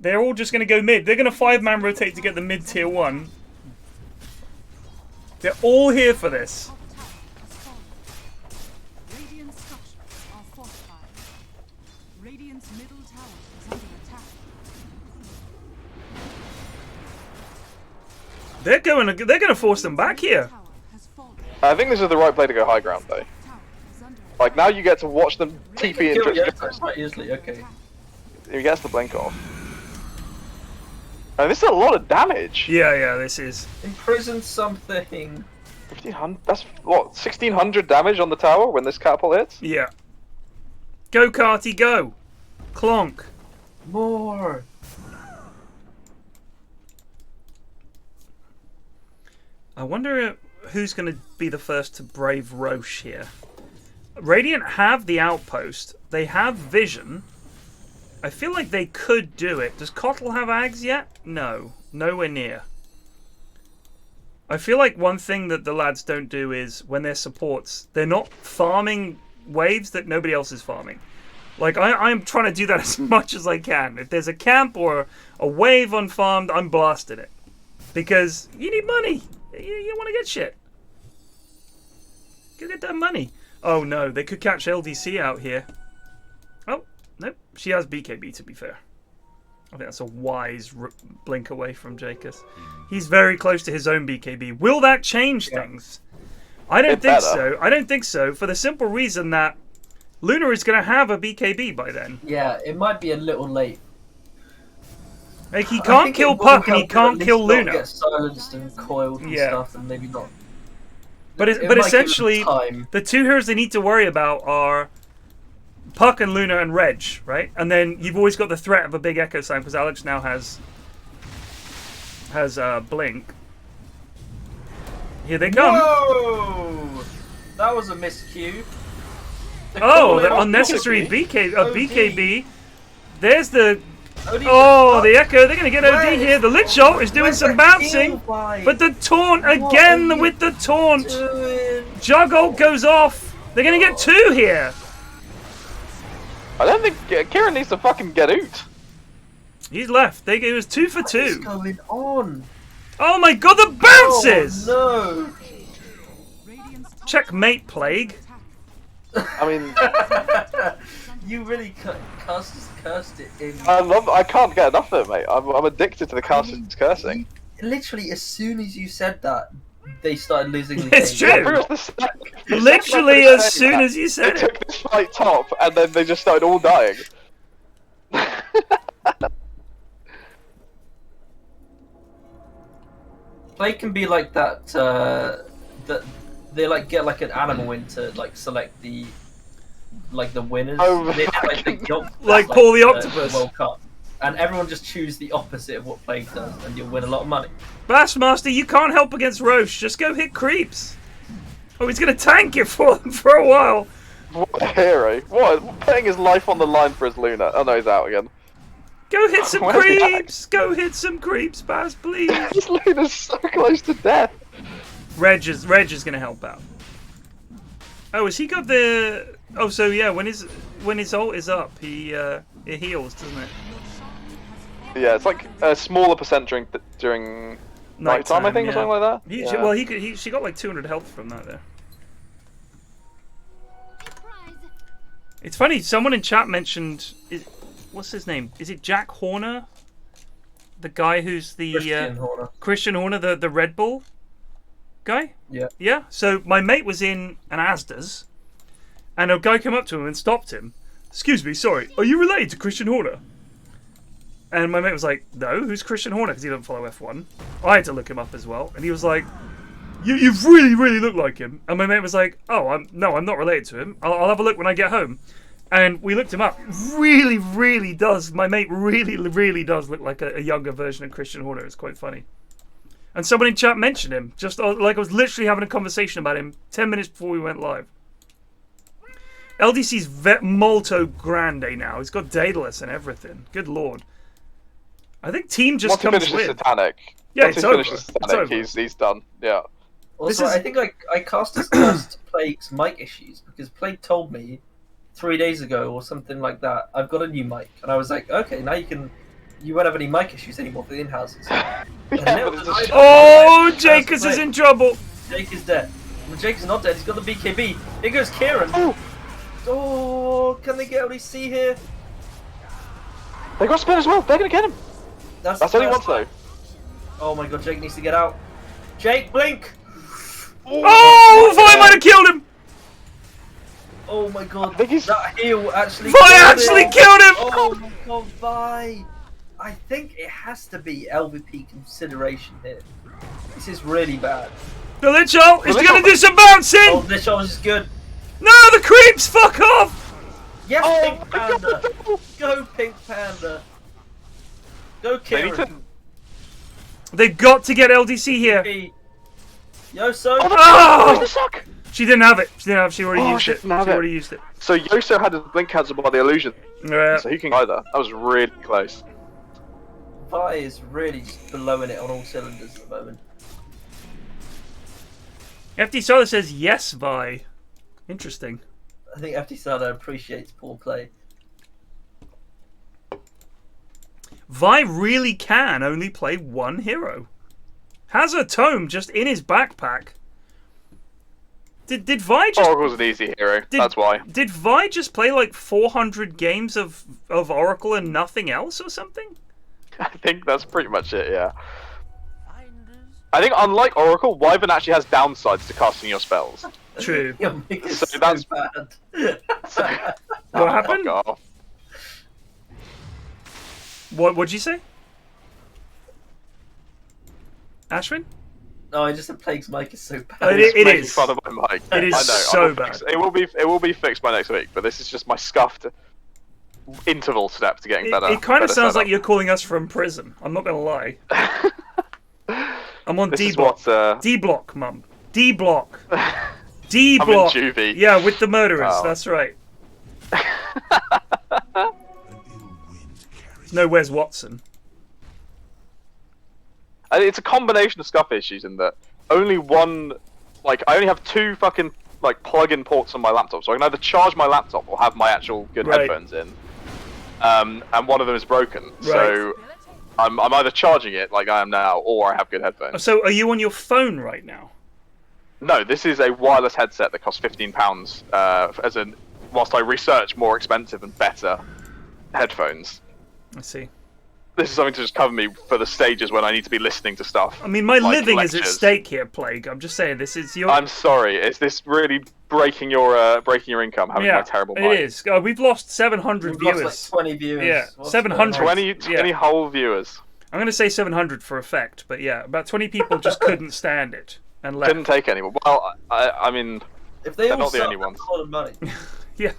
They're all just going to go mid. They're going to 5-man rotate to get the mid tier 1. They're all here for this. Radiant structures are fortified. Radiant's middle tower is under attack. They're going to force them back here. Tower has fallen. I think this is the right play to go high ground, though. Tower is under Like, now you get to watch them TP Kill into it, yeah, quite easily. Okay. He gets the blink off. And this is a lot of damage. Yeah, this is. Imprison something. 1500. That's what, 1600 damage on the tower when this catapult hits? Yeah. Go, Carty, go. Clonk. More. I wonder who's going to be the first to brave Roche here. Radiant have the outpost. They have vision. I feel like they could do it. Does Kotl have Ags yet? No. Nowhere near. I feel like one thing that the lads don't do is, when they're supports, they're not farming waves that nobody else is farming. Like, I'm trying to do that as much as I can. If there's a camp or a wave unfarmed, I'm blasting it. Because you need money. You want to get shit. Go get that money. Oh no, they could catch LDC out here. Oh, nope. She has BKB, to be fair. I think that's a wise blink away from Jacus. He's very close to his own BKB. Will that change things? I don't think so. I don't think so, for the simple reason that Luna is going to have a BKB by then. Yeah, it might be a little late. Like, he can't kill Puck and he can't kill Luna. Get silenced and coiled and stuff, and maybe not. But It might essentially, give them time. the two heroes they need to worry about are Puck and Luna and Reg, right? And then you've always got the threat of a big echo sign because Alex now has blink. Here they come. Whoa! That was a miscue. Oh, the unnecessary BKB. There's the... OD the echo. They're going to get OD here. The Lich Ult is doing some bouncing. But the taunt again with the taunt. Jug Ult goes off. They're going to get 2 here. I don't think Kieran needs to fucking get out. He's left. It was 2 for 2. What's going on? Oh my god, the bounces! Oh, Checkmate, Plague. I mean, no! You really cursed it in. I can't get enough of it, mate. I'm addicted to the caster's cursing. Literally, as soon as you said that, they started losing the It's game. true. Literally as soon as you said they it. took this fight top, and then they just started all dying. Play can be like that. That they like get like an animal in to like select the winners. Oh, They did, Like Paul the Octopus. World Cup, and everyone just choose the opposite of what Plague does, and you'll win a lot of money. Bassmaster, you can't help against Roche. Just go hit creeps. Oh, he's going to tank it for them for a while. What a hero. What? Putting his life on the line for his Luna. Oh no, he's out again. Go hit some Where's the creeps! Go hit some creeps, Baz, please! This Luna's so close to death. Reg is gonna help out. Oh, has he got the... Oh, so yeah, when his ult is up, it heals, doesn't it? Yeah, it's like a smaller percent during nighttime, I think, or something like that. Well, she got like 200 health from that there. It's funny, someone in chat mentioned... What's his name? Is it Jack Horner? The guy who's the... Christian Horner, the Red Bull guy? Yeah. Yeah, so my mate was in an Asda's, and a guy came up to him and stopped him. Excuse me, sorry, are you related to Christian Horner? And my mate was like, no, who's Christian Horner? Because he doesn't follow F1. I had to look him up as well. And he was like, you really, really look like him. And my mate was like, oh, I'm not related to him. I'll have a look when I get home. And we looked him up. Really, really does. My mate really, really does look like a younger version of Christian Horner. It's quite funny. And someone in chat mentioned him. Just like I was literally having a conversation about him 10 minutes before we went live. LDC's molto grande now. He's got Daedalus and everything. Good lord. I think team just comes with. Once he finishes Satanic. Yeah, Once it's he over. finishes Satanic, he's done. Yeah. Also, I think I cast Plague's mic issues because Plague told me 3 days ago or something like that, I've got a new mic. And I was like, okay, now you won't have any mic issues anymore for the in-houses. Oh, Jacobs is in trouble. Jake is dead. Well, Jake is not dead, he's got the BKB. Here goes Kieran. Oh, can they get LDC here? They got spin as well, they're going to get him. That's only once though. Oh my god, Jake needs to get out. Jake, blink! Oh, Vi might have killed him! Oh my god, that heal actually killed him! Oh my god, Vi! I think it has to be LVP consideration here. This is really bad. The Lich Ult is going to do some bouncing! Oh, Lich Ult is good. No, the creeps! Fuck off! Yes, Pink Panda! Go, Pink Panda! Go, Kieran! They've got to get LDC here. Yoso! Oh! She didn't have it. She already used it. She already used it. So Yoso had his blink cancelled by the illusion. Yeah. So he can either. That was really close. Vi is really just blowing it on all cylinders at the moment. FD Solar says yes, Vi. Interesting. I think FD Solar appreciates poor play. Vi really can only play one hero. Has a tome just in his backpack. Did Vi just... Oracle's an easy hero, that's why. Did Vi just play like 400 games of Oracle and nothing else or something? I think that's pretty much it, yeah. I think unlike Oracle, Wyvern actually has downsides to casting your spells. True. So that's bad. What happened? What'd you say? Ashwin? No, I just said Plague's mic is so bad. It is. Fun of my mic. It is I know, so bad. It will be fixed by next week, but this is just my scuffed interval step to getting better. It kind of sounds like you're calling us from prison. I'm not gonna lie. I'm on D block. D block, mum. D block. D block. I'm in juvie. Yeah, with the murderers. Oh. That's right. No, where's Watson? It's a combination of scuff issues in that only one, like, I only have two fucking, like, plug-in ports on my laptop, so I can either charge my laptop or have my actual good headphones in. And one of them is broken, so I'm either charging it, like I am now, or I have good headphones. So are you on your phone right now? No, this is a wireless headset that costs £15, whilst I research more expensive and better headphones. I see. This is something to just cover me for the stages when I need to be listening to stuff. I mean, my living is at stake here, Plague. I'm just saying, this is your... I'm sorry. Is this really breaking your income, having my terrible mic? It is. We've lost 700 viewers. Lost like 20 viewers. Yeah, 700. 20 whole viewers. I'm going to say 700 for effect, but yeah, about 20 people just couldn't stand it and left. Couldn't take anymore. Well, I mean, if they they're all not the only ones. That's a lot of money. Yeah.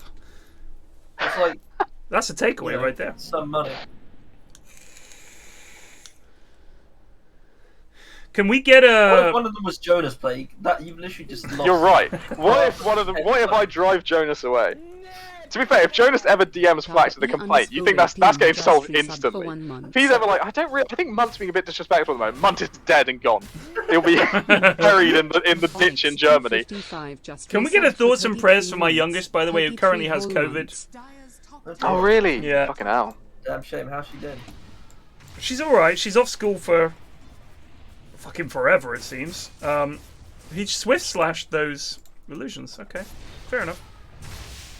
It's like... That's a takeaway right there. Some money. Can we get a... What if one of them was Jonas Plague? That you've literally just lost. You're right. What if one of them? What if I drive Jonas away? To be fair, if Jonas ever DMs Flax with a complaint, you think that's getting solved instantly. If he's ever like, I think Munt's being a bit disrespectful at the moment. Munt is dead and gone. He'll be buried in the ditch in Germany. Can we get a thoughts and prayers for my youngest, by the way, who currently has COVID? Oh really? Yeah. Fucking hell. Damn shame. How's she doing? She's alright. She's off school for fucking forever, it seems. He swift slashed those illusions. Okay, fair enough.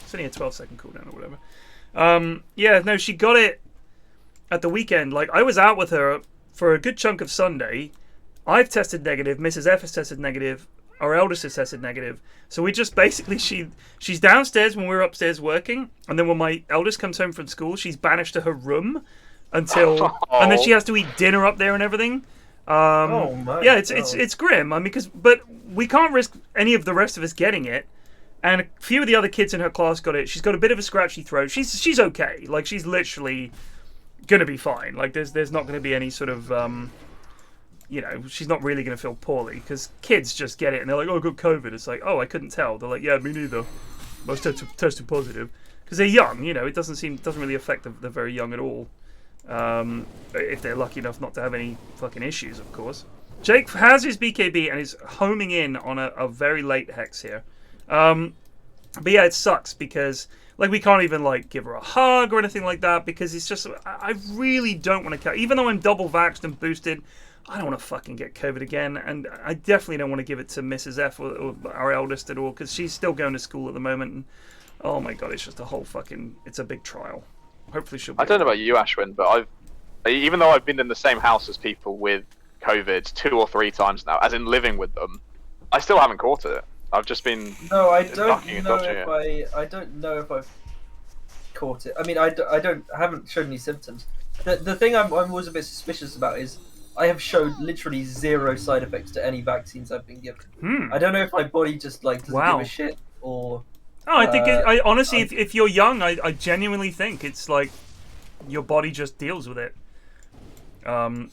It's only a 12-second cooldown or whatever. Yeah, no, she got it at the weekend. Like, I was out with her for a good chunk of Sunday. I've tested negative. Mrs. F has tested negative. Our eldest has tested negative. So we just basically, she's downstairs when we're upstairs working. And then when my eldest comes home from school, she's banished to her room until... And then she has to eat dinner up there and everything. Oh my yeah, it's grim. I mean, but we can't risk any of the rest of us getting it. And a few of the other kids in her class got it. She's got a bit of a scratchy throat. She's okay. Like, she's literally gonna be fine. Like, there's not gonna be any sort of you know, she's not really gonna feel poorly, because kids just get it and they're like, oh, I got COVID. It's like, oh, I couldn't tell. They're like, yeah, me neither. I was tested positive, because they're young. You know, it doesn't really affect the very young at all. If they're lucky enough not to have any fucking issues, of course. Jake has his BKB and is homing in on a very late hex here. But yeah, it sucks because, like, we can't even, like, give her a hug or anything like that, because it's just, I really don't want to, even though I'm double vaxxed and boosted, I don't want to fucking get COVID again, and I definitely don't want to give it to Mrs. F or our eldest at all, because she's still going to school at the moment, and oh my god, it's just a whole fucking, it's a big trial. Hopefully she'll be I don't know about you, Ashwin, but even though I've been in the same house as people with COVID 2 or 3 times now, as in living with them, I still haven't caught it. I've just been No, I don't know it. I don't know if I've caught it. I mean, I haven't shown any symptoms. The thing I'm always a bit suspicious about is I have showed literally 0 side effects to any vaccines I've been given. I don't know if my body just like doesn't give a shit or. Oh, I think I honestly, if you're young, I genuinely think it's like your body just deals with it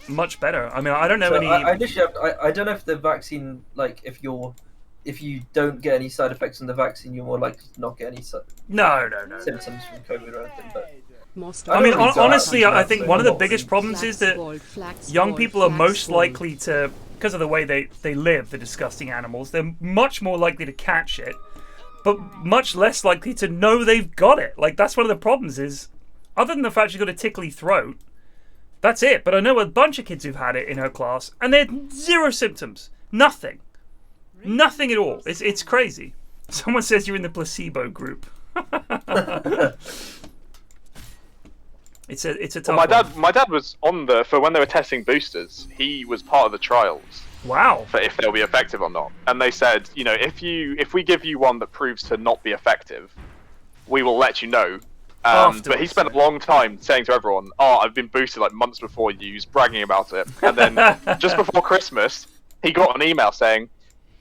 much better. I mean, I don't know any. I don't know if the vaccine, like, if you don't get any side effects from the vaccine, you're more likely to not get any symptoms from COVID or anything. But I mean, honestly, I think one of the biggest problems is that young people are most likely to, because of the way they live, the disgusting animals, they're much more likely to catch it, but much less likely to know they've got it. Like, that's one of the problems is, other than the fact she's got a tickly throat, that's it. But I know a bunch of kids who've had it in her class, and they had 0 symptoms. Nothing. Nothing at all. It's crazy. Someone says you're in the placebo group. It's a tough one. My dad was on for when they were testing boosters. He was part of the trials. Wow. For if they'll be effective or not. And they said, you know, if we give you one that proves to not be effective, we will let you know. But he spent a long time saying to everyone, oh, I've been boosted like months before you. He was bragging about it. And then just before Christmas, he got an email saying,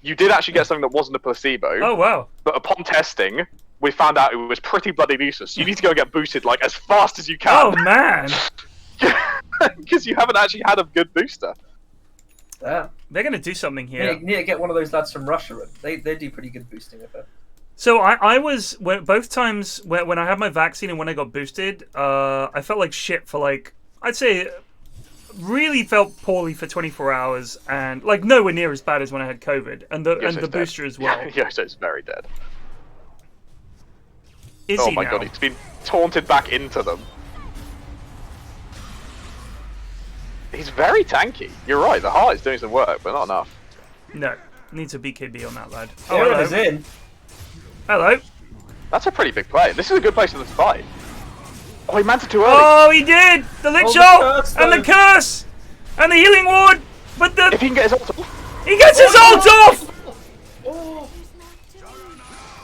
you did actually get something that wasn't a placebo. Oh, wow. But upon testing, we found out it was pretty bloody useless. You need to go and get boosted like as fast as you can. Oh, man. Because you haven't actually had a good booster. Yeah. They're going to do something here. You need to get one of those lads from Russia. They do pretty good boosting with it. So I was, both times when I had my vaccine and when I got boosted, I felt like shit for like, I'd say, really felt poorly for 24 hours, and like nowhere near as bad as when I had COVID, and the booster as well. Yoso's very dead. Is he my now? god, he's been taunted back into them. He's very tanky. You're right, the heart is doing some work, but not enough. No, needs a BKB on that lad. Oh, he's in. Hello. That's a pretty big play. This is a good place for them to fight. Oh, he manted too early. Oh, he did! The Lich Ult! And the curse! And the healing ward! But the... If he can get his ult off. He gets his ult off!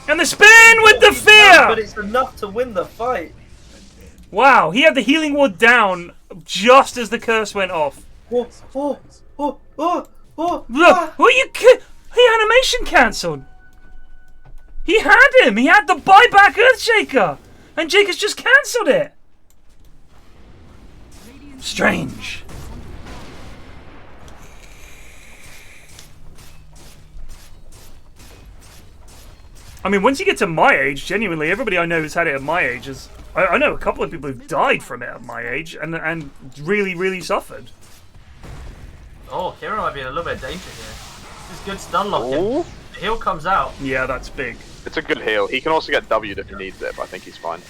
And the spin with the fear! But it's enough to win the fight. Wow, he had the healing ward down just as the curse went off. Look, He animation cancelled. He had him. He had the buyback Earthshaker. And Jake has just cancelled it. Strange. I mean, once you get to my age, genuinely, everybody I know who's had it at my age is... I know a couple of people who've died from it at my age and really, really suffered. Oh, Kieran might be in a little bit of danger here. This is good stun locking. The heal comes out. Yeah, that's big. It's a good heal. He can also get W'd if he needs it, but I think he's fine.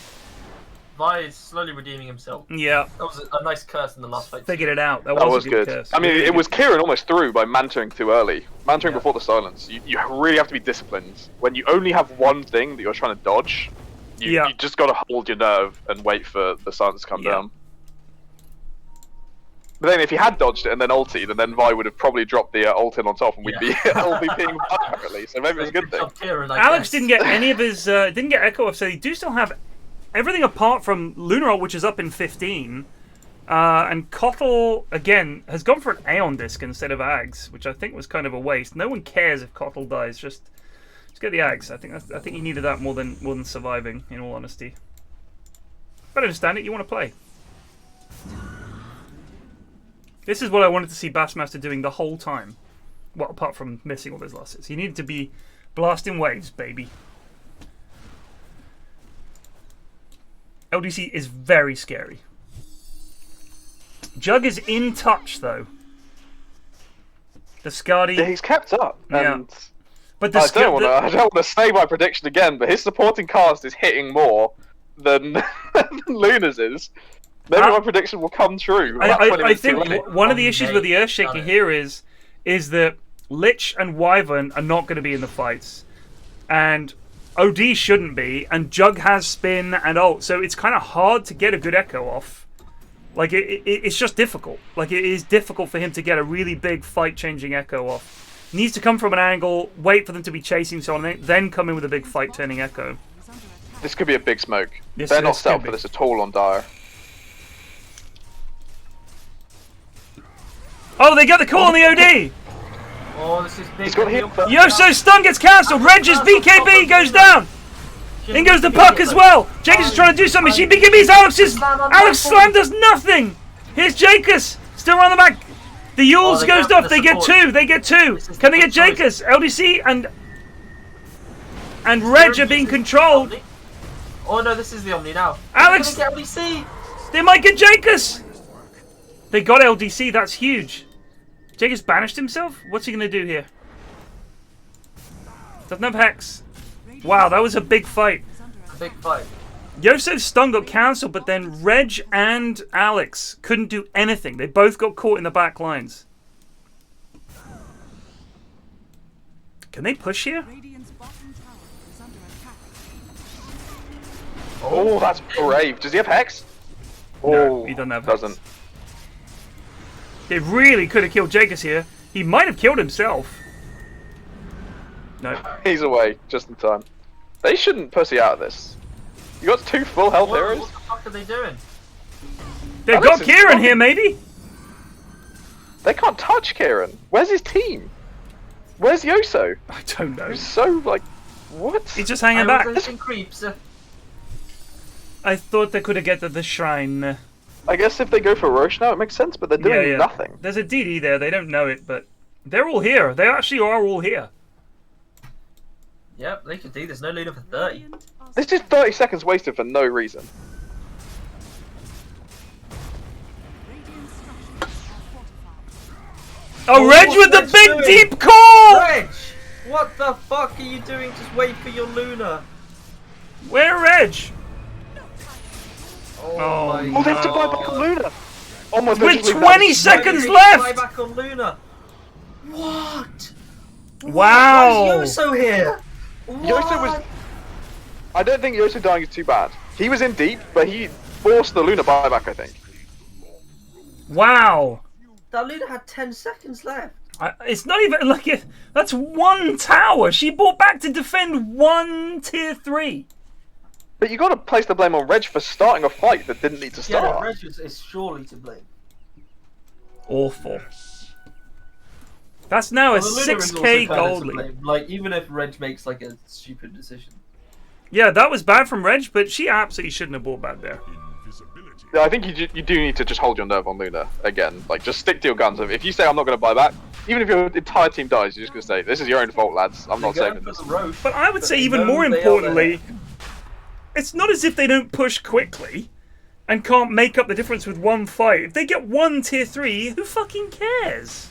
Vi is slowly redeeming himself. Yeah. That was a nice curse in the last fight. Figured it out. That was a good. good. Curse. I mean, Really it was good. Kieran almost through by mantering too early. Mantering before the silence. You really have to be disciplined. When you only have one thing that you're trying to dodge, you just got to hold your nerve and wait for the silence to come down. But then if he had dodged it and then ultied, and then Vi would have probably dropped the ult in on top, and we'd be all be being apparently. So maybe it was a good thing. Kieran, Alex didn't get any of his didn't get echo off, so you do still have everything apart from Lunar Ult, which is up in 15. And Kotl again has gone for an Aeon Disc instead of Ags, which I think was kind of a waste. No one cares if Kotl dies. Just get the Ags. I think he needed that more than surviving. In all honesty, but I understand it. You want to play. This is what I wanted to see Bassmaster doing the whole time. Well, apart from missing all those losses. He needed to be blasting waves, baby. LDC is very scary. Jug is in touch, though. The Skadi... Yeah, he's kept up. Yeah. But the I don't want to say my prediction again, but his supporting cast is hitting more than Luna's is. Maybe my prediction will come true. I think one of the issues with the Earthshaker here is that Lich and Wyvern are not going to be in the fights. And OD shouldn't be, and Jug has spin and ult, so it's kind of hard to get a good echo off. Like, it's just difficult. Like, it is difficult for him to get a really big fight-changing echo off. Needs to come from an angle, wait for them to be chasing someone, then come in with a big fight-turning echo. This could be a big smoke. Yes, They're not set up for this at all on Dire. Oh, they got the call on the OD! Oh, this is big. He's got hit. Yoso's stun gets cancelled. Reg's BKB goes down. In goes the puck as well. Jacobs is trying to do something. She BKB's Alex's. Alex Slam does nothing. Here's Jacobs. Still around the back. The Yules goes off. They get two. They get two. Can they get Jacobs? LDC and Reg are being controlled. Oh no, this is the Omni now. Alex. Get LDC. They might get Jacobs. They got LDC. That's huge. Jacobs banished himself? What's he going to do here? Doesn't have Hex. Wow, that was a big fight. Big fight. Yoso's stun got cancelled, but then Reg and Alex couldn't do anything. They both got caught in the back lines. Can they push here? Oh, that's brave. Does he have Hex? No, he doesn't have Hex. Doesn't. They really could have killed Jacobs here. He might have killed himself. No. He's away, just in time. They shouldn't pussy out of this. You got two full health heroes? What the fuck are they doing? They've got Kieran here, maybe? They can't touch Kieran. Where's his team? Where's Yoso? I don't know. He's so, like, what? He's just hanging back. Creeps. I thought they could have get to the shrine. I guess if they go for Roche now, it makes sense, but they're doing nothing. There's a DD there. They don't know it, but they're all here. They actually are all here. Yep, they could do this. No Luna for 30. This is 30 seconds wasted for no reason. Oh, Reg with the big deep call! Reg! What the fuck are you doing? Just wait for your Luna. Where Reg? Oh, my they have to buy back on Luna! Oh my With 20 seconds left! Buy back on Luna. What? Wow! Why is Yoso here? Yoso was... I don't think Yoso dying is too bad. He was in deep, but he forced the Luna buyback, I think. Wow! That Luna had 10 seconds left. It's not even like it. That's one tower. She bought back to defend one tier 3. But you got to place the blame on Reg for starting a fight that didn't need to start. Yeah, Reg is surely to blame. Awful. That's now a 6k gold lead. Like, even if Reg makes like a stupid decision. Yeah, that was bad from Reg, but she absolutely shouldn't have bought back there. Invisibility. I think you do need to just hold your nerve on Luna again. Like, just stick to your guns. If you say I'm not going to buy back, even if your entire team dies, you're just going to say, this is your own fault, lads. I'm not saving this. But I would say even more importantly, it's not as if they don't push quickly and can't make up the difference with one fight. If they get one tier 3, who fucking cares?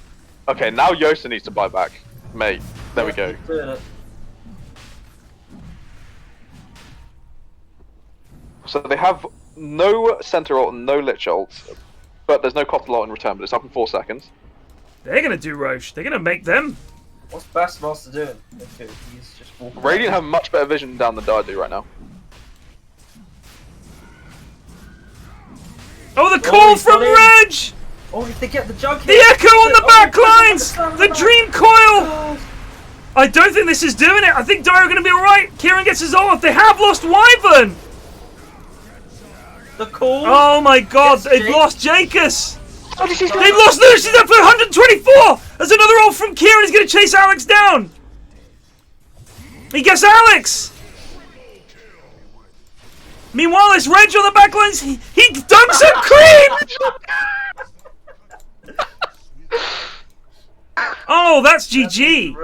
Okay, now Yosa needs to buy back. Mate, there we go. So they have no center ult and no lich ult, but there's no copter lot in return, but it's up in 4 seconds. They're going to do Roche. They're going to make them. What's Bassmaster doing? Okay, he's just walking. Radiant have much better vision down than I do right now. Oh, the call from Reg! Oh, if they get the jug The echo on the back lines! The dream coil! I don't think this is doing it. I think Dire are going to be alright. Kieran gets his ult. They have lost Wyvern! The call. Oh my god, Yes, they've lost Jacus! They've They've lost Lucy's up for 124! There's another ult from Kieran. He's going to chase Alex down. He gets Alex! Meanwhile, it's Reg on the back lines. He dunks a creep! Oh, that's GG.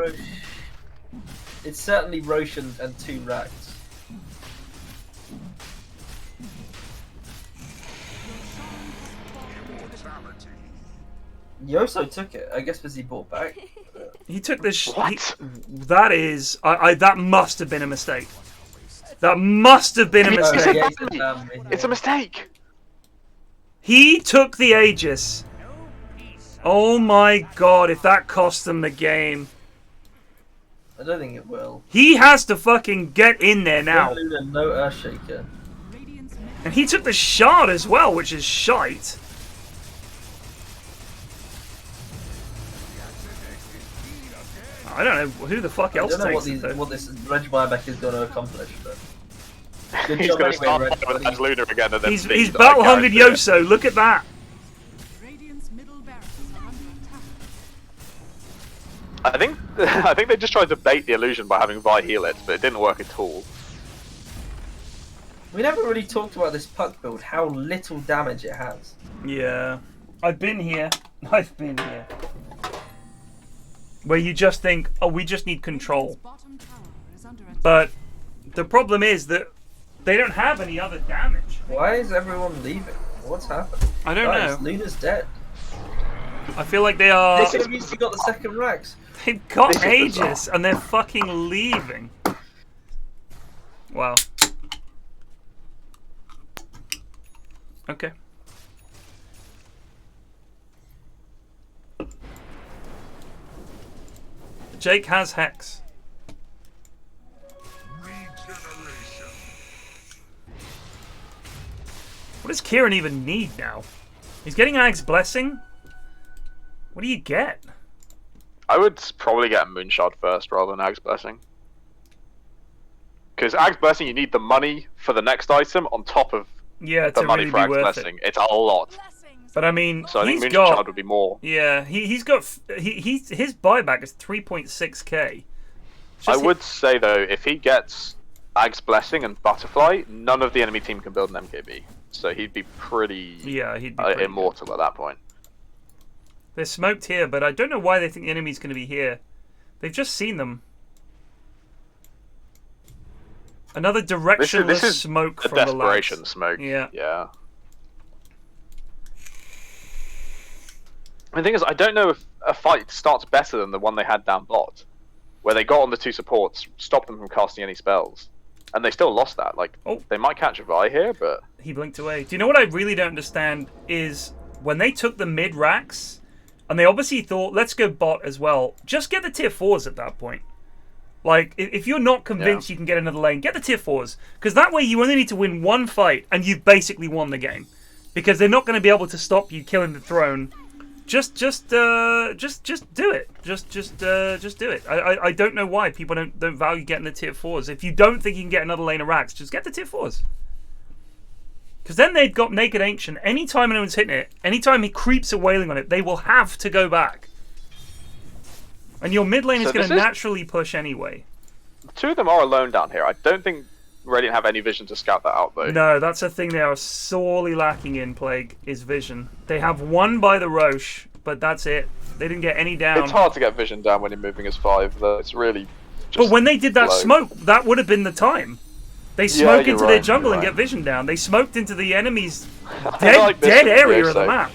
It's certainly Roche and 2 racks. Yoso took it. I guess because he bought back. He took this. What? That is. That must have been a mistake. That must have been a mistake. It's a mistake. He took the Aegis. Oh my god, if that cost them the game. I don't think it will. He has to fucking get in there now. No Earthshaker. And he took the shard as well, which is shite. I don't know who the fuck else I don't know takes it, what this Reg buyback is going to accomplish, but good He's job going to start anyway, Reg, with as Luna again and then He's speed, battle I hungry guarantee it. Yoso. Look at that. Radiant's middle barracks are under attack. I think they just tried to bait the illusion by having Vi heal it, but it didn't work at all. we never really talked about this puck build, how little damage it has. Yeah, I've been here. I've been here. Where you just think, oh, we just need control. Bottom tower is under attack. But the problem is that they don't have any other damage. Why is everyone leaving? What's happened? I don't Guys, know. Luna's dead. I feel like they are. They could have easily got the second racks. They've got This is Aegis and they're fucking leaving. Wow. Okay. Jake has Hex. Regeneration. What does Kieran even need now? He's getting Ag's Blessing? What do you get? I would probably get a Moonshard first rather than Ag's Blessing. Because Ag's Blessing, you need the money for the next item on top of Yeah, the to money really for be Ag's worth Blessing. it. It's a lot. But I mean, So I think he's Moonshard got... would be more. Yeah, his buyback is 3.6k. I would say though, if he gets Ag's Blessing and Butterfly, none of the enemy team can build an MKB. So he'd be pretty, he'd be pretty immortal at that point. They're smoked here, but I don't know why they think the enemy's going to be here. They've just seen them. Another directionless This is smoke a from the desperation lads. smoke. Yeah. Yeah. The thing is, I don't know if a fight starts better than the one they had down bot, where they got on the 2 supports, stopped them from casting any spells, and they still lost that. Like, they might catch a Vi here, but He blinked away. Do you know what I really don't understand is when they took the mid racks, and they obviously thought, let's go bot as well. Just get the tier 4s at that point. Like, if you're not convinced you can get another lane, get the tier 4s. Because that way you only need to win one fight, and you've basically won the game. Because they're not going to be able to stop you killing the throne. Just do it. Just do it. I don't know why people don't value getting the tier 4s. If you don't think you can get another lane of racks, just get the tier 4s. Because then they've got Naked Ancient. Anytime anyone's hitting it, anytime he creeps a wailing on it, they will have to go back. And your mid lane is going to naturally push anyway. 2 of them are alone down here. I don't think Radiant have any vision to scout that out though. No, that's a thing they are sorely lacking in Plague, is vision. They have one by the Roche, but that's it. They didn't get any down. It's hard to get vision down when you're moving as 5, though. It's really just But when they did that slow. smoke, that would have been the time. They smoke you're into their right, jungle you're and right. get vision down. They smoked into the enemy's I like this dead from area of the Yoso. map.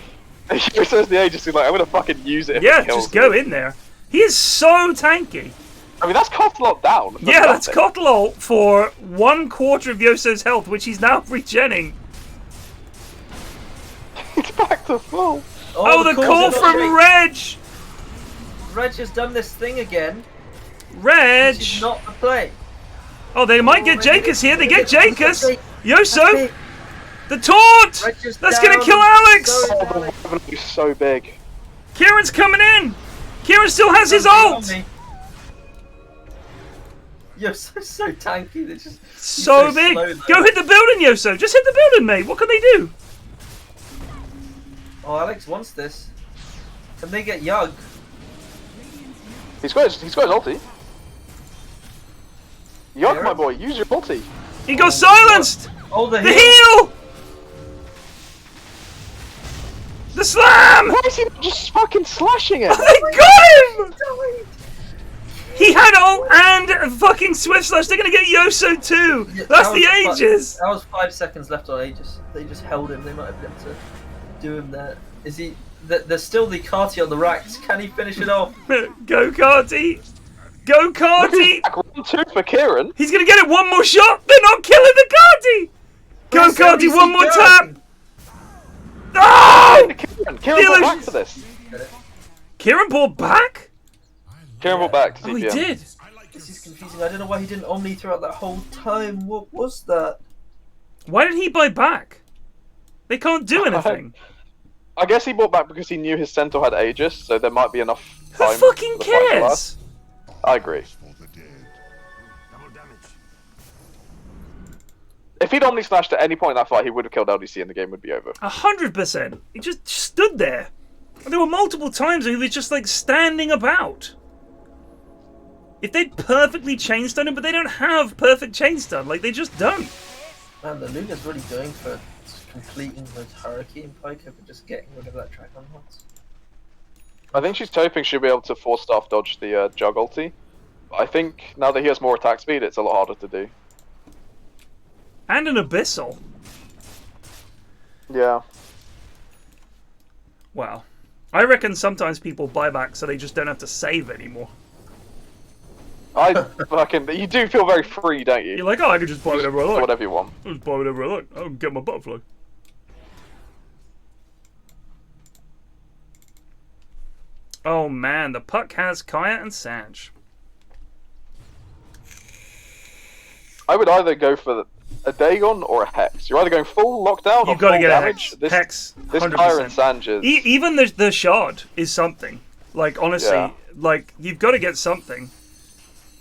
Yoso's the agency, like, I'm gonna fucking use it if Yeah, it kills just go me. in there. He is so tanky. I mean, that's Cotlot down. Yeah, that's nothing. Kotlol for 1/4 of Yoso's health, which he's now regenning. It's back to full. Oh, the call from Reg! Reg has done this thing again. Reg! Which is not the play. Oh, they might get Jankus here. They get Jankus. Yoso, That's the taunt. Reg is That's gonna down. kill Alex. So Oh, is the Alex. Wyvern is so big. Kieran's coming in. Kieran still has his Don't ult. kill me. You're so tanky. They're just So so big. slow, Go though. hit the building, Yoso. Just hit the building, mate. What can they do? Oh, Alex wants this. Can they get Yug? He's got his ulti. Yuck, Kieran? my boy, use your ulti. He got silenced. Oh, the The heal. heal. The slam. Why is he just fucking slashing it? They got him. He had ult and fucking Swift Slash. They're gonna get Yoso too. Yeah, That's that the was Aegis. That was 5 seconds left on Aegis. They just held him. They might have been able to do him there. Is he? There's still the Carty on the racks. Can he finish it off? Go Carty. Go Carty. Back 1-2 for Kieran. He's gonna get it one more shot. They're not killing the Carty. Go Where's Carty, LBC one more going? tap. No! Kieran brought back for this. Kieran brought back? Kieran brought back. Oh, he CPM. did. This is confusing. I don't know why he didn't Omni throughout that whole time. What was that? Why did he buy back? They can't do anything. I guess he brought back because he knew his centaur had Aegis, so there might be enough Who time. fucking for the fight to cares? last. I agree. For the dead. Double damage. If he'd only slashed at any point in that fight, he would have killed LDC and the game would be over. 100%. He just stood there. And there were multiple times where he was just like standing about. If they'd perfectly chainstun him, but they don't have perfect chainstun. Like, they just don't. Man, the Luna's really going for completing the Hurricane Pike over just getting rid of that track on hots. I think she's hoping she'll be able to force staff dodge the Jug ulti. I think now that he has more attack speed, it's a lot harder to do. And an Abyssal. Yeah. Wow. I reckon sometimes people buy back so they just don't have to save anymore. I fucking. You do feel very free, don't you? You're like, oh, I could just buy whatever I like. Whatever you want. I'll just buy whatever I like. I'll get my butterfly. Oh man, the puck has Kaya and Sanj. I would either go for a Dagon or a Hex. You're either going full lockdown or You've got to full get a damage. Hex. This, Hex, this 100%. Tyrant Sanj is... Even the shard is something. Like, honestly, Yeah. like, you've got to get something.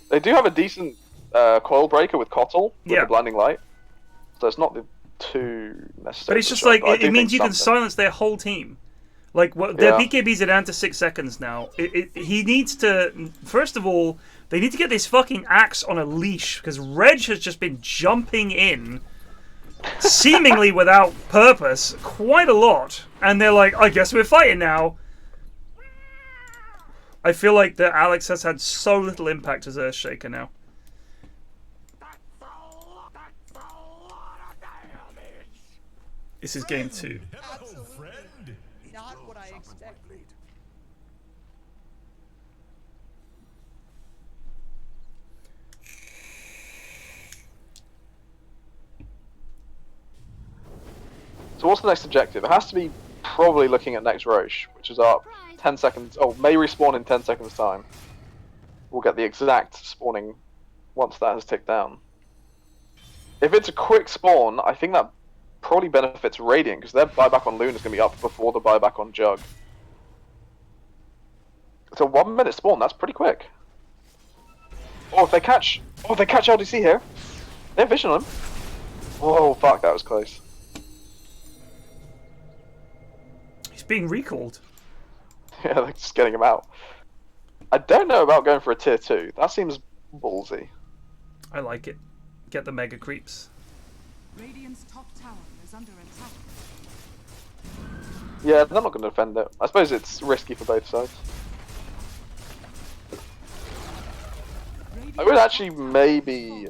They do have a decent coil breaker with Kotl with Yeah. the blinding light, so it's not the too necessary. But it's for just sure, like, but I it do means think you can something. silence their whole team. Like, their Yeah. BKBs are down to 6 seconds now. He needs to, first of all, they need to get this fucking axe on a leash, because Reg has just been jumping in, seemingly without purpose, quite a lot. And they're like, I guess we're fighting now. I feel like that Alex has had so little impact as Earthshaker now. This is game 2. Hello, friend. Not what I expected. So what's the next objective? It has to be probably looking at next Roche, which is up 10 seconds. Oh, may respawn in 10 seconds time. We'll get the exact spawning once that has ticked down. If it's a quick spawn, I think that probably benefits Radiant, because their buyback on Luna is going to be up before the buyback on Jug. It's a 1 minute spawn, that's pretty quick. Oh, if they catch LDC here, they have vision on him. Oh, fuck, that was close. He's being recalled. Yeah, they're just getting him out. I don't know about going for a tier 2. That seems ballsy. I like it. get the mega creeps. Radiant's top tower is under attack. Yeah, they're not going to defend it. I suppose it's risky for both sides. I would actually maybe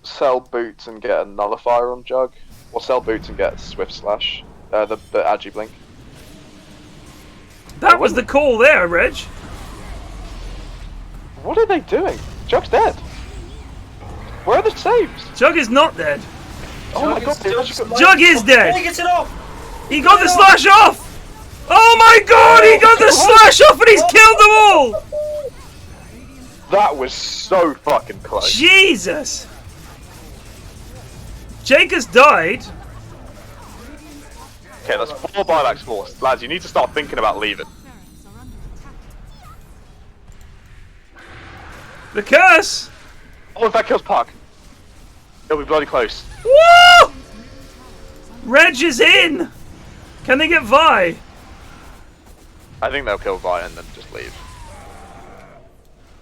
sell boots and get a nullifier on Jug, or sell boots and get Swift Slash, the Agi Blink. That was the call there, Reg. What are they doing? Jug's dead. Where are the saves? Jug is not dead. Oh my god, Jug is dead. He gets it off. He got the slash off. Oh my god, he got the slash off and he's killed them all. That was so fucking close. Jesus. Jake has died. Okay, that's 4 buybacks forced. Lads, you need to start thinking about leaving. Barracks are under attack. The curse. Oh, if that kills Puck, it'll be bloody close. Woo! Reg is in. Can they get Vi? I think they'll kill Vi and then just leave.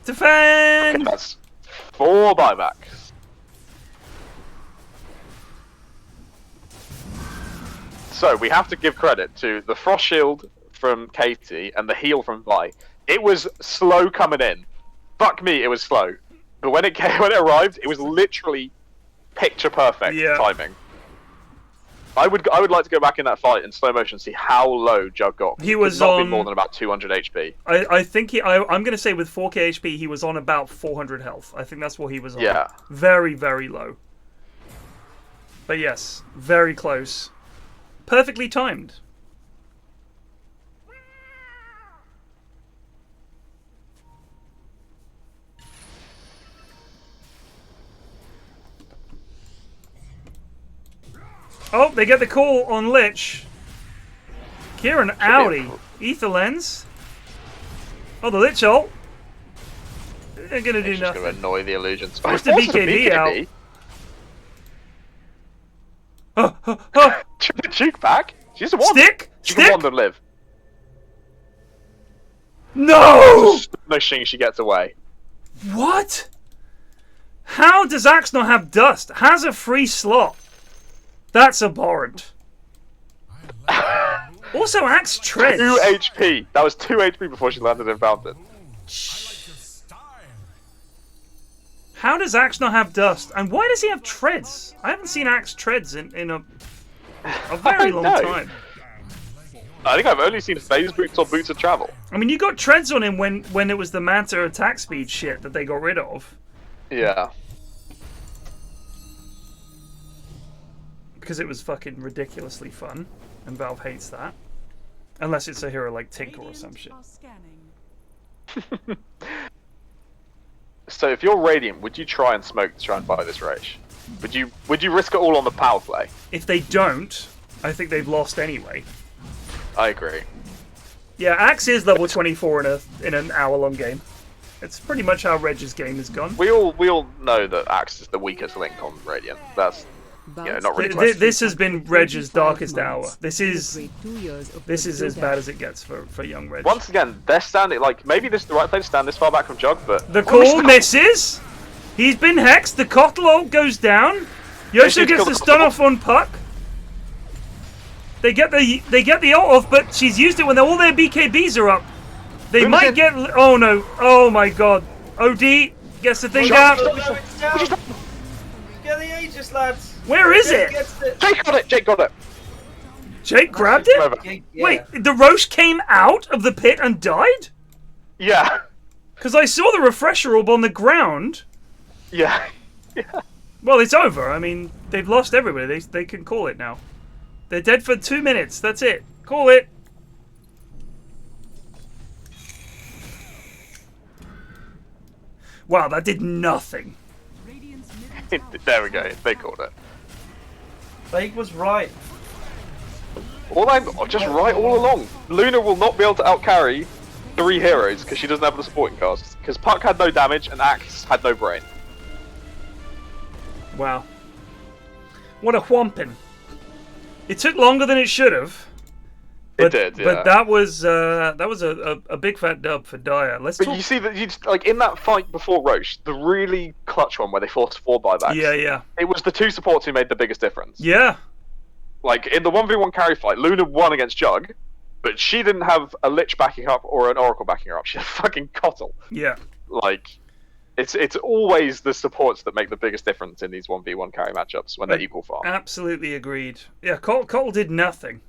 Defend. Okay, that's 4 buybacks. So we have to give credit to the Frost Shield from Katie and the heal from Vi. It was slow coming in. Fuck me, it was slow. But when it came, when it arrived, it was literally picture perfect timing. I would like to go back in that fight in slow motion and see how low Jug got. He was not on be more than about 200 HP. I think I'm gonna say with 4k HP he was on about 400 health. I think that's what he was on. Yeah. Very, very low. But yes, very close. Perfectly timed. Oh, they get the call on Lich. Kieran, Audi. Ether Lens. Oh, the Lich ult. They're gonna do It's just nothing. gonna annoy the illusions. Push the BKB out. Juke back. She's the one. Stick? She Stick? can wand and live. No! No shing, she gets away. What? How does Axe not have dust? Has a free slot. That's abhorrent. Also, Axe treads. 2 HP. That was 2 HP before she landed in Fountain. How does Axe not have dust? And why does he have treads? I haven't seen Axe treads in a very long time. I think I've only seen phase boots or boots of travel. I mean, you got treads on him when it was the Manta attack speed shit that they got rid of. Yeah. Because it was fucking ridiculously fun, and Valve hates that. Unless it's a hero like Tinker or some shit. So if you're Radiant, would you try and smoke to try and buy this Rage? Would you risk it all on the power play? If they don't, I think they've lost anyway. I agree. Yeah, Axe is level 24 in an hour-long game. It's pretty much how Reg's game has gone. We all know that Axe is the weakest link on Radiant. That's not really. This has been Reg's darkest hour. This is as bad as it gets for young Reg. Once again, they're standing like maybe this is the right place to stand this far back from Jug, but the call misses. He's been hexed. The Kotl ult goes down. Yosho gets the stun off on Puck. They get the ult off, but she's used it when all their BKBs are up. They might get. Oh no! Oh my god! OD gets the thing down. Get the Aegis, lads. Where is it? Jake got it. Jake got it. Jake grabbed it. Wait, the Roche came out of the pit and died? Yeah. Because I saw the refresher orb on the ground. Yeah. Well, it's over. I mean, they've lost everybody. They can call it now. They're dead for 2 minutes. That's it. Call it. Wow, that did nothing. There we go. They called it. Plague was right. Just right all along. Luna will not be able to outcarry 3 heroes because she doesn't have the supporting cast. Because Puck had no damage and Axe had no brain. Wow. What a whomping. It took longer than it should have. But, It did, yeah. But that was a big fat dub for Dyer. Let's But talk. you see that like in that fight before Roche, the really clutch one where they forced 4 buybacks. Yeah. It was the 2 supports who made the biggest difference. Yeah. Like in the 1v1 carry fight, Luna won against Jug, but she didn't have a Lich backing her up or an Oracle backing her up. She had a fucking Cottle. Yeah. Like, it's always the supports that make the biggest difference in these 1v1 carry matchups when they're equal farm. Absolutely agreed. Yeah, Cole did nothing.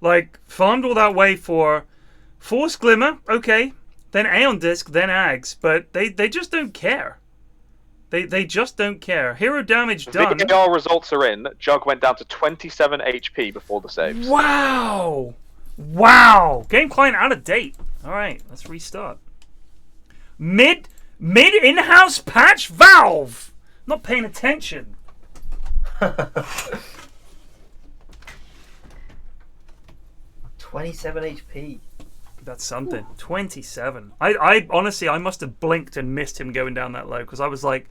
Like, farmed all that way for Force Glimmer, okay, then Aeon Disc, then Ags, but they just don't care. They just don't care. Hero damage done. VAR results are in. Jug went down to 27 HP before the saves. Wow! Wow! Game client out of date. Alright, let's restart. Mid in-house patch Valve! Not paying attention. 27 HP. That's something. 27. I honestly, I must have blinked and missed him going down that low, because I was like,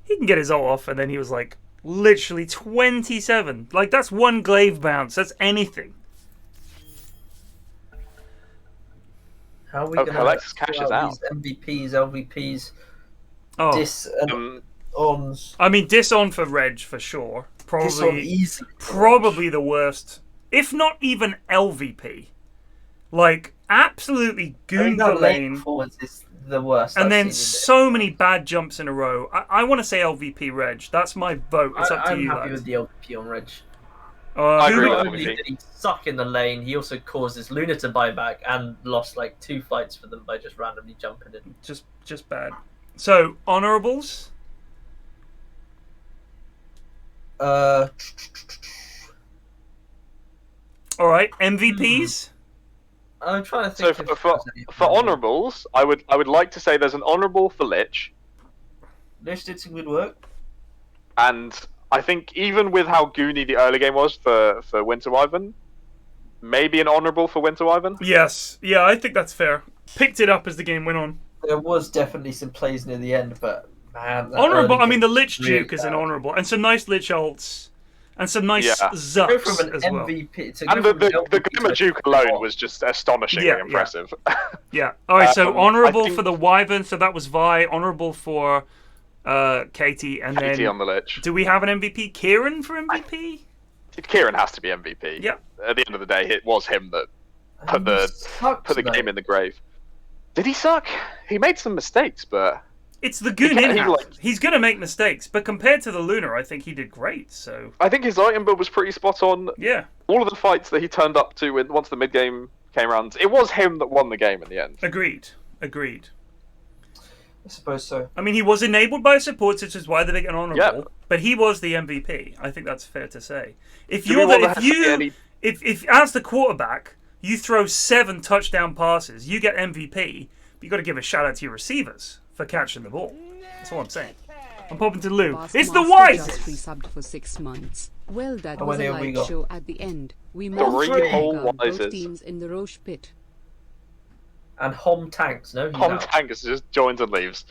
he can get his ult off, and then he was like, literally 27. Like, that's one glaive bounce. That's anything. How are we going to Alexis cashes out. these MVPs, LVPs, Oh, dis and ons? I mean, dis-on for Reg, for sure. Dis on easy. Probably the worst. If not even LVP. Like, absolutely gooned the that lane lane. performance is the worst. And I've then seen so many bad jumps in a row. I want to say LVP Reg. That's my vote. It's up to I'm you, happy lads. with the LVP on Reg. I agree Not with only LVP. did he suck in the lane, he also caused his Luna to buy back and lost like 2 fights for them by just randomly jumping in. Just bad. So, honorables? Alright, MVPs? I'm trying to So think. for honourables, I would like to say there's an honourable for Lich, Lich did some good work. and I think even with how goony the early game was for Winter Wyvern, maybe an honourable for Winter Wyvern. Yes. Yeah, I think that's fair. Picked it up as the game went on. There was definitely some plays near the end, but man, that Honourable, early I mean, the game Lich was really Duke is an bad. honourable. And some nice Lich ults. And some nice Yeah. Go zucks from an as well. MVP to And go the from an the LVP Glimmer to Duke alone was just astonishingly Yeah, yeah. impressive. Yeah. Alright, so I honourable think- for the Wyvern, so that was Vi. Honourable for Katie. And Katie then, on the Lich. do we have an MVP? Kieran for MVP? Kieran has to be MVP. Yeah. At the end of the day, it was him that And put he the sucks, put the mate. game in the grave. Did he suck? He made some mistakes, but It's the Goon He- in-house. like- He's going to make mistakes, but compared to the Lunar, I think he did great, so... I think his item build was pretty spot on. Yeah, All of the fights that he turned up to once the mid game came around, it was him that won the game in the end. agreed. I suppose so. I mean, he was enabled by supports, which is why they make an honourable, Yeah. but he was the MVP. I think that's fair to say. If Do we you're want the, to say any- if as the quarterback, you throw 7 touchdown passes, you get MVP, but you got to give a shout out to your receivers for catching the ball. That's all I'm saying. I'm popping to Lou. Boss It's the Master just Wisest! resubbed for 6 months. Well, that How was many a have we light got? show at the end. We Three managed whole to both Wises. teams in the Roche pit. And Hom Tanks, no? He's Tom out. Tankus just joins and leaves.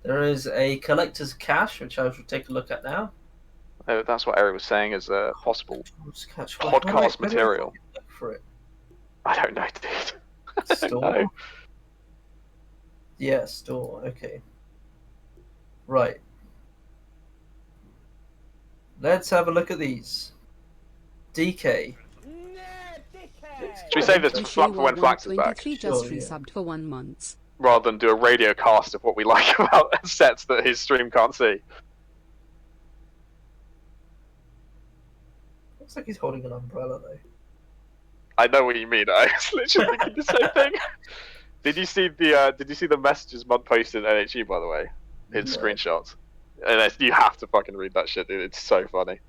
There is a collector's cache, which I shall take a look at now. Oh, that's what Eric was saying as a possible Collector's cache. podcast Where do I material. look for it? I don't know, dude. I don't Store? know. Yeah, store. Okay. Right. Let's have a look at these. DK. Should we save this for Issue when Flax is back, 23 just Sure, yeah. resubbed for 1 month. rather than do a radio cast of what we like about sets that his stream can't see? Looks like he's holding an umbrella though. I know what you mean. I was literally thinking the same thing. Did you see the messages Mud posted in NHE, by the way? His No. screenshots. And you have to fucking read that shit, dude. It's so funny.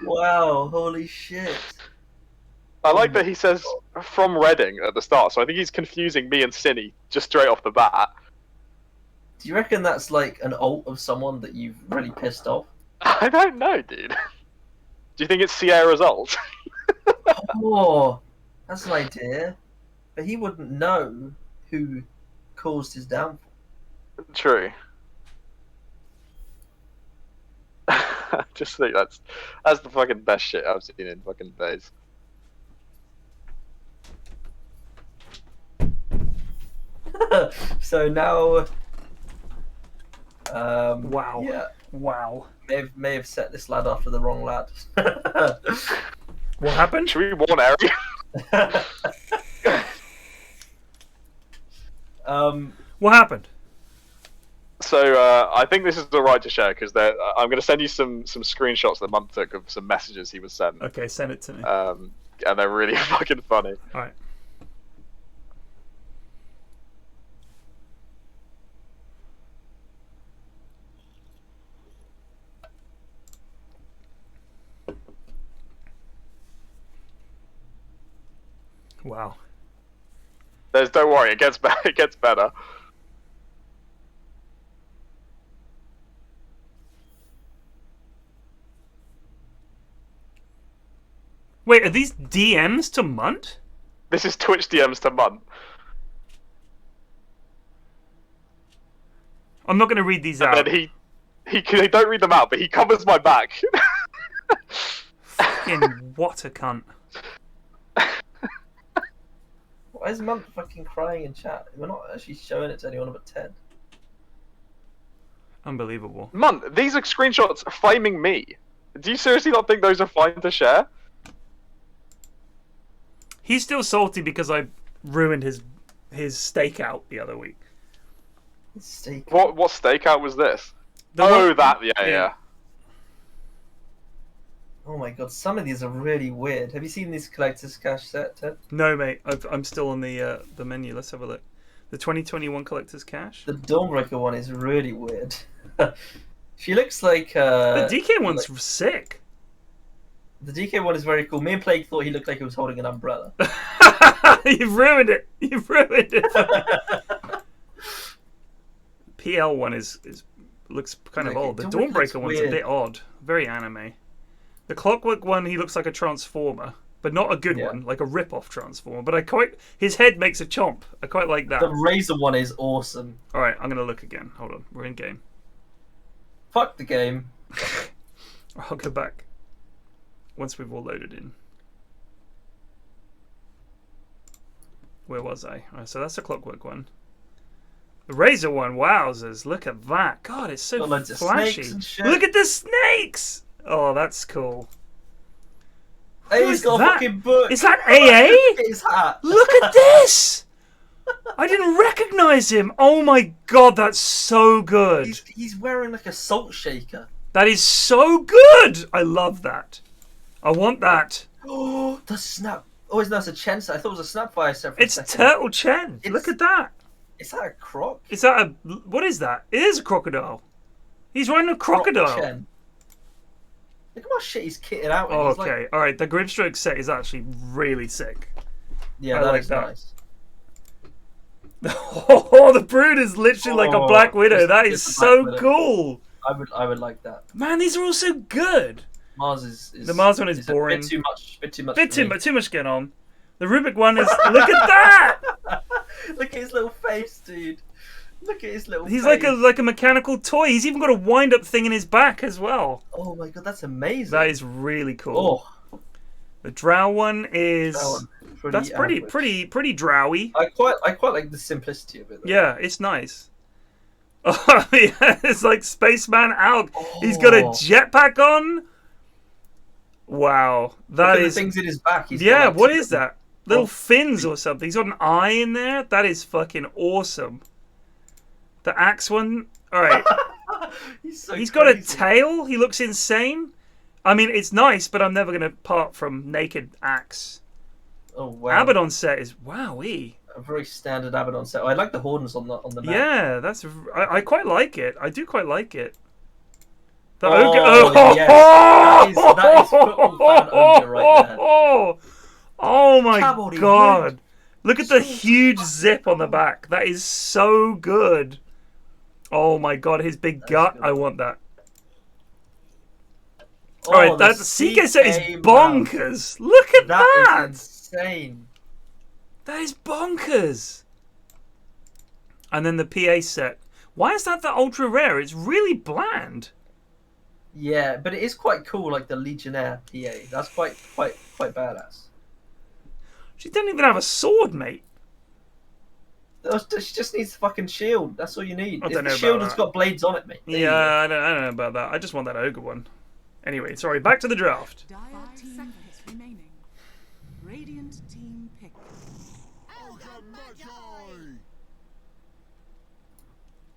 Wow, holy shit. I like that he says from Reading at the start, so I think he's confusing me and Cinny just straight off the bat. Do you reckon that's like an ult of someone that you've really pissed off? I don't know, dude. Do you think it's Sierra's ult? Oh, that's an idea. But he wouldn't know who caused his downfall. True. I just think that's the fucking best shit I've seen in fucking days. So now, Wow. yeah, Wow. may have set this lad after the wrong lad. What happened? Should we warn Eric? What happened? So I think this is the right to share because I'm going to send you some screenshots that Month took of some messages he was sent. Okay, send it to me. And they're really fucking funny. All right. Wow. Don't worry, it gets better. It gets better. Wait, are these DMs to Munt? This is Twitch DMs to Munt. I'm not going to read these out. And then he don't read them out, but he covers my back. Fucking what a cunt. Why is Monk fucking crying in chat? We're not actually showing it to anyone but Ted. Unbelievable. Munt, these are screenshots flaming me. Do you seriously not think those are fine to share? He's still salty because I ruined his stakeout the other week. Steak. What stakeout was this? The oh, one- that yeah. Oh my god, some of these are really weird. Have you seen this collector's cash set, Ted? No, mate. I'm still on the menu. Let's have a look. The 2021 collector's cash. The Dawnbreaker one is really weird. She looks like The DK one's sick. The DK one is very cool. Me and Plague thought he looked like he was holding an umbrella. You've ruined it. You've ruined it. PL one is looks kind of Like, old. The Dawnbreaker looks Dawnbreaker one's a weird. bit odd. Very anime. The Clockwork one, he looks like a Transformer, but not a good Yeah. one, like a rip-off Transformer. But his head makes a chomp. I quite like that. The Razor one is awesome. All right, I'm gonna look again. Hold on, we're in game. Fuck the game. I'll go back once we've all loaded in. Where was I? All right, so that's the Clockwork one. The Razor one, wowzers! Look at that. God, it's so Got loads of flashy. snakes and shit. Look at the snakes. Oh, that's cool. Hey, Who he's is got a that? fucking book. Is that AA? Look at his hat. Look at this! I didn't recognize him. Oh my god, that's so good. He's wearing like a salt shaker. That is so good. I love that. I want that. Oh, the snap. Oh, no, it's a Chen set. I thought it was a Snapfire set for It's a second. Turtle Chen. Look at that. Is that a croc? Is that a... What is that? It is a crocodile. He's riding a crocodile. Chen. Look at how shit he's kitted out in. Oh, He's okay. like, Alright, the Grimstroke set is actually really sick. yeah, I that like is that. nice. Oh, the Brood is literally like a Oh, Black Widow. it's- That it's is a Black so Widow. cool. I would like that. Man, these are all so good. Mars is The Mars one is boring. A bit too much. Bit for me. too much going on. The Rubik one is... Look at that! Look at his little face, dude. Look at his little He's face. like a mechanical toy. He's even got a wind-up thing in his back as well. Oh my god, that's amazing. That is really cool. Oh, The Drow one is... that one. That's pretty drowy. I quite like the simplicity of it. Though. Yeah, it's nice. Oh, yeah, it's like Spaceman Alk. He's got a Oh. jetpack on. Wow, Look that at is... the things in his back. He's Yeah, got, like, what two is little- that? Little Oh. fins or something. He's got an eye in there. That is fucking awesome. The axe one... Alright, He's so he's got a crazy. tail. He looks insane. I mean, it's nice, but I'm never going to part from naked axe. Oh wow. Abaddon set is... Wowee. A very standard Abaddon set. I like the Horns on the map. Yeah, that's... I quite like it. I do quite like it. The Oh, ogre... yes. That is football fan ogre right there. Oh my Cavalry god. Wood. Look at the huge zip on the back. That is so good. Oh my god, his big gut. good. I want that. All right, the that CK set is CK bonkers. Look at that. That is insane. That is bonkers. And then the PA set. Why is that the ultra rare? It's really bland. Yeah, but it is quite cool, like the Legionnaire PA. That's quite badass. She doesn't even have a sword, mate. She just needs the fucking shield. That's all you need. I don't know The shield about has that. got blades on it, mate. There you go. Yeah, I don't know about that. I just want that ogre one. Anyway, sorry, back to the draft. Dire team seconds remaining. Radiant team pick.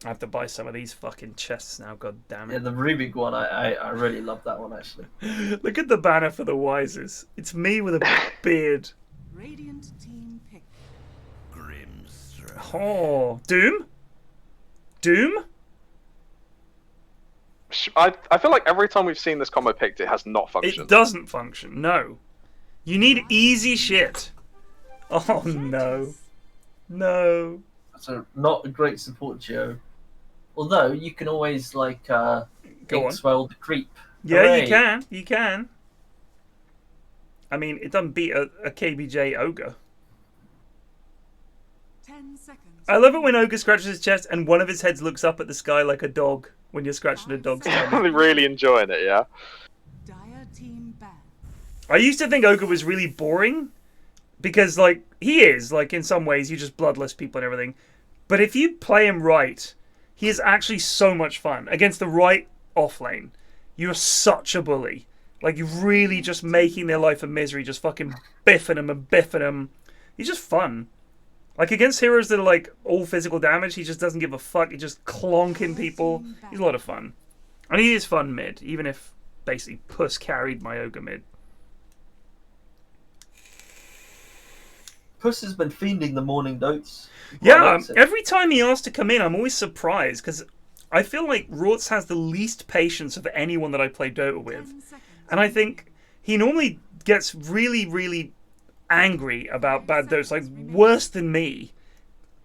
I have to buy some of these fucking chests now, god damn Yeah, it. the Rubik one, I really love that one, actually. Look at the banner for the Wises. It's me with a beard. Radiant team pick. Oh, Doom? Doom? I feel like every time we've seen this combo picked, it has not functioned. It doesn't function, no. You need easy shit. Oh no. No. So, not a great support duo. Although, you can always, like, Go on. swell the creep. Yeah, Hooray. you can. You can. I mean, it doesn't beat a KBJ ogre. 10 seconds. I love it when ogre scratches his chest and one of his heads looks up at the sky like a dog when you're scratching a dog's tummy. I'm really enjoying it, yeah. Dire team ban. I used to think ogre was really boring because, like, he is. Like, in some ways, you just bloodless people and everything. But if you play him right, he is actually so much fun. Against the right off lane, you're such a bully. Like, you're really just making their life a misery, just fucking biffing them and biffing them. He's just fun. Like, against heroes that are, like, all physical damage, he just doesn't give a fuck. He's just clonking people. He's a lot of fun. And he is fun mid, even if, basically, Puss carried my ogre mid. Puss has been fiending the morning notes. Yeah, every time he asks to come in, I'm always surprised, because I feel like Rorts has the least patience of anyone that I play Dota with. 10 seconds. And I think he normally gets really, really angry about bad doses, like worse than me.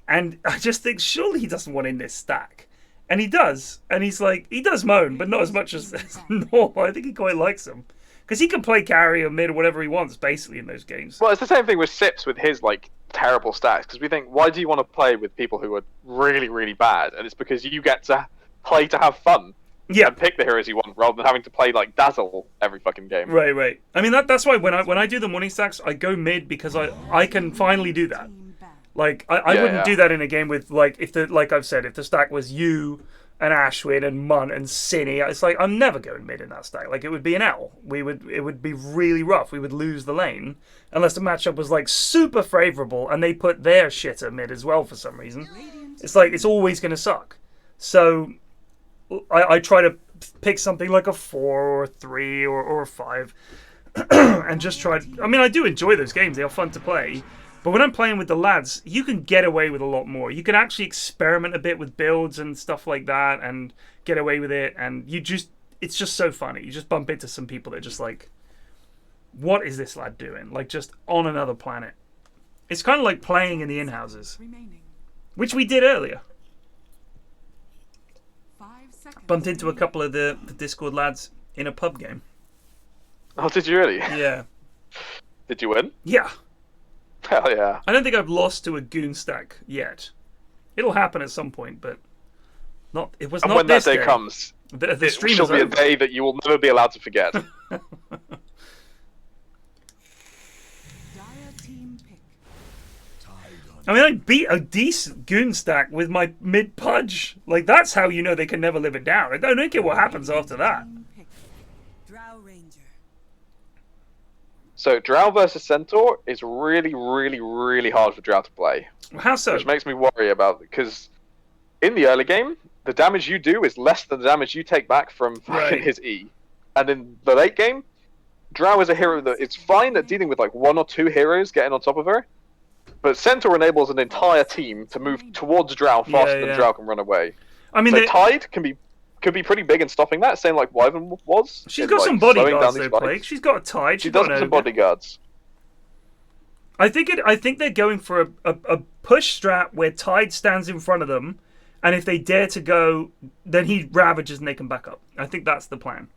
And I just think surely he doesn't want in this stack. And he does. And he's like, he does moan, but not as much as normal. I think he quite likes them. Because he can play carry or mid or whatever he wants, basically, in those games. Well, it's the same thing with Sips with his, like, terrible stats. Because we think, why do you want to play with people who are really, really bad? And it's because you get to play to have fun. Yeah. And pick the heroes you want, rather than having to play, like, Dazzle every fucking game. Right, right. I mean, that's why when I do the morning stacks, I go mid because I can finally do that. Team ban. Like, I Yeah, wouldn't yeah. do that in a game with, like, like I've said, if the stack was you and Ashwin and Mun and Cinny, it's like, I'm never going mid in that stack. Like, it would be an L. It would be really rough. We would lose the lane. Unless the matchup was, like, super favourable and they put their shitter mid as well for some reason. Radiant It's like, it's always going to suck. So, I try to pick something like a 4 or a 3 or a 5 and just try. I mean, I do enjoy those games. They are fun to play. But when I'm playing with the lads, you can get away with a lot more. You can actually experiment a bit with builds and stuff like that and get away with it. And it's just so funny. You just bump into some people that are just like, what is this lad doing? Like, just on another planet. It's kind of like playing in the in-houses, remaining. which we did earlier. 5 seconds. Bumped into a couple of the Discord lads in a pub game. Oh, did you really? Yeah. Did you win? Yeah. Hell yeah. I don't think I've lost to a goon stack yet. It'll happen at some point, but it was And not when this that day day. comes, The it stream shall is be a over. day that you will never be allowed to forget. Dire team pick. I mean, I beat a decent goon stack with my mid pudge. Like, that's how you know they can never live it down. I don't care what happens after that. Team pick. Drow Ranger. So, Drow versus Centaur is really, really, really hard for Drow to play. How so? Which makes me worry about it, because in the early game, the damage you do is less than the damage you take back from fucking Right. his E. And in the late game, Drow is a hero that it's fine at dealing with like 1 or 2 heroes getting on top of her, but Centaur enables an entire team to move towards Drow faster Yeah. than Drow can run away. I mean, So they- Tide could be pretty big in stopping that, same like Wyvern was. she's in, got like, some slowing bodyguards down though, these fights. Plague. She's got a tide. She She's does got have an some ogre. bodyguards. I think they're going for a push strat where Tide stands in front of them, and if they dare to go, then he ravages and they can back up. I think that's the plan.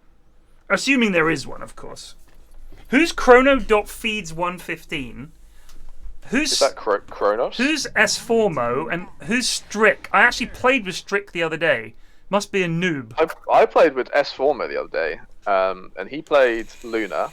Assuming there is one, of course. Who's Chrono.feeds115? Is that Kronos? Who's S4mo and who's Strick? I actually played with Strick the other day. Must be a noob. I played with S4mo the other day, and he played Luna.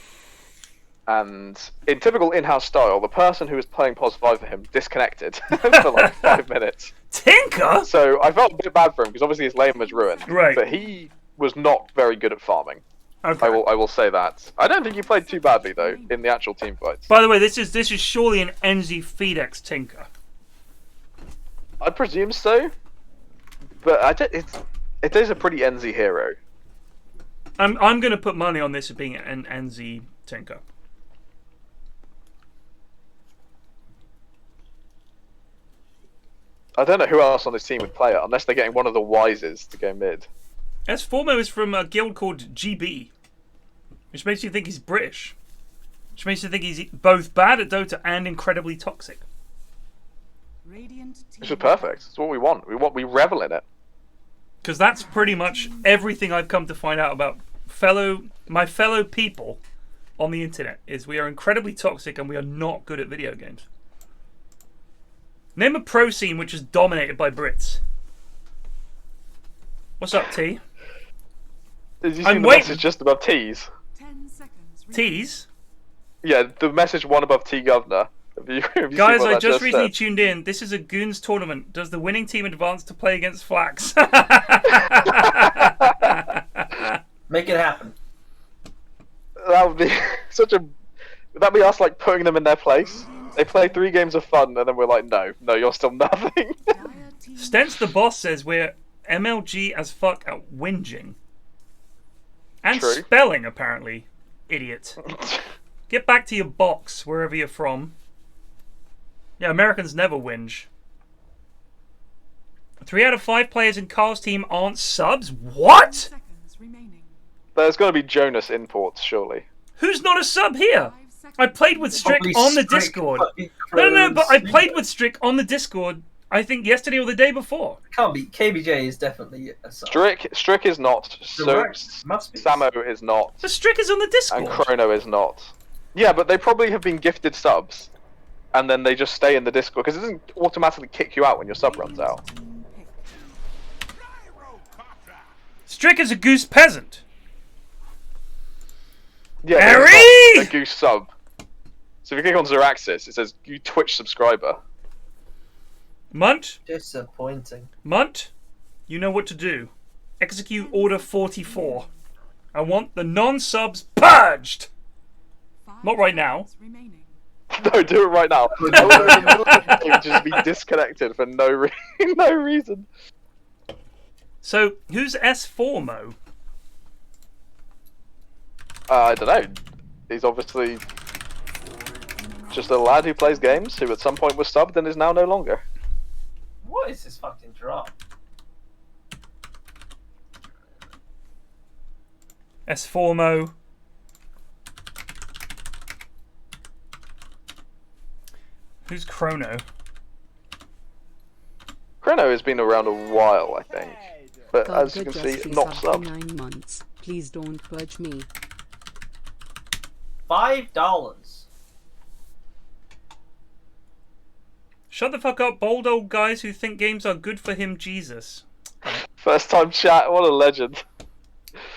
And in typical in-house style, the person who was playing POS 5 for him disconnected for like 5 minutes. Tinker? So I felt a bit bad for him because obviously his lane was ruined. Right. But he was not very good at farming. Okay. I will say that. I don't think he played too badly though in the actual team fights. By the way, this is surely an NZ Fedex Tinker. I presume so. But it is a pretty NZ hero. I'm going to put money on this as being an NZ Tinker. I don't know who else on this team would play it unless they're getting one of the Wises to go mid. S4mo is from a guild called GB, which makes you think he's British. Which makes you think he's both bad at Dota and incredibly toxic. Which is perfect. It's what we want. We revel in it. Because that's pretty much everything I've come to find out about my fellow people on the internet. Is we are incredibly toxic and we are not good at video games. Name a pro scene which is dominated by Brits. What's up, T? Did you see the message just above T's? 10 seconds. T's? Yeah, the message one above T Governor. Have you Guys, seen what I that just recently said? tuned in. This is a Goons tournament. Does the winning team advance to play against Flax? Make it happen. That would be such a... Would that be us like putting them in their place? They play 3 games of fun and then we're like, no, you're still nothing. Stents the boss says we're MLG as fuck at whinging. And True. spelling, apparently. Idiot. Get back to your box, wherever you're from. Yeah, Americans never whinge. 3 out of 5 players in Kyle's team aren't subs? What? Seconds remaining. There's got to be Jonas imports, surely. Who's not a sub here? I played with Strick Probably on the Strick, Discord. fucking No, but I Crows. played with Strick on the Discord, I think yesterday or the day before. Can't be. KBJ is definitely a sub. Strick is not. So Direct. Must be. Samo is not. But Strick is on the And Discord. Chrono is not. Yeah, but they probably have been gifted subs. And then they just stay in the Discord. Because it doesn't automatically kick you out when your sub runs out. Strick is a goose peasant. Yeah, Harry! it's not a goose sub. So if you click on Zeraxis, it says you Twitch subscriber. Munt, Disappointing. you know what to do. Execute Order 44. I want the non-subs purged. 5 Not right now. seconds remaining. No, do it right now. I want to in the middle of the game just be disconnected for no reason. So, who's S4mo? I don't know. He's obviously just a lad who plays games, who at some point was subbed and is now no longer. What is this fucking drop? S4mo. Who's Chrono? Chrono has been around a while, I think. But God, as you good can just see, not resub for subbed. 9 months. Please don't purge me. $5. Shut the fuck up, bold old guys who think games are good for him, Jesus. First time chat, what a legend.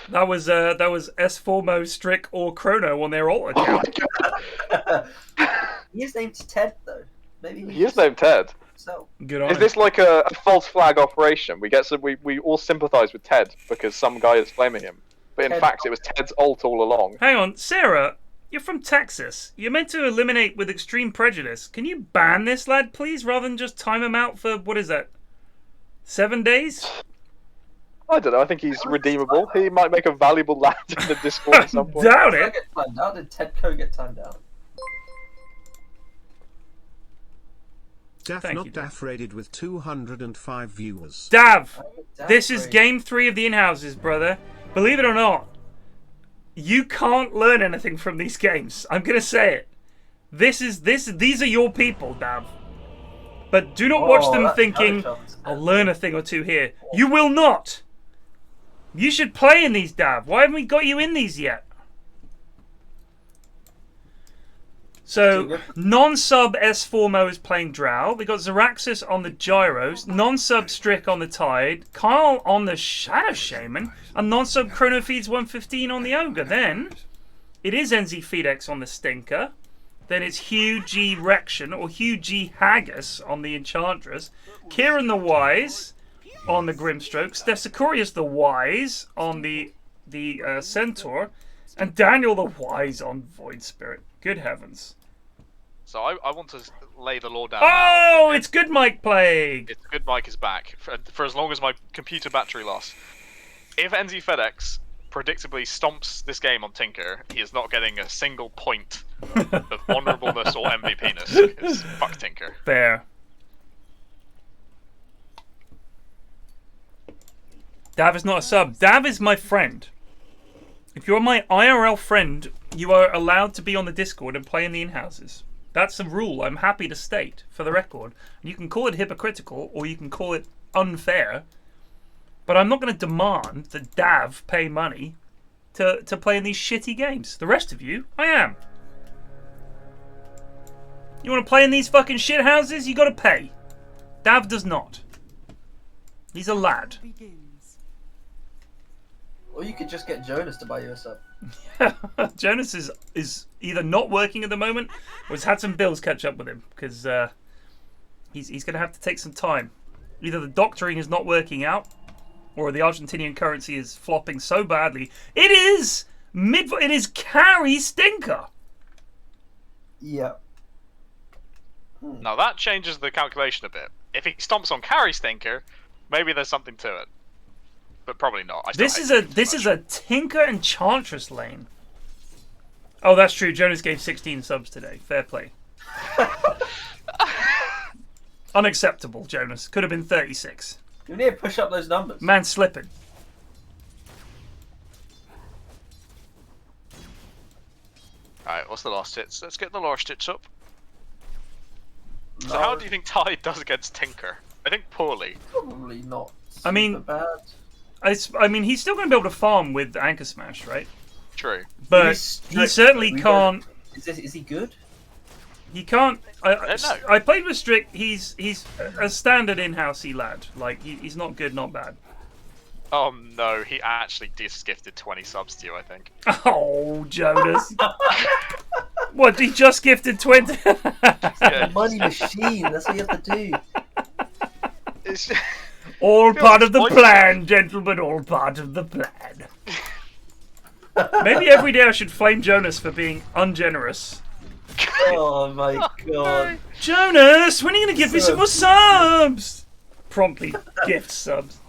That was S4mo, Strick, or Chrono on their alt account. He is named Ted though. Maybe He is named Ted. So Good on Is him. this like a false flag operation? We all sympathise with Ted because some guy is blaming him. But in Ted- fact, it was Ted's alt all along. Hang on, Sarah, you're from Texas. You're meant to eliminate with extreme prejudice. Can you ban this lad, please, rather than just time him out for, what is that, 7 days? I don't know, I think he's redeemable. He might make a valuable lad in the Discord at some point. Doubt did I it. get timed out? Did Ted Co get timed out? Thank Daff you, not Daff. Daff rated with 205 viewers. Dav, Damn this is great. game 3 of the in-houses, brother. Believe it or not, you can't learn anything from these games. I'm gonna say it. These are your people, Dav. But do not watch Oh, them that's thinking, another chance. I'll learn a thing or two here. You will not. You should play in these, Dav. Why haven't we got you in these yet? So, non-sub S4mo is playing Drow. We got Zaraxis on the Gyros, non-sub Strick on the Tide, Kyle on the Shadow Shaman, and non-sub Chronofeeds 115 on the Ogre. Then, it is NZ Fedex on the Stinker. Then it's Hugh G. Rection, or Hugh G. Haggis on the Enchantress, KieranTheWise on the Grimstroke, Stesicorius the Wise on the Centaur, and Daniel the Wise on Void Spirit. Good heavens. So I want to lay the law down Oh, now. it's Good Mike Plague! It's Good Mike is back, for as long as my computer battery lasts. If NZ FedEx predictably stomps this game on Tinker, he is not getting a single point of honourableness or MVP-ness, because fuck Tinker. Fair. Dav is not a sub. Dav is my friend. If you're my IRL friend, you are allowed to be on the Discord and play in the in-houses. That's a rule I'm happy to state for the record. You can call it hypocritical or you can call it unfair, but I'm not going to demand that Dav pay money to play in these shitty games. The rest of you, I am. You want to play in these fucking shit houses? You got to pay. Dav does not. He's a lad. Or you could just get Jonas to buy you a sub. Jonas is either not working at the moment or has had some bills catch up with him because he's going to have to take some time. Either the doctoring is not working out or the Argentinian currency is flopping so badly. It is carry Stinker. Yeah. Now that changes the calculation a bit. If he stomps on carry Stinker, maybe there's something to it. But probably not. This is a Tinker Enchantress lane. Oh, that's true. Jonas gave 16 subs today. Fair play. Unacceptable, Jonas. Could have been 36. You need to push up those numbers. Man slipping. Alright, what's the last hits? Let's get the last hits up. No. So how do you think Tide does against Tinker? I think poorly. Probably not. I mean, bad. I mean, he's still going to be able to farm with Anchor Smash, right? True. But he certainly can't. Is he good? He can't. I don't know. I played with Strick. He's a standard in-housey lad. Like he's not good, not bad. Oh no, he actually just gifted 20 subs to you, I think. Oh, Jonas. What? He just gifted 20. Yeah, money machine. That's what you have to do. It's. All part of the plan, gentlemen, all part of the plan. Maybe every day I should flame Jonas for being ungenerous. Oh my god. Jonas, when are you going to give me some more subs? Promptly gift subs.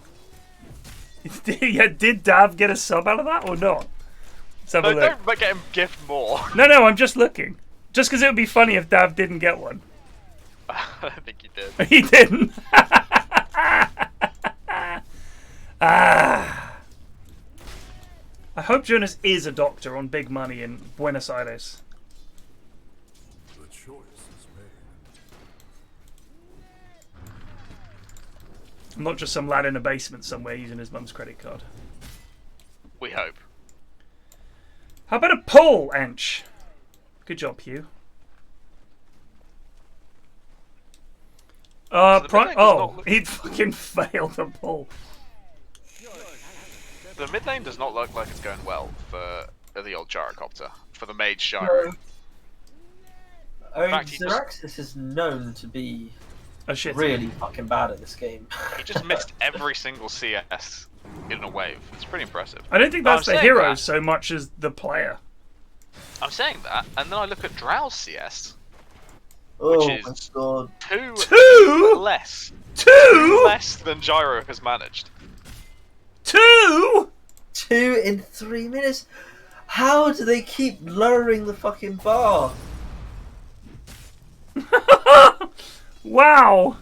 Yeah, did Dav get a sub out of that or not? Let's have a look. Don't get him gift more. No, I'm just looking. Just because it would be funny if Dav didn't get one. I don't think he did. He didn't. I hope Jonas is a doctor on big money in Buenos Aires. The choice is made. I'm not just some lad in a basement somewhere using his mum's credit card. We hope. How about a poll, Ench? Good job, Hugh. He fucking failed the poll. The mid lane does not look like it's going well for the old gyrocopter, for the mage gyro. I mean, Zaraxis is known to be really fucking bad at this game. He just missed every single CS in a wave. It's pretty impressive. I don't think that's the hero so much as the player. I'm saying that, and then I look at Drow's CS, Oh which my is god. two less than Gyro has managed. 2 in 3 minutes? How do they keep lowering the fucking bar? Wow.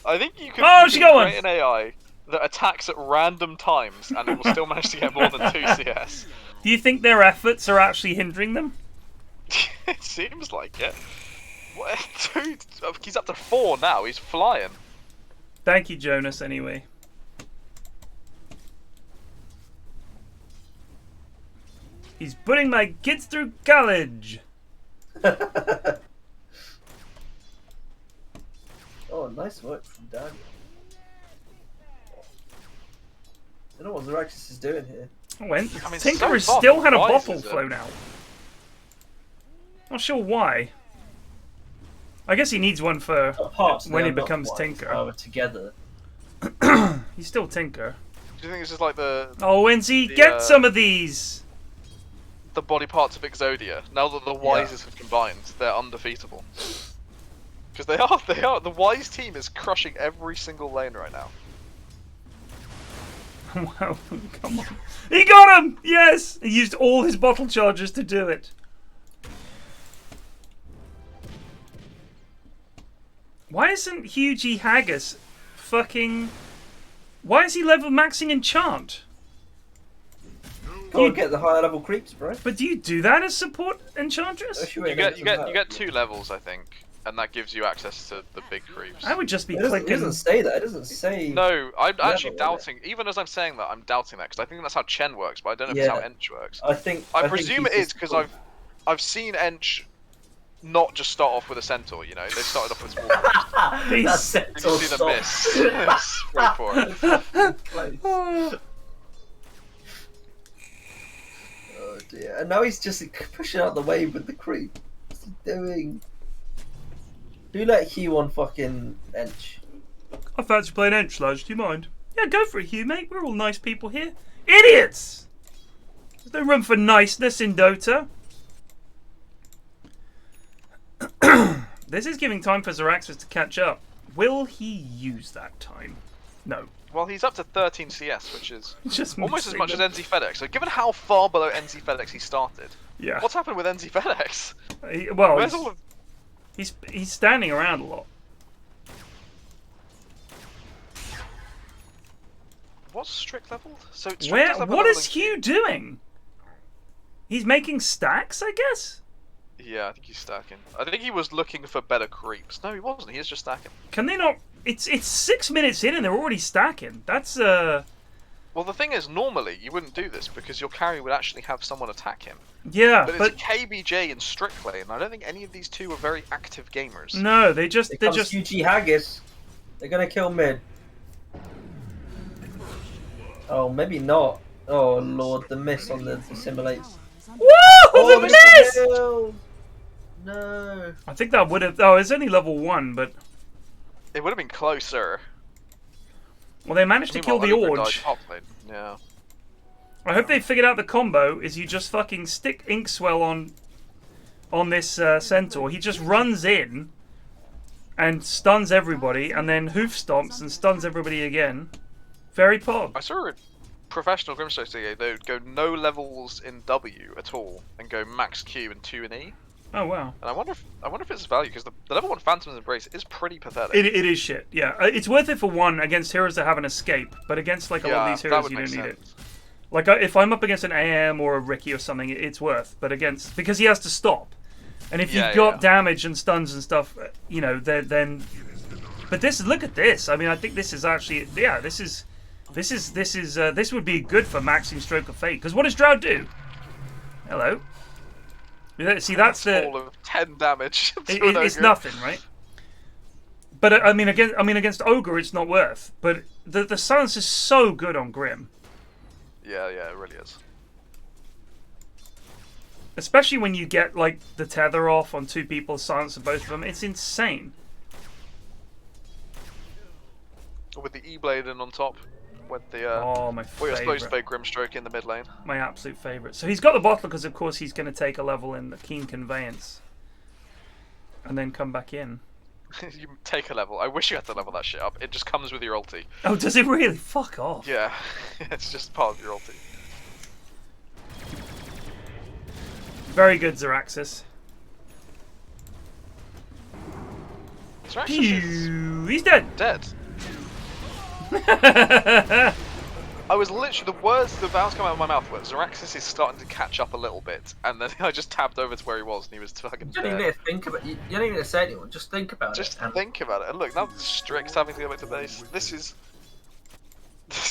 I think you can, create an AI that attacks at random times and it will still manage to get more than 2 CS. Do you think their efforts are actually hindering them? It seems like it. What? Dude, he's up to 4 now. He's flying. Thank you, Jonas, anyway. He's putting my kids through college. Oh, nice work from Dan. I don't know what Zeraxis is doing here. Tinker so still had a far, bottle is it? flown out. Not sure why. I guess he needs one for Apart, when they he are not becomes wise, Tinker. however, together. He's still Tinker. Do you think this is like the Oh, NZ, get some of these! body parts of Exodia? Now that the Wises have combined, they're undefeatable. Because they are. The Wise team is crushing every single lane right now. Wow, come on. He got him! Yes! He used all his bottle charges to do it. Why isn't Hughie Haggis fucking... Why is he level maxing enchant? Go get the higher level creeps, bro. But do you do that as support enchantress? You get 2 levels, I think, and that gives you access to the big creeps. I would just be It clicking... doesn't say that. It doesn't say... No, I'm actually level, doubting. Even as I'm saying that, I'm doubting that because I think that's how Chen works, but I don't know if it's how Ench works. I presume it is because I've seen Ench not just start off with a centaur. You know, they started off with small. That centaur You see the miss. Straight for it. Oh dear. And now he's just pushing out the way with the creep. What's he doing? Do let Hugh on fucking Ench. I fancy playing Ench, Sludge. Do you mind? Yeah, go for it, Hugh, mate. We're all nice people here. Idiots! There's no room for niceness in Dota. This is giving time for Zeraxis to catch up. Will he use that time? No. Well, he's up to 13 CS, which is Just almost as much as them. NZ FedEx. So, given how far below NZ FedEx he started, Yeah. what's happened with NZ FedEx? Well, Where's all of... he's standing around a lot. What's Strict leveled? So Strict Where? is level What is leveling- Hugh doing? He's making stacks, I guess? Yeah, I think he's stacking. I think he was looking for better creeps. No, he wasn't. He was just stacking. Can they not... It's 6 minutes in and they're already stacking. That's, Well, the thing is, normally you wouldn't do this because your carry would actually have someone attack him. Yeah, but it's a KBJ and Strict lane. I don't think any of these two are very active gamers. No, they're just... UG Haggis. They're gonna kill mid. Oh, maybe not. Oh lord, the miss on the simulates. Woo! Oh, The miss! No. I think that would have... Oh, it's only level 1, but... It would have been closer. Well, they managed to kill the Orge. Yeah. I hope they figured out the combo is you just fucking stick Inkswell on this centaur. He just runs in and stuns everybody, and then hoof stomps and stuns everybody again. Very pog. I saw a professional Grimstone today. They would go no levels in W at all and go max Q and 2 in E. Oh wow. And I wonder if it's value because the level 1 Phantom's Embrace is pretty pathetic. It is shit. Yeah, it's worth it for one against heroes that have an escape, but against like a lot of these heroes you don't need it. Like if I'm up against an AM or a Ricky or something, it's worth. But because he has to stop, and if you've got damage and stuns and stuff, you know, then. But look at this. I mean, I think this is actually this would be good for maxing Stroke of Fate. Because what does Drow do? Hello. See, that's the all of 10 damage. it's nothing, right? But I mean, against Ogre, it's not worth. But the silence is so good on Grim. Yeah, it really is. Especially when you get like the tether off on 2 people, silence of both of them. It's insane. With the E-Blade and on top. With the my what you're supposed to play Grimstroke in the mid lane. My absolute favourite. So he's got the bottle because of course he's going to take a level in the Keen Conveyance. And then come back in. You take a level. I wish you had to level that shit up. It just comes with your ulti. Oh, does it really? Fuck off. Yeah. It's just part of your ulti. Very good, Zeraxis. Zeraxis is he's dead. Dead. I was literally, the words, the vowels come out of my mouth were, Zaraxis is starting to catch up a little bit, and then I just tabbed over to where he was, and he was fucking You don't even need to think about it. You don't even need to say anyone. Just think about it. Just think about it. And look, now Strix having to go back to base. This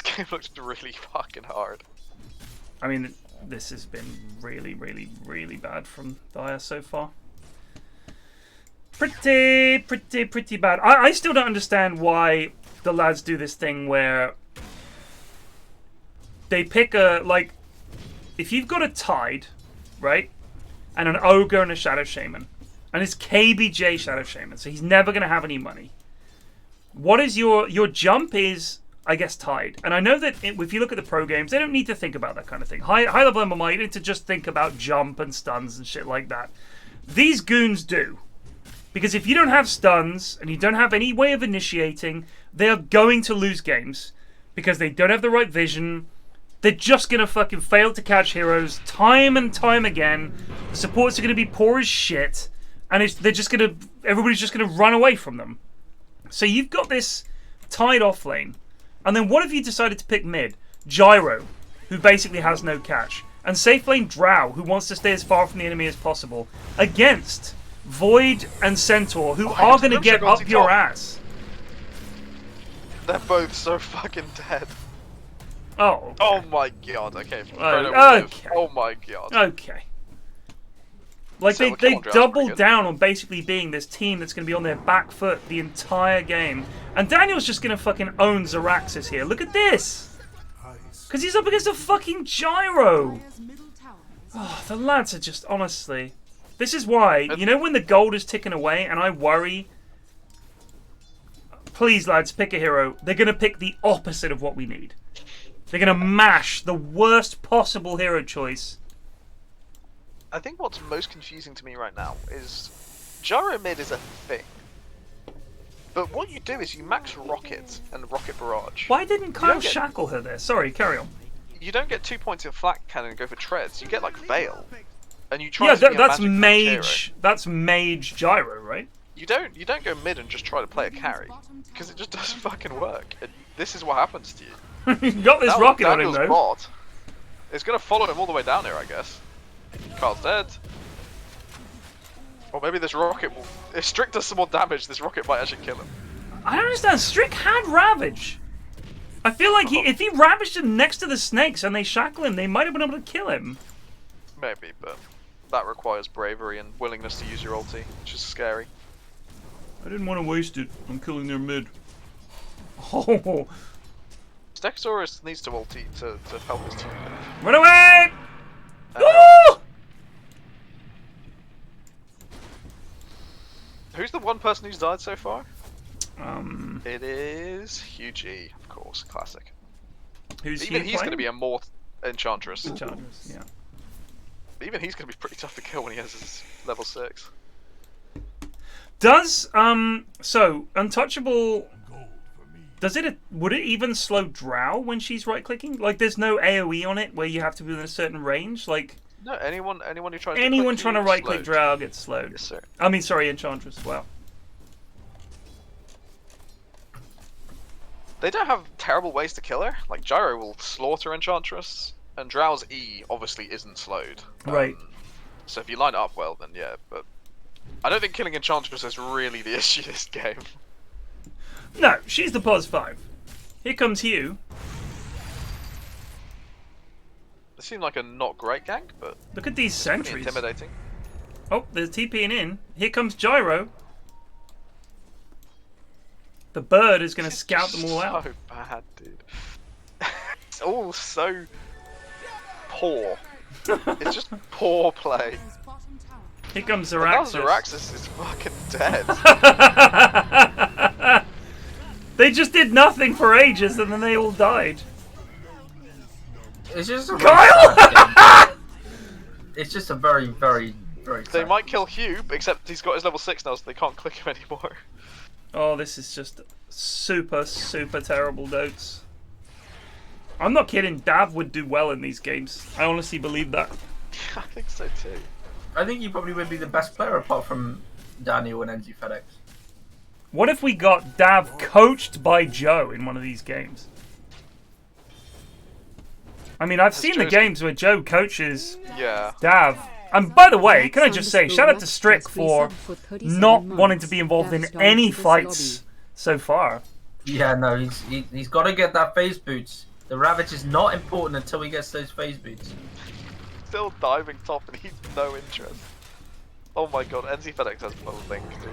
game looks really fucking hard. I mean, this has been really, really, really bad from Dire so far. Pretty bad. I still don't understand why the lads do this thing where they pick a, like, if you've got a Tide, right, and an Ogre and a Shadow Shaman, and it's KBJ Shadow Shaman, so he's never going to have any money. What is your jump is, I guess, Tide. And I know that if you look at the pro games, they don't need to think about that kind of thing. High level MMI, you need to just think about jump and stuns and shit like that. These goons do. Because if you don't have stuns, and you don't have any way of initiating, they are going to lose games. Because they don't have the right vision. They're just going to fucking fail to catch heroes time and time again. The supports are going to be poor as shit. And they're just going to... Everybody's just going to run away from them. So you've got this Tide off lane. And then what if you decided to pick mid? Gyro, who basically has no catch. And safe lane Drow, who wants to stay as far from the enemy as possible. Against Void and Centaur, who are going to get up your ass. They're both so fucking dead. Oh. Okay. Oh my god. Okay. Okay. Oh my god. Okay. Like, they doubled down on basically being this team that's going to be on their back foot the entire game. And Daniel's just going to fucking own Zaraxis here. Look at this! Because he's up against a fucking Gyro! Oh, the lads are just, honestly... This is why, you know when the gold is ticking away and I worry... Please, lads, pick a hero. They're going to pick the opposite of what we need. They're going to mash the worst possible hero choice. I think what's most confusing to me right now is Gyro mid is a thing. But what you do is you max Rocket and Rocket Barrage. Why didn't Kyle shackle her there? Sorry, carry on. You don't get 2 points of Flak Cannon and go for treads. You get like Veil. And you try to be that's a mage. Hero. That's mage Gyro, right? You don't go mid and just try to play a carry. Because it just doesn't fucking work. And this is what happens to you. You got this rocket on him though. Bot. It's gonna follow him all the way down here, I guess. Kyle's dead. Or maybe this rocket will... If Strick does some more damage, this rocket might actually kill him. I don't understand. Strick had Ravage. I feel like if he ravaged him next to the snakes and they shackle him, they might have been able to kill him. Maybe, but that requires bravery and willingness to use your ulti, which is scary. I didn't want to waste it. I'm killing their mid. Oh. Stegosaurus needs to ulti to help his team. Run away! Who's the one person who's died so far? It is Hugh G, of course, classic. Who's even he's going to be a more Enchantress. Enchantress, yeah. Even he's going to be pretty tough to kill when he has his level 6. Does so Untouchable? Would it even slow Drow when she's right clicking? Like, there's no AOE on it where you have to be within a certain range. Like, no, anyone who tries trying to right click Drow gets slowed. Yes, sir. I mean, sorry, Enchantress. Wow. They don't have terrible ways to kill her. Like, Gyro will slaughter Enchantress, and Drow's E obviously isn't slowed. Right. So if you line it up well, then yeah, but I don't think killing Enchantress is really the issue this game. No, she's the pos 5. Here comes Hugh. They seem like a not great gank, but look at these sentries. Intimidating. Oh, there's TPing in. Here comes Gyro. The bird is going to scout them all out. So bad, dude. It's all so poor. It's just poor play. Here comes Zaraxis. Now Zaraxis is fucking dead. They just did nothing for ages and then they all died. It's just a Kyle! It's just a very, very, very... They might kill Hugh, except he's got his level 6 now, so they can't click him anymore. Oh, this is just super, super terrible notes. I'm not kidding, Dav would do well in these games. I honestly believe that. I think so too. I think you probably would be the best player apart from Daniel and NG FedEx. What if we got Dav coached by Joe in one of these games? I mean, I've seen the games where Joe coaches Yeah. Dav. And by the way, can I just say, shout out to Strick for not wanting to be involved in any fights so far. Yeah, no, he's got to get that phase boots. The Ravage is not important until he gets those phase boots. Still diving top and he's no interest. Oh my god, NZ FedEx has no link, dude.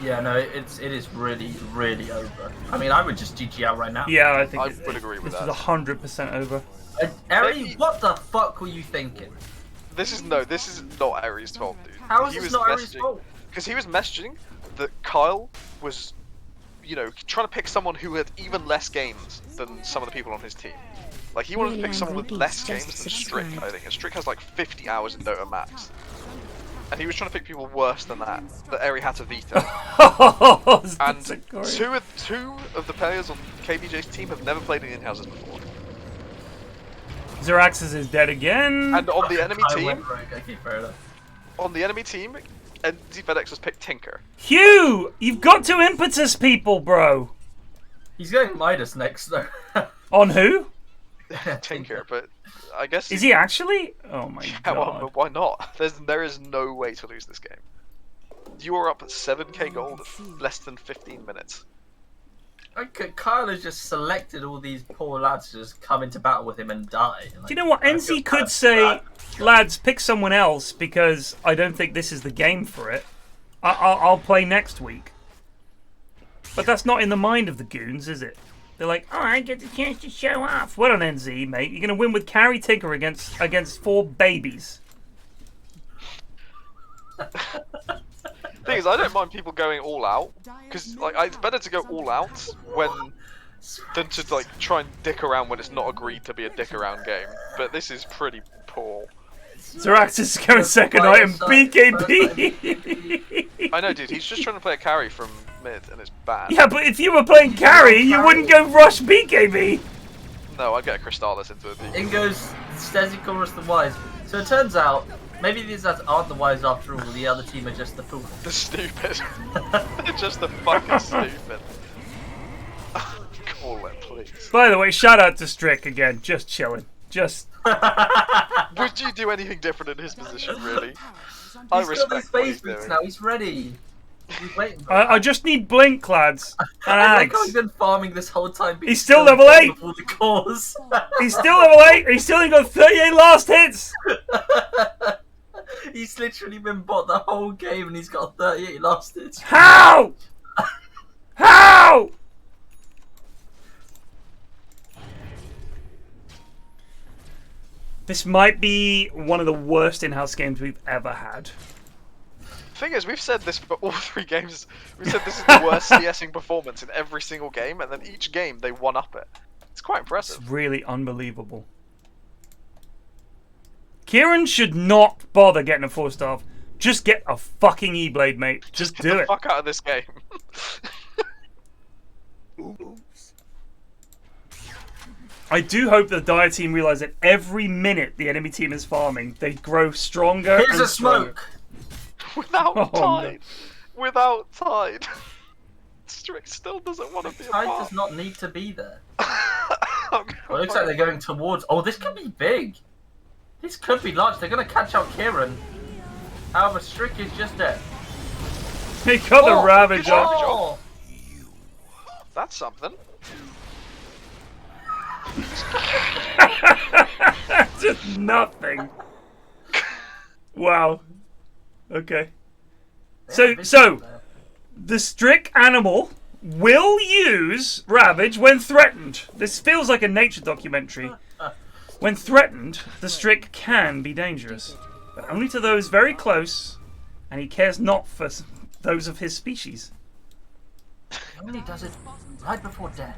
Yeah, no, it is really, really over. I mean, I would just GG out right now. Yeah, I think I would agree with that. This is 100% over. Eri, what the fuck were you thinking? This is not Ari's fault, dude. How is this not Ari's fault? Because he was messaging that Kyle was, you know, trying to pick someone who had even less games than some of the people on his team. Like, he wanted to pick someone with less games than Strick, I think. And Strick has like 50 hours in Dota max. And he was trying to pick people worse than that Eri had to veto. And two of the players on KBJ's team have never played in in-houses before. Xeraxis is dead again. And on the enemy team, NZ FedEx has picked Tinker. Hugh, you've got to impetus people, bro. He's going Midas next, though. On who? Tinker, but I guess... Is he actually? Oh my god. Well, but why not? There is no way to lose this game. You are up at 7k gold at less than 15 minutes. Okay, Kyle has just selected all these poor lads to just come into battle with him and die. Like, do you know what? NZ could say, lads, pick someone else because I don't think this is the game for it. I'll play next week. But that's not in the mind of the goons, is it? They're like, oh, I get the chance to show off. Well on NZ, mate. You're going to win with Carry Tinker against 4 babies. Thing is, I don't mind people going all out, because like it's better to go all out than to like try and dick around when it's not agreed to be a dick around game. But this is pretty poor. Xeraxis is going second item, BKB. I know, dude. He's just trying to play a carry from mid, and it's bad. Yeah, but if you were playing carry, you wouldn't go rush BKB. No, I'd get a Crystallis into a BKB. In goes Stesicorus the Wise. So it turns out, maybe these lads aren't the wise after all, the other team are just the fool. The stupid. They're just the fucking stupid. Call it, please. By the way, shout out to Strick again, just chilling. Just... Would you do anything different in his position, really? I respect what he's doing. Now, he's ready. He's waiting. I just need blink, lads. I like how he's been farming this whole time. He's still level 8! Before the cause. He's still level 8! He's still only got 38 last hits! He's literally been bot the whole game and he's got 38 last hits. How? How? This might be one of the worst in-house games we've ever had. Thing is, we've said this for all 3 games. We've said this is the worst CSing performance in every single game, and then each game they one-up it. It's quite impressive. It's really unbelievable. Kieran should not bother getting a 4-star. Just get a fucking E-Blade, mate. Just do Get the it. fuck out of this game. I do hope the Dire team realise that every minute the enemy team is farming, they grow stronger. Here's and a smoke. Without Tide. No. Without Tide. Strick still doesn't want to be a part. Tide does not need to be there. Well, it looks like they're going towards... Oh, this could be big. This could be large. They're going to catch out Kieran. However, Strick is just dead. He got the Ravage off. That's something. Just nothing. Wow. Okay. So the Strick animal will use Ravage when threatened. This feels like a nature documentary. When threatened, the Strick can be dangerous, but only to those very close, and he cares not for those of his species. He only does it right before death.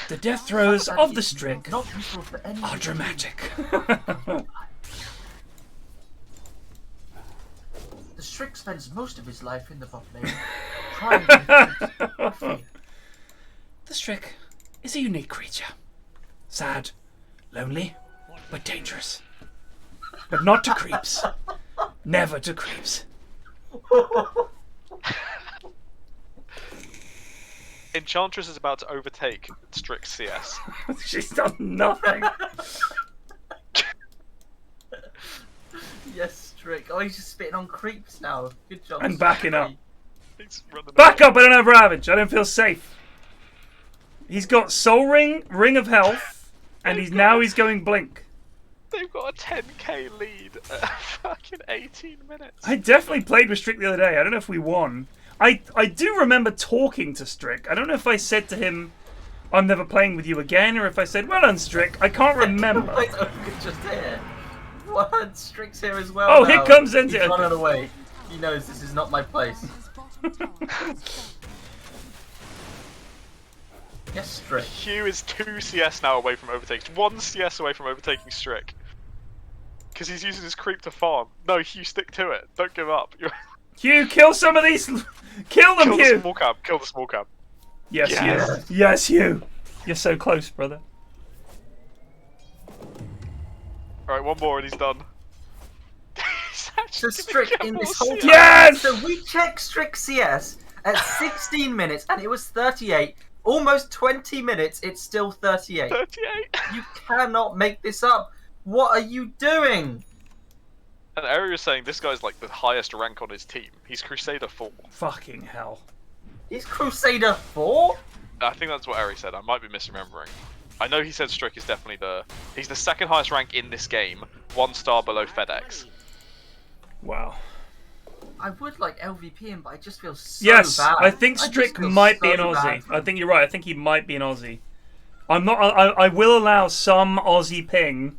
The death throes of the Strick are dramatic. The Strick spends most of his life in the bot lane, trying to fear. The Strick is a unique creature. Sad, lonely, but dangerous. But not to creeps. Never to creeps. Enchantress is about to overtake Strict CS. She's done nothing. Yes, Strick. Oh, he's just spitting on creeps now. Good job. And backing up. He's running Back away. up! I don't have Ravage. I don't feel safe. He's got Soul Ring, Ring of Health, and he's going Blink. They've got a 10k lead at fucking 18 minutes. I definitely played with Strick the other day. I don't know if we won. I do remember talking to Strick. I don't know if I said to him, "I'm never playing with you again," or if I said, "Well done, Strick." I can't remember. Just here. What? Strick's here as well. Oh, now. here comes He's Enter. running away. He knows this is not my place. Yes, Strick. Hugh is 2 CS now away from overtaking. 1 CS away from overtaking Strick. Because he's using his creep to farm. No, Hugh, stick to it. Don't give up. Hugh, kill some of these. Kill them, Kill Hugh. the small cab. Kill the small cab. Yes, Yes. Hugh. Yes, Hugh. You're so close, brother. Alright, one more and he's done. So Strick in this whole time. Yes! So we checked Strick CS at 16 minutes and it was 38. Almost 20 minutes, it's still 38. 38. You cannot make this up. What are you doing? And Ari was saying this guy's like the highest rank on his team. He's Crusader 4. Fucking hell. He's Crusader 4? I think that's what Ari said. I might be misremembering. I know he said Strick is definitely he's the 2nd highest rank in this game, 1 star below FedEx. Wow. I would like LVP him, but I just feel so Yes, bad. I think just Strick feel might be an so Aussie. bad. I think you're right. I think he might be an Aussie. I'm not. I will allow some Aussie ping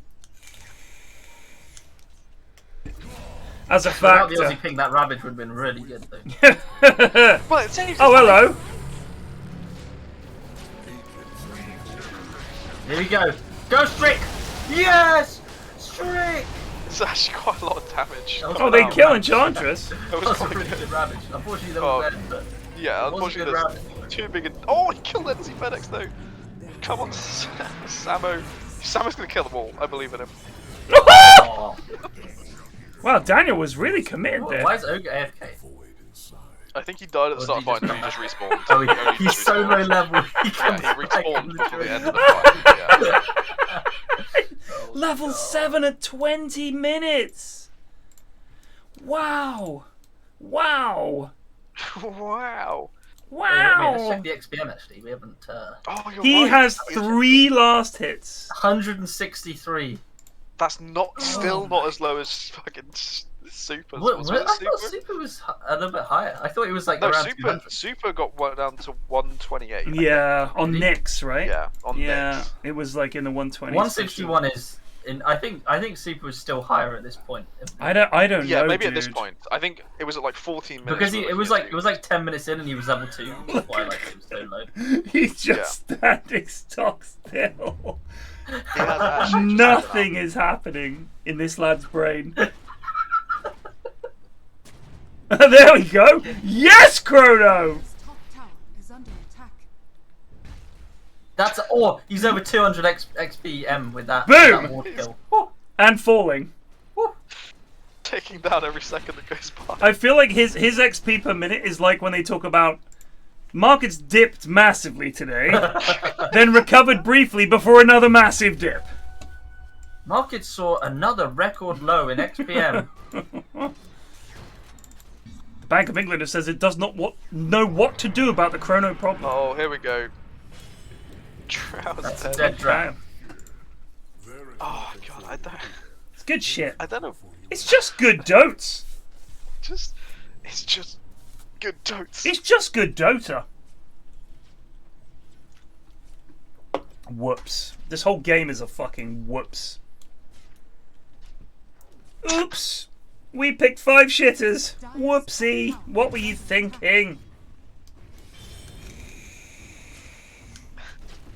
as a Without the factor. Aussie ping, that Ravage would have been really good though. Well, it saves Oh, hello. Here we go. Go Strick! Yes! Strick! It's actually quite a lot of damage. Oh, they kill Enchantress. That was That's a quite really good. good Ravage. Unfortunately, they were dead, but Yeah, it was a good unfortunately Ravage. there's too big. Oh, he killed NC FedEx though. Come on, Samo. Samo's gonna kill them all. I believe in him. Oh. Wow, Daniel was really committed there. Why is Ogre AFK? I think he died at the Or start of did the he fight and just he come just respawned. Oh, Only he's just so respawned. low level. He Yeah, comes he back respawned in the before the dream. end of the fight. Yeah. Oh, Level God. 7 at 20 minutes. Wow. Wow. Wow. Wait, let's Wow. check the XPM actually. We haven't. Oh, you're He right. has 3 last hits. 163. That's still not as low as fucking Super. What, Was I it thought Super? Super was a little bit higher. I thought it was like No, around Super. 200. Super got down to 128. Yeah, on Nyx, right? Yeah, on Yeah, Nyx. it was like in the 120s. 161 is. I think Super was still higher at this point. I don't Yeah, know. maybe at this dude. point. I think it was at like 14 minutes. Because when it was hit like 10 minutes in and he was level 2. That's why like it was so low. He's just standing stock still. He has actually just Nothing is happening in this lad's brain. There we go. Yes, Chrono. His top tower is under attack. That's he's over 200 XP with that. Boom! That ward kill. And falling. taking down every second that goes by. I feel like his XP per minute is like when they talk about markets dipped massively today, then recovered briefly before another massive dip. Market saw another record low in XPM. Bank of England says it does not know what to do about the chrono problem. Oh, here we go. That's dead. dead drop. Oh god, I don't. It's good shit. I don't know. It's just good dotes. It's just good dotes. It's just good Dota. Whoops. This whole game is a fucking whoops. Oops. We picked 5 shitters. Whoopsie. What were you thinking?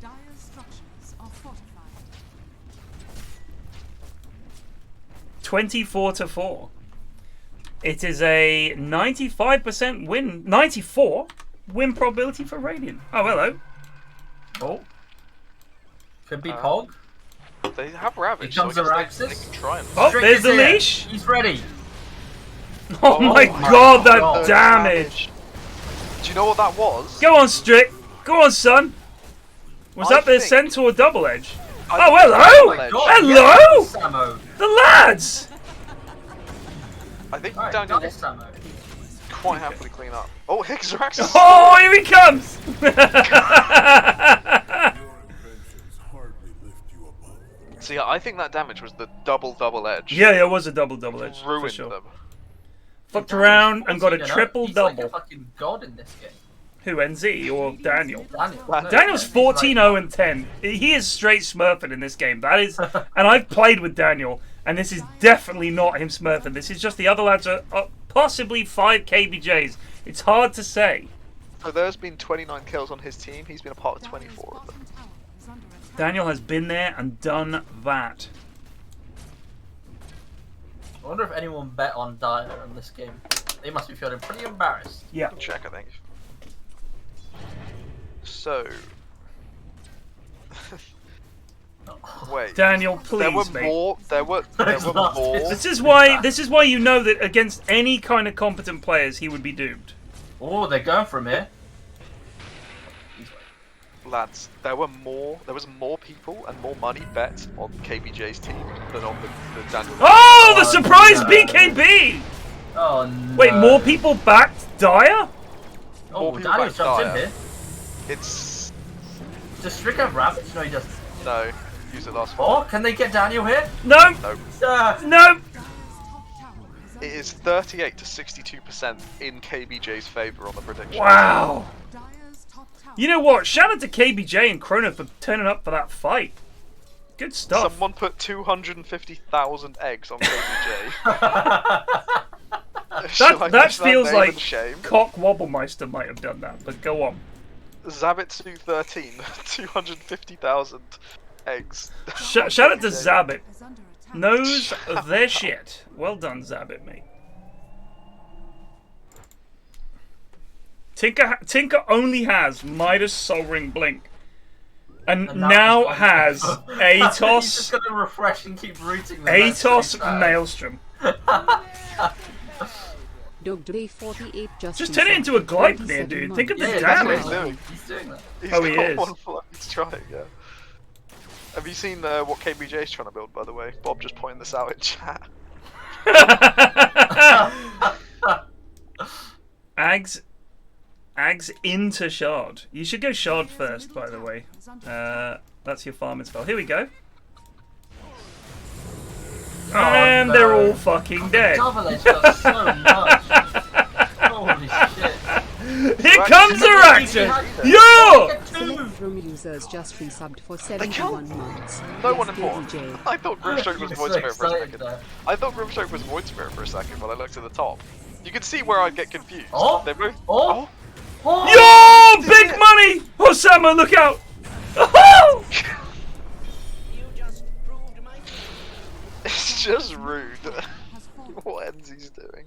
Dire structures are fortified. 24-4. It is a 95% win. 94 win probability for Radiant. Oh, hello. Oh. Could be Pog. They have Ravage. Here comes so I guess Araxis. they can try and. Oh, Strick there's is the here. leash. He's ready. Oh, my my god, that God. damage. Do you know what that was? Go on, Strick. Go on, son. Was that the centaur double edge? I Oh, hello! Hello! Samo. The lads! I think Alright, Daniel nice, Samo. quite happily clean up. Oh, Hixrax is Oh, here he comes! Your inventions hardly lift you above. So yeah, I think that damage was the double edge. Yeah, it was a double edge. For Ruined sure. them. Fucked around and got a 14-0. triple He's double. like a fucking god in this game. Who, NZ or Daniel? Daniel. Daniel's He's 14-0 and 10. He is straight smurfing in this game. That is, and I've played with Daniel, and this is definitely not him smurfing. This is just the other lads are possibly 5 KBJs. It's hard to say. So there's been 29 kills on his team. He's been a part of 24 of them. Daniel has been there and done that. I wonder if anyone bet on Dire in this game. They must be feeling pretty embarrassed. Yeah. Check, I think. So. Wait. Daniel, There were please, mate. more. There were more. This is why you know that against any kind of competent players he would be doomed. Oh, they're going for him here. Lads, there was more people and more money bet on KBJ's team than on the Daniel. Oh, the surprise BKB! Oh no. Wait, more people backed Dire? Oh, people Daniel back jumps in Dire. here. It's Does Strick have Ravage? No, he doesn't. no. Use it last one. Oh, can they get Daniel here? No! No. No! It is 38 to 62% in KBJ's favor on the prediction. Wow! You know what? Shout out to KBJ and Chrono for turning up for that fight. Good stuff. Someone put 250,000 eggs on KBJ. That feels name like and shame? Cock Wobblemeister might have done that, but go on. Zabitsu13, 250,000 eggs. Shout out to Zabbit. Knows their shit. Well done, Zabbit, mate. Tinker only has Midas Soul Ring Blink. And now has Atos. He's just gonna refresh and keep rooting them. Atos Maelstrom. Dogday 48 Just turn it into a Gleipnir, dude. Think of the damage. He's doing that. He's Oh, he got is. one fly. He's trying, yeah. Have you seen what KBJ's trying to build, by the way? Bob just pointing this out in chat. Ags into Shard. You should go Shard first, by the way. That's your farming spell. Here we go. And they're all fucking dead. Double Edge does so much. Holy shit. Here comes the Raptor! Yo! From users just resubbed for 71 months. No Yes, one informed. KBJ. I thought Grimstroke was He's Void so Spirit for a excited second. there. I thought Grimstroke was Void Spirit for a second when I looked at the top. You can see where I'd get confused. Oh! They both. Oh! Yo! Big money! Osama, look out! Oh! It's just rude. What NZ's doing?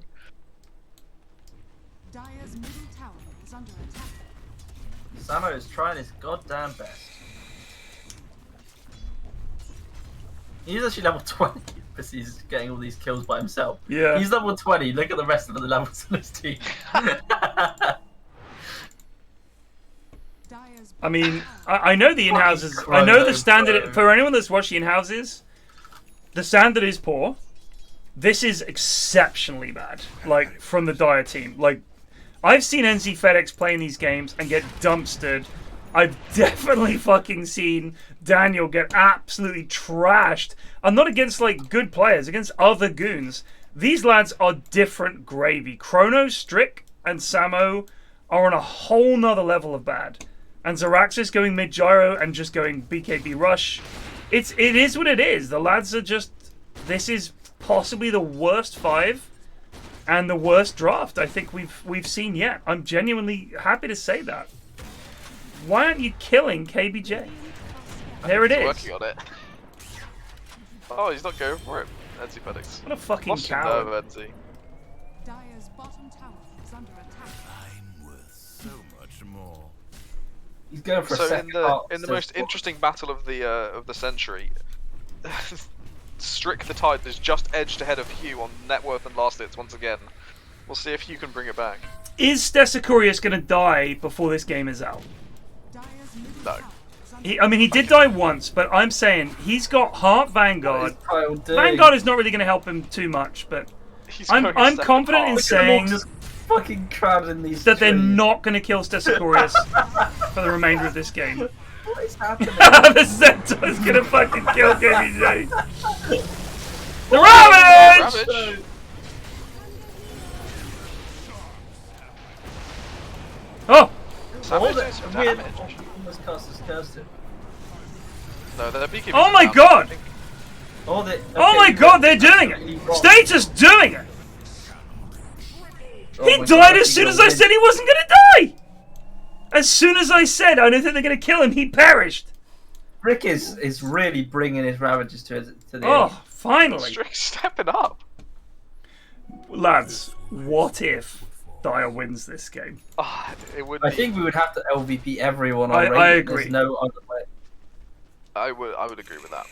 Dire's middle tower is under attack. Samo is trying his goddamn best. He's actually level 20 because he's getting all these kills by himself. Yeah. He's level 20. Look at the rest of the levels on his team. I mean, I know the in-houses. I know the standard. bro. For anyone that's watched the in-houses, the standard is poor. This is exceptionally bad. Like, from the Dire team. Like, I've seen NZ FedEx play in these games and get dumpstered. I've definitely fucking seen Daniel get absolutely trashed. I'm not against, like, good players, against other goons. These lads are different gravy. Chrono, Strick, and Samo are on a whole nother level of bad. And Zaraxis going mid-gyro and just going BKB rush. It is what it is. The lads are just... This is possibly the worst 5 and the worst draft I think we've seen yet. I'm genuinely happy to say that. Why aren't you killing KBJ? There it He's is. working on it. Oh, he's not going for it. NZ FedEx. What a fucking Lost your coward. nerve, NZ. Dire's bottom tower is under attack. I'm worth so much more. He's going for a So second in the most interesting battle of the century, Strick the Tide is just edged ahead of Hugh on net worth and last hits once again. We'll see if Hugh can bring it back. Is Stesicorius going to die before this game is out? No. I mean, he did die once, but I'm saying he's got Heart Vanguard. Kyle doing? Vanguard is not really going to help him too much, but I'm confident in saying just fucking crowding these that they're trees. not going to kill Stesichorus for the remainder of this game. What is happening? The Centaur is going to fucking kill KBJ. The Ravage! Oh! Savage doing some damage. Almost cast his curse to. No, they're BKB. Oh my god! Oh, Oh my god, they're doing it! Status doing it! He died as soon as I said he wasn't gonna die! As soon as I said I don't think they're gonna kill him, he perished! Rick is really bringing his ravages to the Oh, finally! Strick's stepping up. Lads, what if Dire wins this game? Oh, it would. I think we would have to LVP everyone. I agree. There's no other way. I would agree with that.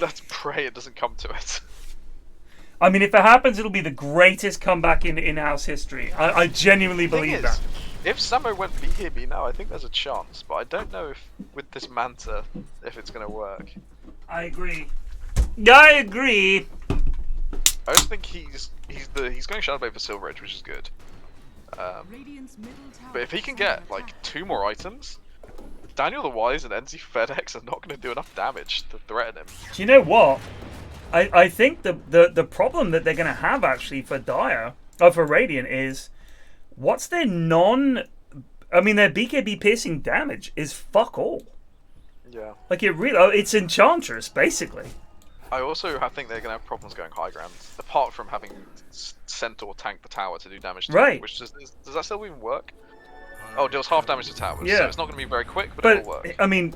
Let's pray it doesn't come to it. I mean, if it happens, it'll be the greatest comeback in in-house history. I genuinely believe that. If Samo went BKB now, I think there's a chance, but I don't know if with this Manta if it's gonna work. I agree. I agree. I just think he's going Shadowblade for Silver Edge, which is good. But if he can get like 2 more items, Daniel the Wise and NZ FedEx are not going to do enough damage to threaten him. Do you know what? I think the problem that they're going to have actually for for Radiant is what's their their BKB piercing damage is fuck all. Yeah. Like it's Enchantress basically. I also think they're going to have problems going high ground, apart from having Centaur tank the tower to do damage to it, which does that still even work? Oh, it deals half damage to towers, so it's not going to be very quick, but it will work. I mean,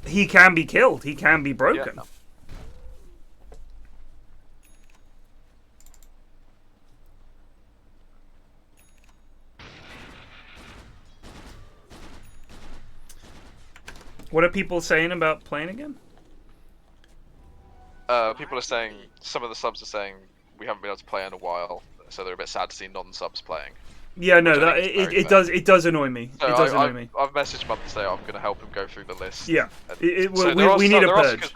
he can be killed, he can be broken. Yeah. What are people saying about playing again? People are saying, some of the subs are saying we haven't been able to play in a while, so they're a bit sad to see non-subs playing. Yeah, no, it does annoy me. So it does annoy me. I've messaged him up to say I'm going to help him go through the list. Yeah, we need a purge.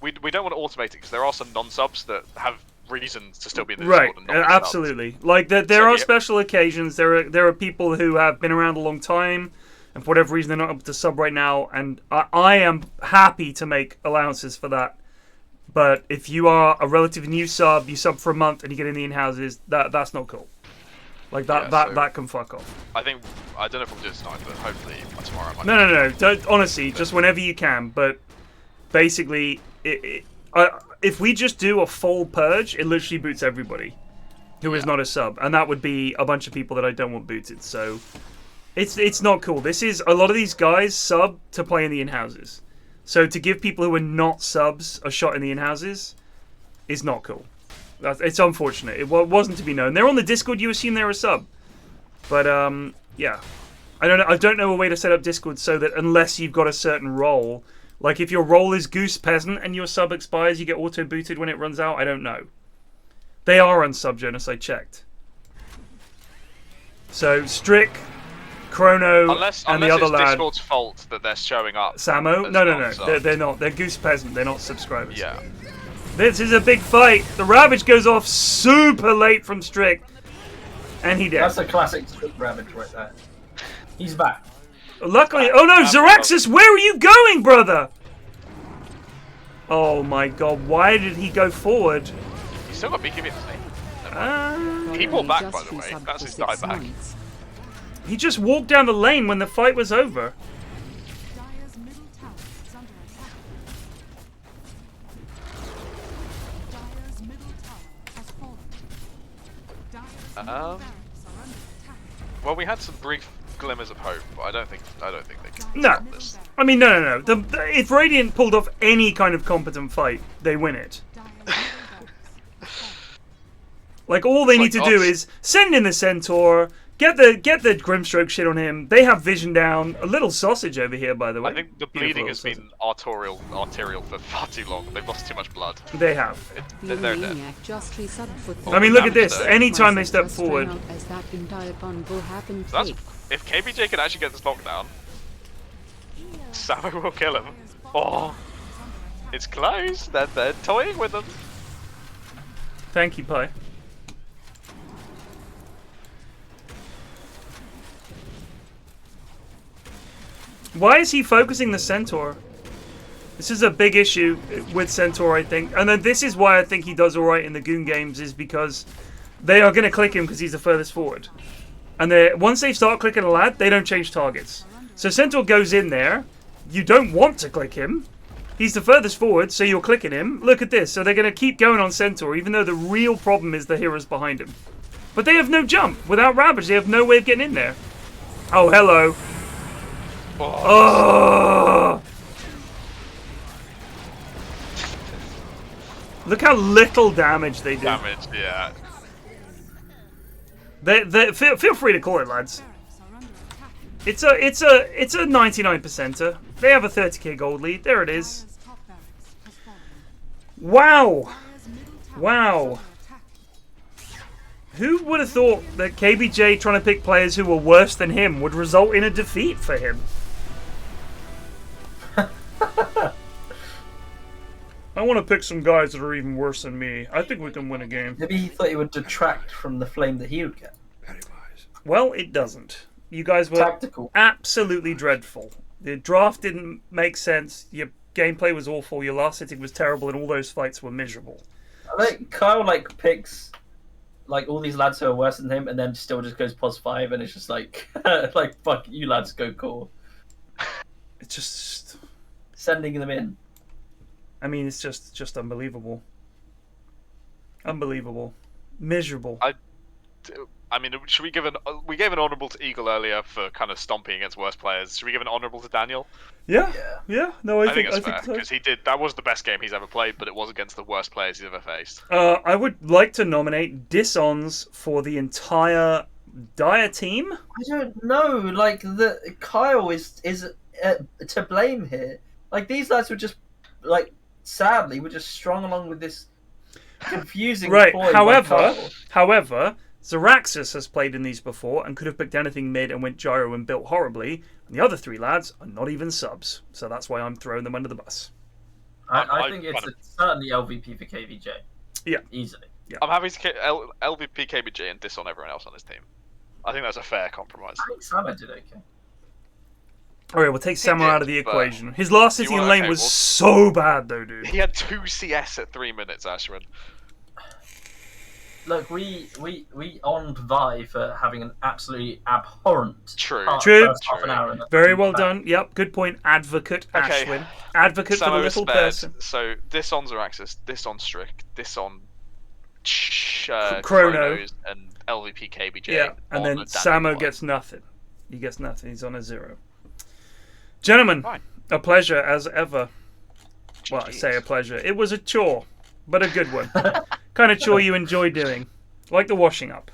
We don't want to automate it because there are some non-subs that have reasons to still be in the right, Discord and not absolutely. Like there are special occasions. There are people who have been around a long time, and for whatever reason they're not able to sub right now, and I am happy to make allowances for that. But if you are a relatively new sub, you sub for a month and you get in the in-houses, that's not cool. Like that can fuck off. I don't know if we'll do it tonight, but hopefully by tomorrow I might. No. Don't, honestly, just whenever you can. But basically, if we just do a full purge, it literally boots everybody who is not a sub, and that would be a bunch of people that I don't want booted. So it's not cool. This is a lot of these guys sub to play in the in-houses. So to give people who are not subs a shot in the in-houses is not cool. It's unfortunate. It wasn't to be known. They're on the Discord. You assume they're a sub, but yeah, I don't know a way to set up Discord so that unless you've got a certain role, like if your role is Goose Peasant and your sub expires, you get auto booted when it runs out. I don't know. They are unsub, Jonas. I checked. So Strick, Chrono, and the other it's lad. Discord's fault that they're showing up. Samo? No. They're not. They're Goose Peasant. They're not subscribers. Yeah. This is a big fight. The Ravage goes off super late from Strick. And he dead. That's a classic Strick Ravage right there. He's back. Luckily... Oh no, Xeraxis, where are you going, brother? Oh my god, why did he go forward? He's still got BKB at the same. He pulled back, by the way. That's his die back. He just walked down the lane when the fight was over. Dire's middle tower is under attack. Dire's middle tower has fallen. Dire's middle barracks are under attack. Well, we had some brief glimmers of hope, but I don't think they can. No. Stop this. I mean, no. If Radiant pulled off any kind of competent fight, they win it. Like, all they need to do is send in the Centaur, get the Grimstroke shit on him. They have vision down. A little sausage over here, by the way. I think the bleeding has been arterial for far too long. They've lost too much blood. They have. They're dead. I mean, look at this. Anytime they step forward. So if KBJ can actually get this knockdown, Samo will kill him. Oh, it's close. They're toying with him. Thank you, Pi. Why is he focusing the Centaur? This is a big issue with Centaur, I think. And then this is why I think he does alright in the Goon games, is because they are going to click him because he's the furthest forward. And once they start clicking a lad, they don't change targets. So Centaur goes in there. You don't want to click him. He's the furthest forward, so you're clicking him. Look at this. So they're going to keep going on Centaur, even though the real problem is the heroes behind him. But they have no jump. Without Ravage, they have no way of getting in there. Oh, hello. Oh! Look how little damage they do. Damage, yeah. Feel free to call it, lads. It's a 99%er. They have a 30k gold lead. There it is. Wow. Wow. Who would have thought that KBJ trying to pick players who were worse than him would result in a defeat for him? I want to pick some guys that are even worse than me. I think we can win a game. Maybe he thought it would detract from the flame that he would get. Well, it doesn't. You guys were Tactical. absolutely dreadful. The draft didn't make sense. Your gameplay was awful. Your last hitting was terrible, and all those fights were miserable. I think Kyle picks all these lads who are worse than him, and then still just goes +5, and it's just like fuck you lads, go core. It's just sending them in. I mean, it's just unbelievable. Unbelievable. Miserable. I mean, should we give we gave an honourable to Eagle earlier for kind of stomping against worse players. Should we give an honourable to Daniel? Yeah. No, I think that's fair, so. because that was the best game he's ever played, but it was against the worst players he's ever faced. I would like to nominate Dishons for the entire Dire team. I don't know. Kyle is to blame here. These lads were just sadly we're just strung along with this confusing right. ploy However, Zaraxus has played in these before and could have picked anything mid and went gyro and built horribly. And the other three lads are not even subs, so that's why I'm throwing them under the bus. I think it's certainly LVP for KVJ. Yeah, easily. Yeah. I'm happy to LVP KBJ and diss on everyone else on his team. I think that's a fair compromise. I think Sama did okay. Alright, we'll take Samurai out of the equation. His last hitting in lane was so bad, though, dude. He had 2 CS at 3 minutes, Ashwin. Look, we on Vi for having an absolutely abhorrent True. half an hour. Very well done. Yep, good point. Advocate Okay. Ashwin. Advocate for the little person. So this on Zaraxus, this on Strick, this on Chronos and LVP KBJ. Yeah, and then Samo gets nothing. He gets nothing. He's on a 0. Gentlemen, a pleasure as ever. Well, I say a pleasure. It was a chore, but a good one. Kind of chore you enjoy doing. Like the washing up.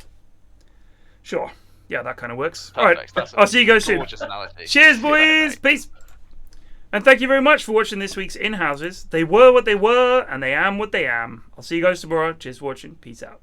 Sure. Yeah, that kind of works. Perfect. All right. I'll see you guys soon. Analogy. Cheers, boys. Peace. And thank you very much for watching this week's In-Houses. They were what they were, and they am what they am. I'll see you guys tomorrow. Cheers for watching. Peace out.